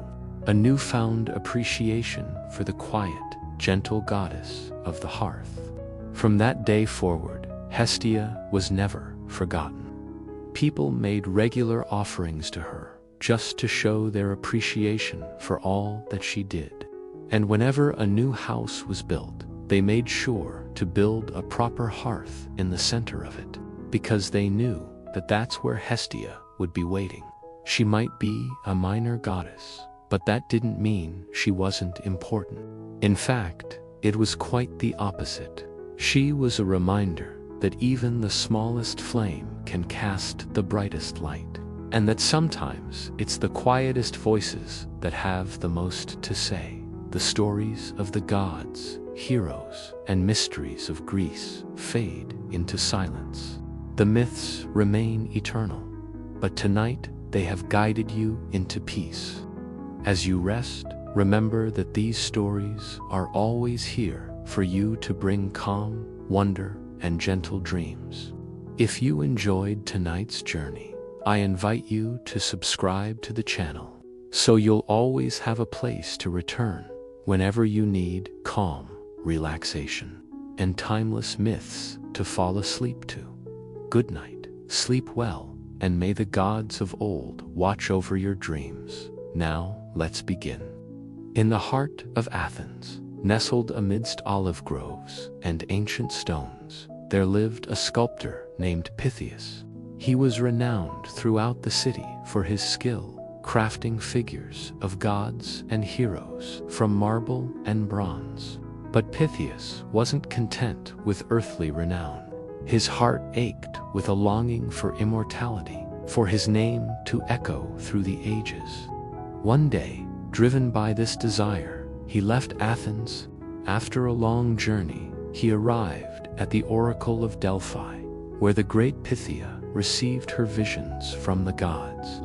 A newfound appreciation for the quiet, gentle goddess of the hearth. From that day forward, Hestia was never forgotten. People made regular offerings to her, just to show their appreciation for all that she did. And whenever a new house was built, they made sure to build a proper hearth in the center of it, because they knew that that's where Hestia would be waiting. She might be a minor goddess, but that didn't mean she wasn't important. In fact, it was quite the opposite. She was a reminder that even the smallest flame can cast the brightest light, and that sometimes it's the quietest voices that have the most to say. The stories of the gods, heroes, and mysteries of Greece fade into silence. The myths remain eternal, but tonight they have guided you into peace. As you rest, remember that these stories are always here for you to bring calm, wonder, and gentle dreams. If you enjoyed tonight's journey, I invite you to subscribe to the channel, so you'll always have a place to return whenever you need calm, relaxation, and timeless myths to fall asleep to. Good night, sleep well, and may the gods of old watch over your dreams. Now, let's begin. In the heart of Athens, nestled amidst olive groves and ancient stones, there lived a sculptor named Pythias. He was renowned throughout the city for his skill crafting figures of gods and heroes from marble and bronze. But Pythias wasn't content with earthly renown. His heart ached with a longing for immortality, for his name to echo through the ages. One day, driven by this desire, he left Athens. After a long journey, he arrived at the Oracle of Delphi, where the great Pythia received her visions from the gods.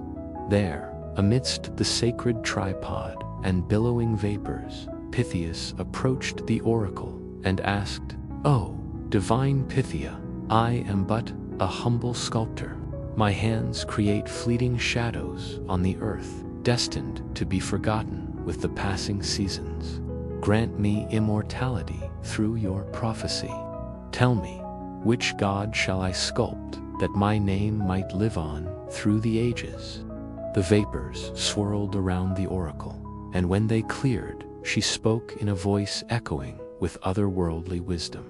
There, amidst the sacred tripod and billowing vapors, Pythias approached the oracle and asked, "Oh, divine Pythia, I am but a humble sculptor. My hands create fleeting shadows on the earth, destined to be forgotten with the passing seasons. Grant me immortality through your prophecy. Tell me, which god shall I sculpt that my name might live on through the ages?" The vapors swirled around the oracle, and when they cleared, she spoke in a voice echoing with otherworldly wisdom.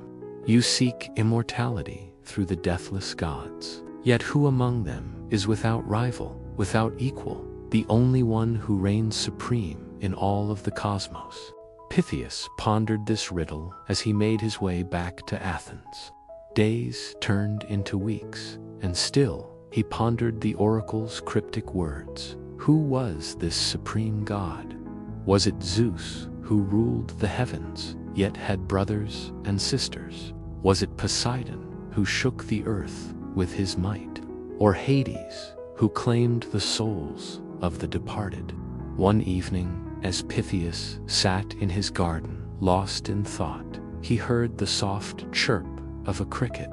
"You seek immortality through the deathless gods. Yet who among them is without rival, without equal, the only one who reigns supreme in all of the cosmos?" Pythias pondered this riddle as he made his way back to Athens. Days turned into weeks, and still he pondered the oracle's cryptic words. Who was this supreme god? Was it Zeus, who ruled the heavens, yet had brothers and sisters? Was it Poseidon, who shook the earth with his might? Or Hades, who claimed the souls of the departed? One evening, as Pythias sat in his garden, lost in thought, he heard the soft chirp of a cricket.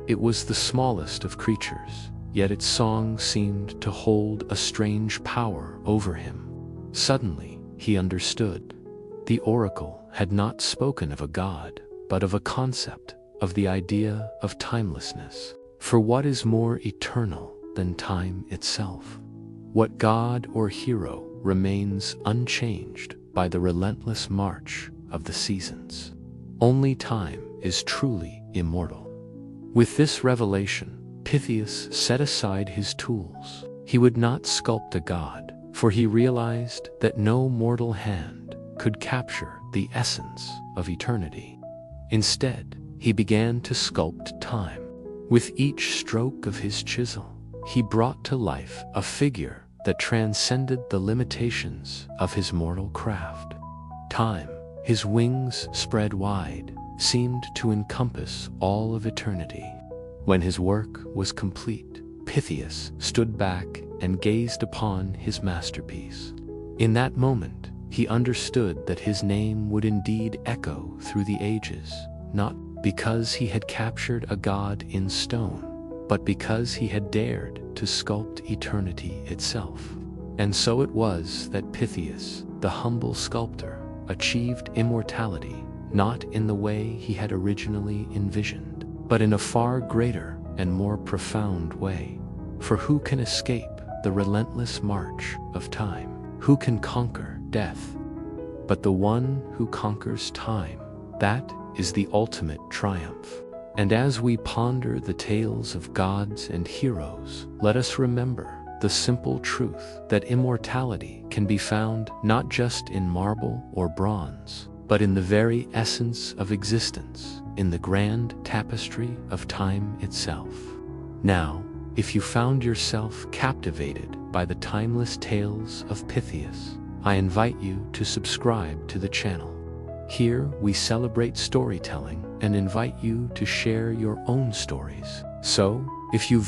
It was the smallest of creatures, yet its song seemed to hold a strange power over him. Suddenly, he understood. The oracle had not spoken of a god, but of a concept, of the idea of timelessness. For what is more eternal than time itself? What god or hero remains unchanged by the relentless march of the seasons? Only time is truly immortal. With this revelation, Pythias set aside his tools. He would not sculpt a god, for he realized that no mortal hand could capture the essence of eternity. Instead, he began to sculpt time. With each stroke of his chisel, he brought to life a figure that transcended the limitations of his mortal craft. Time, his wings spread wide, seemed to encompass all of eternity. When his work was complete, Pythias stood back and gazed upon his masterpiece. In that moment, he understood that his name would indeed echo through the ages, not because he had captured a god in stone, but because he had dared to sculpt eternity itself. And so it was that Pythias, the humble sculptor, achieved immortality, not in the way he had originally envisioned, but in a far greater and more profound way. For who can escape the relentless march of time? Who can conquer death? But the one who conquers time, that is the ultimate triumph. And as we ponder the tales of gods and heroes, let us remember the simple truth that immortality can be found not just in marble or bronze, but in the very essence of existence, in the grand tapestry of time itself. Now, if you found yourself captivated by the timeless tales of Pythias, I invite you to subscribe to the channel. Here we celebrate storytelling and invite you to share your own stories. So, if you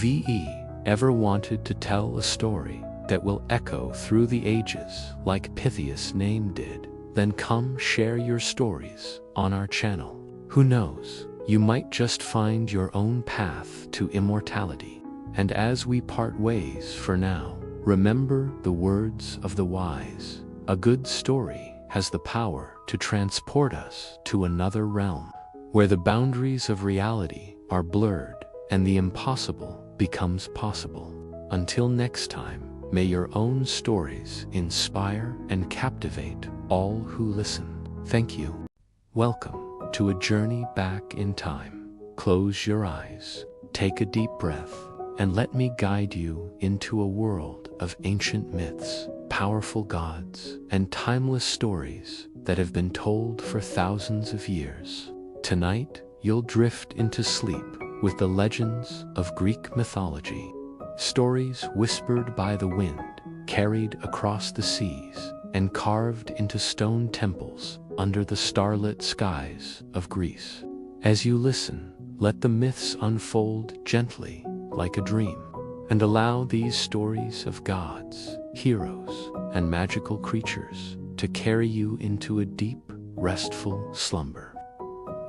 ever wanted to tell a story that will echo through the ages like Pythias' name did, then come share your stories on our channel. Who knows, you might just find your own path to immortality. And as we part ways for now, remember the words of the wise. A good story has the power to transport us to another realm, where the boundaries of reality are blurred and the impossible becomes possible. Until next time, may your own stories inspire and captivate all who listen. Thank you. Welcome to a journey back in time. Close your eyes, take a deep breath, and let me guide you into a world of ancient myths, powerful gods, and timeless stories that have been told for thousands of years. Tonight, you'll drift into sleep with the legends of Greek mythology, stories whispered by the wind, carried across the seas, and carved into stone temples under the starlit skies of Greece. As you listen, let the myths unfold gently like a dream, and allow these stories of gods, heroes, and magical creatures to carry you into a deep, restful slumber.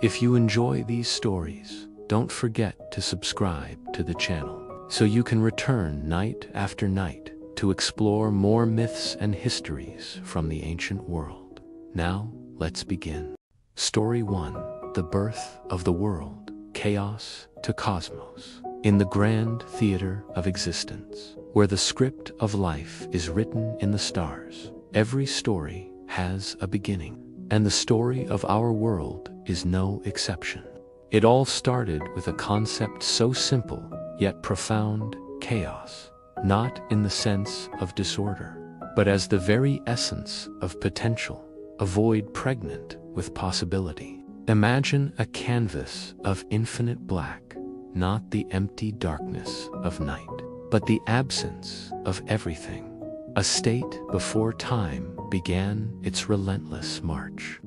If you enjoy these stories, don't forget to subscribe to the channel so you can return night after night to explore more myths and histories from the ancient world. Now, let's begin. Story 1: The Birth of the World, Chaos to Cosmos. In the grand theater of existence, where the script of life is written in the stars, every story has a beginning, and the story of our world is no exception. It all started with a concept so simple, yet profound: chaos, not in the sense of disorder, but as the very essence of potential, a void pregnant with possibility. Imagine a canvas of infinite black, not the empty darkness of night, but the absence of everything, a state before time began its relentless march.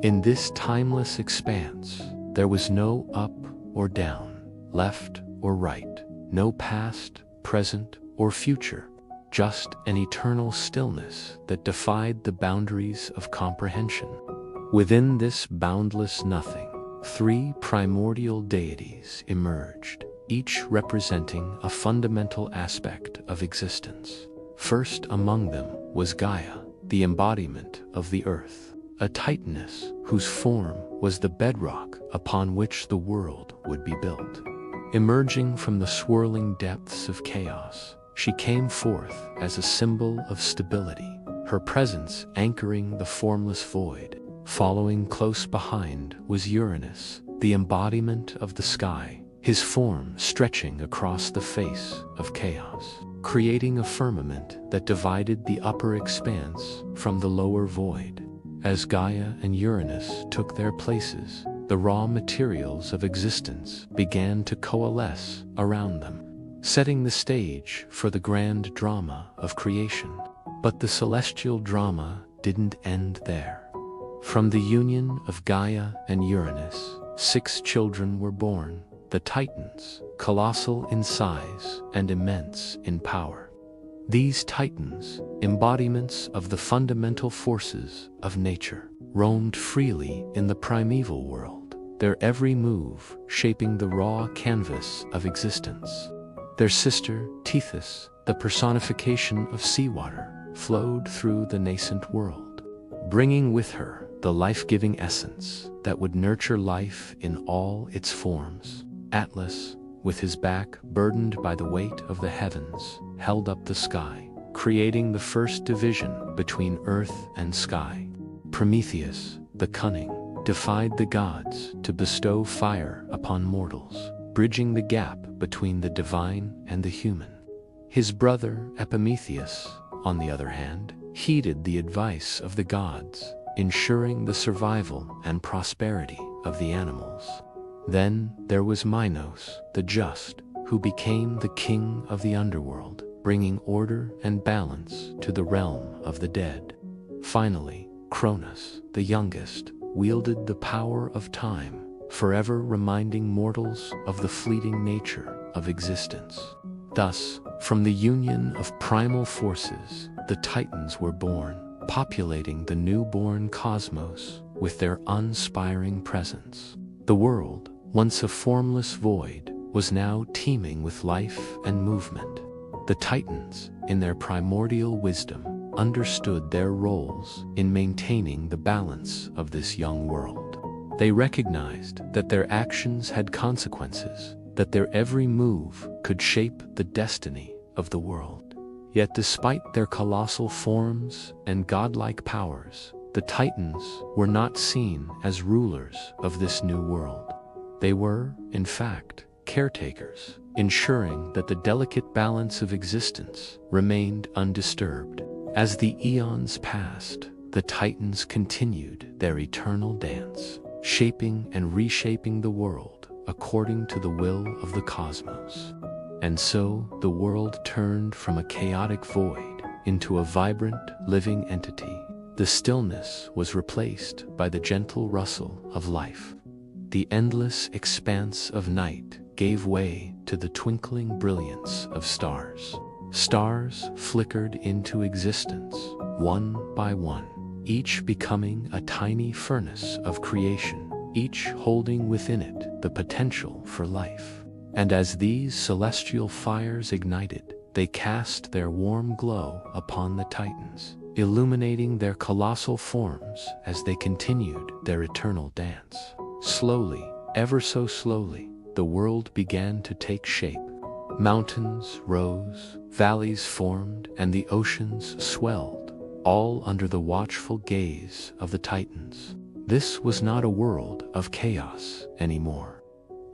In this timeless expanse, there was no up or down, left or right, no past, present, or future, just an eternal stillness that defied the boundaries of comprehension. Within this boundless nothing, three primordial deities emerged, each representing a fundamental aspect of existence. First among them was Gaia, the embodiment of the earth, a titaness whose form was the bedrock upon which the world would be built. Emerging from the swirling depths of chaos, she came forth as a symbol of stability, her presence anchoring the formless void. Following close behind was Uranus, the embodiment of the sky, his form stretching across the face of chaos, creating a firmament that divided the upper expanse from the lower void. As Gaia and Uranus took their places, the raw materials of existence began to coalesce around them, setting the stage for the grand drama of creation. But the celestial drama didn't end there. From the union of Gaia and Uranus, 6 children were born, the Titans, colossal in size and immense in power. These Titans, embodiments of the fundamental forces of nature, roamed freely in the primeval world, their every move shaping the raw canvas of existence. Their sister, Tethys, the personification of seawater, flowed through the nascent world, bringing with her the life-giving essence that would nurture life in all its forms. Atlas, with his back burdened by the weight of the heavens, held up the sky, creating the first division between earth and sky. Prometheus, the cunning, defied the gods to bestow fire upon mortals, bridging the gap between the divine and the human. His brother Epimetheus, on the other hand, heeded the advice of the gods, ensuring the survival and prosperity of the animals. Then there was Minos, the just, who became the king of the underworld, bringing order and balance to the realm of the dead. Finally, Cronus, the youngest, wielded the power of time, forever reminding mortals of the fleeting nature of existence. Thus, from the union of primal forces, the Titans were born, populating the newborn cosmos with their uninspiring presence. The world, once a formless void, was now teeming with life and movement. The Titans, in their primordial wisdom, understood their roles in maintaining the balance of this young world. They recognized that their actions had consequences, that their every move could shape the destiny of the world. Yet despite their colossal forms and godlike powers, the Titans were not seen as rulers of this new world. They were, in fact, caretakers, ensuring that the delicate balance of existence remained undisturbed. As the eons passed, the Titans continued their eternal dance, shaping and reshaping the world according to the will of the cosmos. And so the world turned from a chaotic void into a vibrant, living entity. The stillness was replaced by the gentle rustle of life. The endless expanse of night gave way to the twinkling brilliance of stars. Stars flickered into existence, one by one, each becoming a tiny furnace of creation, each holding within it the potential for life. And as these celestial fires ignited, they cast their warm glow upon the Titans, illuminating their colossal forms as they continued their eternal dance. Slowly, ever so slowly, the world began to take shape. Mountains rose, valleys formed, and the oceans swelled, all under the watchful gaze of the Titans. This was not a world of chaos anymore.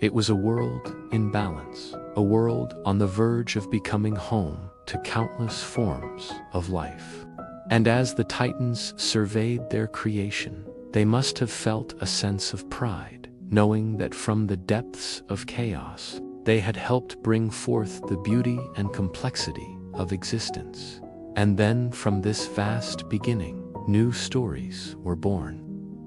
It was a world in balance, a world on the verge of becoming home to countless forms of life. And as the Titans surveyed their creation, they must have felt a sense of pride, knowing that from the depths of chaos, they had helped bring forth the beauty and complexity of existence. And then from this vast beginning, new stories were born.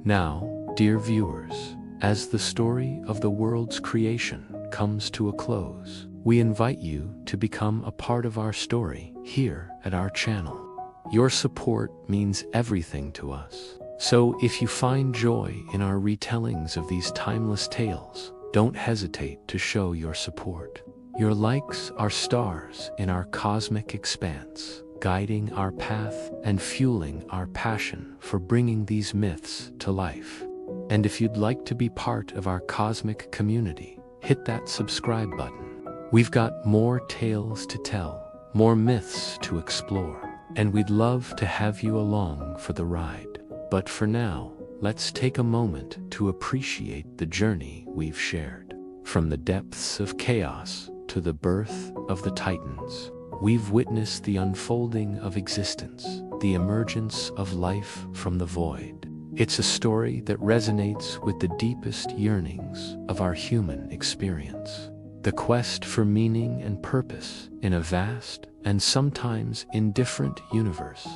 Now, dear viewers, as the story of the world's creation comes to a close, we invite you to become a part of our story here at our channel. Your support means everything to us. So if you find joy in our retellings of these timeless tales, don't hesitate to show your support. Your likes are stars in our cosmic expanse, guiding our path and fueling our passion for bringing these myths to life. And if you'd like to be part of our cosmic community, hit that subscribe button. We've got more tales to tell, more myths to explore, and we'd love to have you along for the ride. But for now, let's take a moment to appreciate the journey we've shared. From the depths of chaos to the birth of the Titans, we've witnessed the unfolding of existence, the emergence of life from the void. It's a story that resonates with the deepest yearnings of our human experience. The quest for meaning and purpose in a vast and sometimes indifferent universe.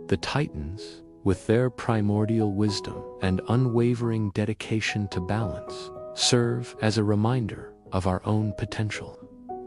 The Titans, with their primordial wisdom and unwavering dedication to balance, serve as a reminder of our own potential.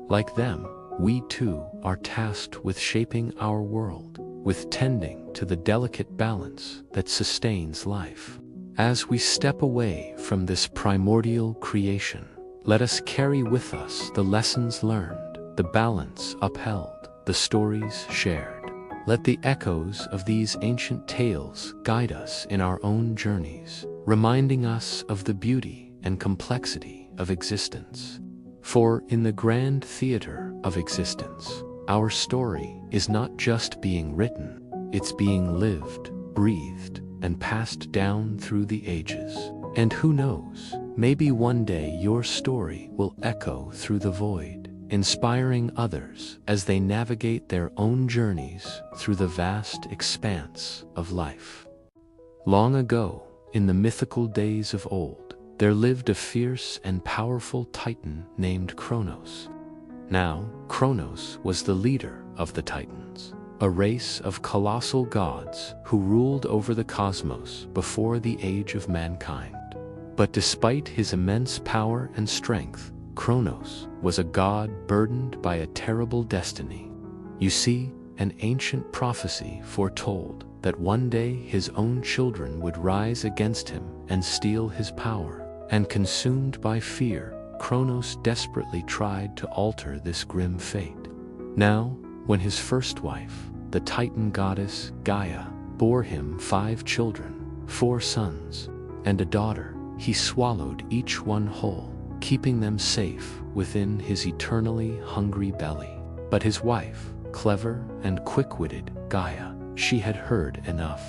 Like them, we too are tasked with shaping our world, with tending to the delicate balance that sustains life. As we step away from this primordial creation, let us carry with us the lessons learned, the balance upheld, the stories shared. Let the echoes of these ancient tales guide us in our own journeys, reminding us of the beauty and complexity of existence. For in the grand theater of existence, our story is not just being written, it's being lived, breathed, and passed down through the ages. And who knows, maybe one day your story will echo through the void, inspiring others as they navigate their own journeys through the vast expanse of life. Long ago, in the mythical days of old, there lived a fierce and powerful Titan named Kronos. Now, Kronos was the leader of the Titans, a race of colossal gods who ruled over the cosmos before the age of mankind. But despite his immense power and strength, Kronos was a god burdened by a terrible destiny. You see, an ancient prophecy foretold that one day his own children would rise against him and steal his power. And consumed by fear, Kronos desperately tried to alter this grim fate. Now, when his first wife, the Titan goddess Gaia, bore him 5 children, 4 sons, and a daughter, he swallowed each one whole, keeping them safe within his eternally hungry belly. But his wife, clever and quick-witted Gaia, she had heard enough.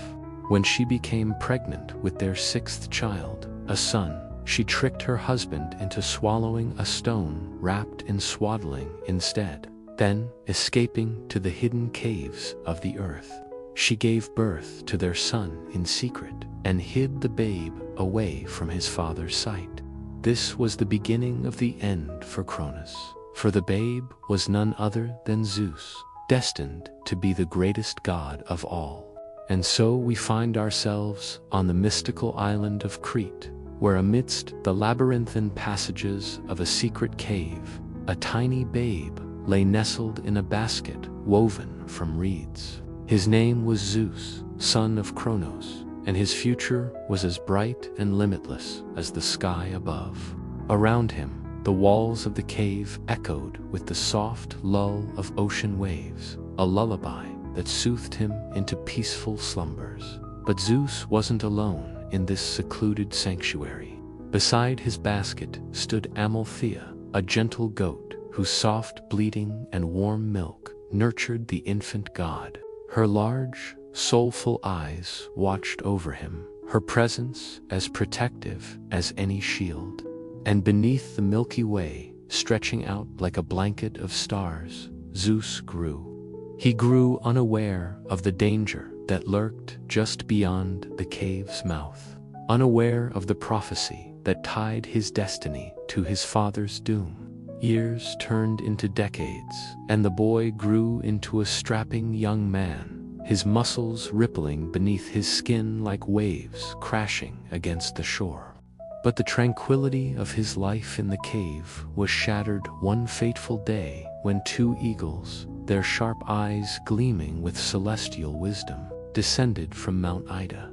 When she became pregnant with their 6th child, a son, she tricked her husband into swallowing a stone wrapped in swaddling instead. Then, escaping to the hidden caves of the earth, she gave birth to their son in secret and hid the babe away from his father's sight. This was the beginning of the end for Kronos, for the babe was none other than Zeus, destined to be the greatest god of all. And so we find ourselves on the mystical island of Crete, where amidst the labyrinthine passages of a secret cave, a tiny babe lay nestled in a basket woven from reeds. His name was Zeus, son of Kronos, and his future was as bright and limitless as the sky above. Around him, the walls of the cave echoed with the soft lull of ocean waves, a lullaby that soothed him into peaceful slumbers. But Zeus wasn't alone in this secluded sanctuary. Beside his basket stood Amalthea, a gentle goat whose soft bleating and warm milk nurtured the infant god. Her large, soulful eyes watched over him, her presence as protective as any shield. And beneath the Milky Way, stretching out like a blanket of stars, Zeus grew. He grew unaware of the danger that lurked just beyond the cave's mouth, unaware of the prophecy that tied his destiny to his father's doom. Years turned into decades, and the boy grew into a strapping young man, his muscles rippling beneath his skin like waves crashing against the shore. But the tranquility of his life in the cave was shattered one fateful day when 2 eagles, their sharp eyes gleaming with celestial wisdom, descended from Mount Ida.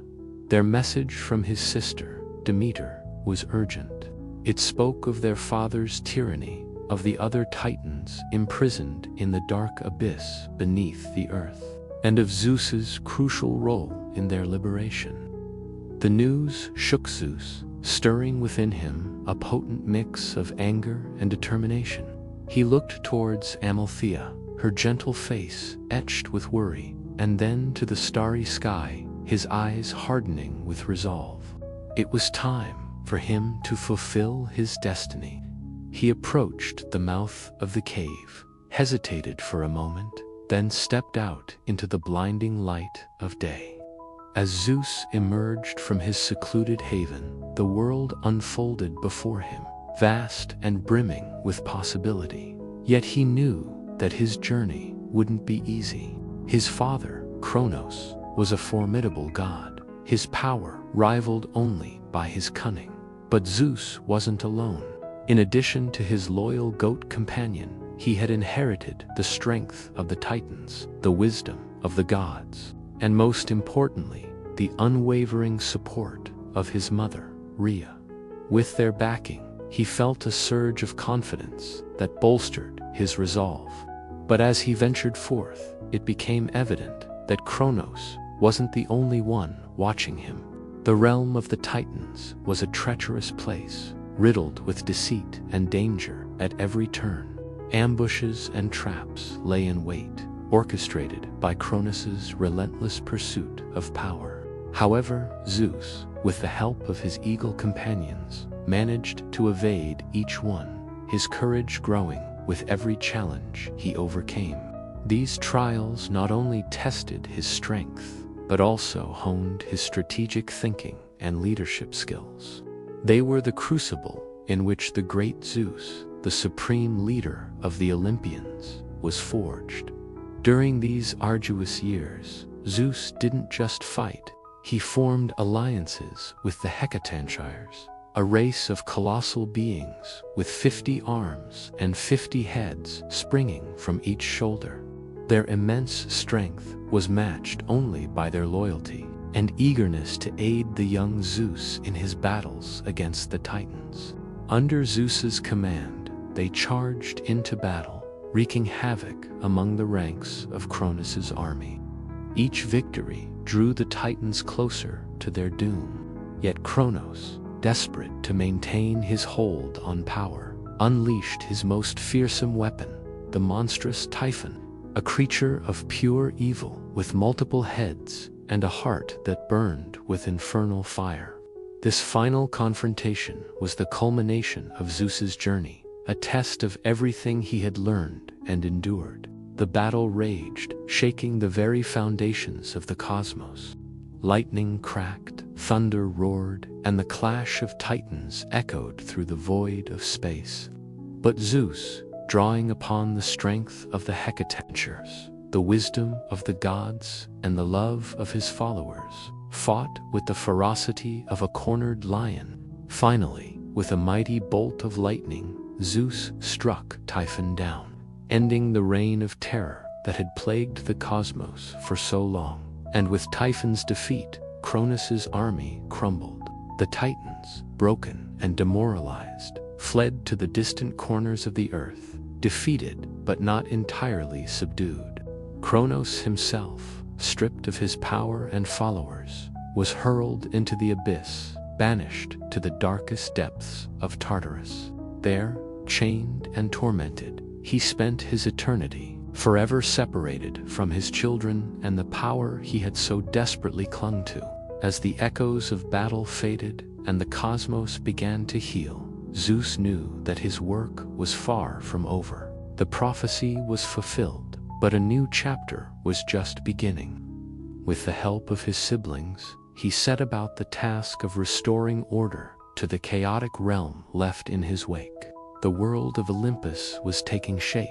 Their message from his sister, Demeter, was urgent. It spoke of their father's tyranny, of the other Titans imprisoned in the dark abyss beneath the earth, and of Zeus's crucial role in their liberation. The news shook Zeus, stirring within him a potent mix of anger and determination. He looked towards Amalthea, her gentle face etched with worry, and then to the starry sky, his eyes hardening with resolve. It was time for him to fulfill his destiny. He approached the mouth of the cave, hesitated for a moment, then stepped out into the blinding light of day. As Zeus emerged from his secluded haven, the world unfolded before him, vast and brimming with possibility. Yet he knew that his journey wouldn't be easy. His father, Kronos, was a formidable god, his power rivaled only by his cunning. But Zeus wasn't alone. In addition to his loyal goat companion, he had inherited the strength of the Titans, the wisdom of the gods, and most importantly, the unwavering support of his mother, Rhea. With their backing, he felt a surge of confidence that bolstered his resolve. But as he ventured forth, it became evident that Kronos wasn't the only one watching him. The realm of the Titans was a treacherous place, riddled with deceit and danger at every turn. Ambushes and traps lay in wait, orchestrated by Kronos' relentless pursuit of power. However, Zeus, with the help of his eagle companions, managed to evade each one, his courage growing with every challenge he overcame. These trials not only tested his strength, but also honed his strategic thinking and leadership skills. They were the crucible in which the great Zeus, the supreme leader of the Olympians, was forged. During these arduous years, Zeus didn't just fight, he formed alliances with the Hecatanshires, a race of colossal beings with 50 arms and 50 heads springing from each shoulder. Their immense strength was matched only by their loyalty and eagerness to aid the young Zeus in his battles against the Titans. Under Zeus's command, they charged into battle, wreaking havoc among the ranks of Kronos' army. Each victory drew the Titans closer to their doom. Yet Kronos, desperate to maintain his hold on power, unleashed his most fearsome weapon, the monstrous Typhon, a creature of pure evil with multiple heads and a heart that burned with infernal fire. This final confrontation was the culmination of Zeus's journey, a test of everything he had learned and endured. The battle raged, shaking the very foundations of the cosmos. Lightning cracked, thunder roared, and the clash of titans echoed through the void of space. But Zeus, drawing upon the strength of the Hecatanshires, the wisdom of the gods, and the love of his followers, fought with the ferocity of a cornered lion. Finally, with a mighty bolt of lightning, Zeus struck Typhon down, ending the reign of terror that had plagued the cosmos for so long. And with Typhon's defeat, Kronos' army crumbled. The Titans, broken and demoralized, fled to the distant corners of the earth, defeated but not entirely subdued. Kronos himself, stripped of his power and followers, was hurled into the abyss, banished to the darkest depths of Tartarus. There, chained and tormented, he spent his eternity, forever separated from his children and the power he had so desperately clung to. As the echoes of battle faded and the cosmos began to heal, Zeus knew that his work was far from over. The prophecy was fulfilled, but a new chapter was just beginning. With the help of his siblings, he set about the task of restoring order to the chaotic realm left in his wake. The world of Olympus was taking shape.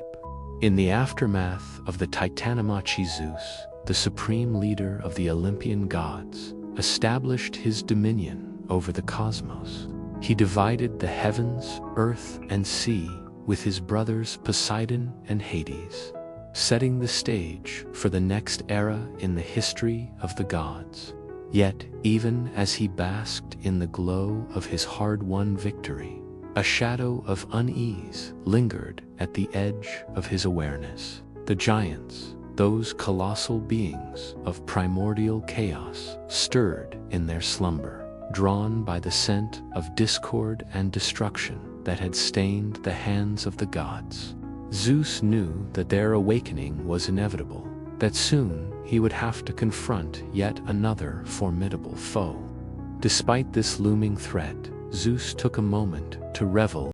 In the aftermath of the Titanomachy, Zeus, the supreme leader of the Olympian gods, established his dominion over the cosmos. He divided the heavens, earth, and sea with his brothers Poseidon and Hades, setting the stage for the next era in the history of the gods. Yet, even as he basked in the glow of his hard-won victory, a shadow of unease lingered at the edge of his awareness. The giants, those colossal beings of primordial chaos, stirred in their slumber, drawn by the scent of discord and destruction that had stained the hands of the gods. Zeus knew that their awakening was inevitable, that soon he would have to confront yet another formidable foe. Despite this looming threat, Zeus took a moment to revel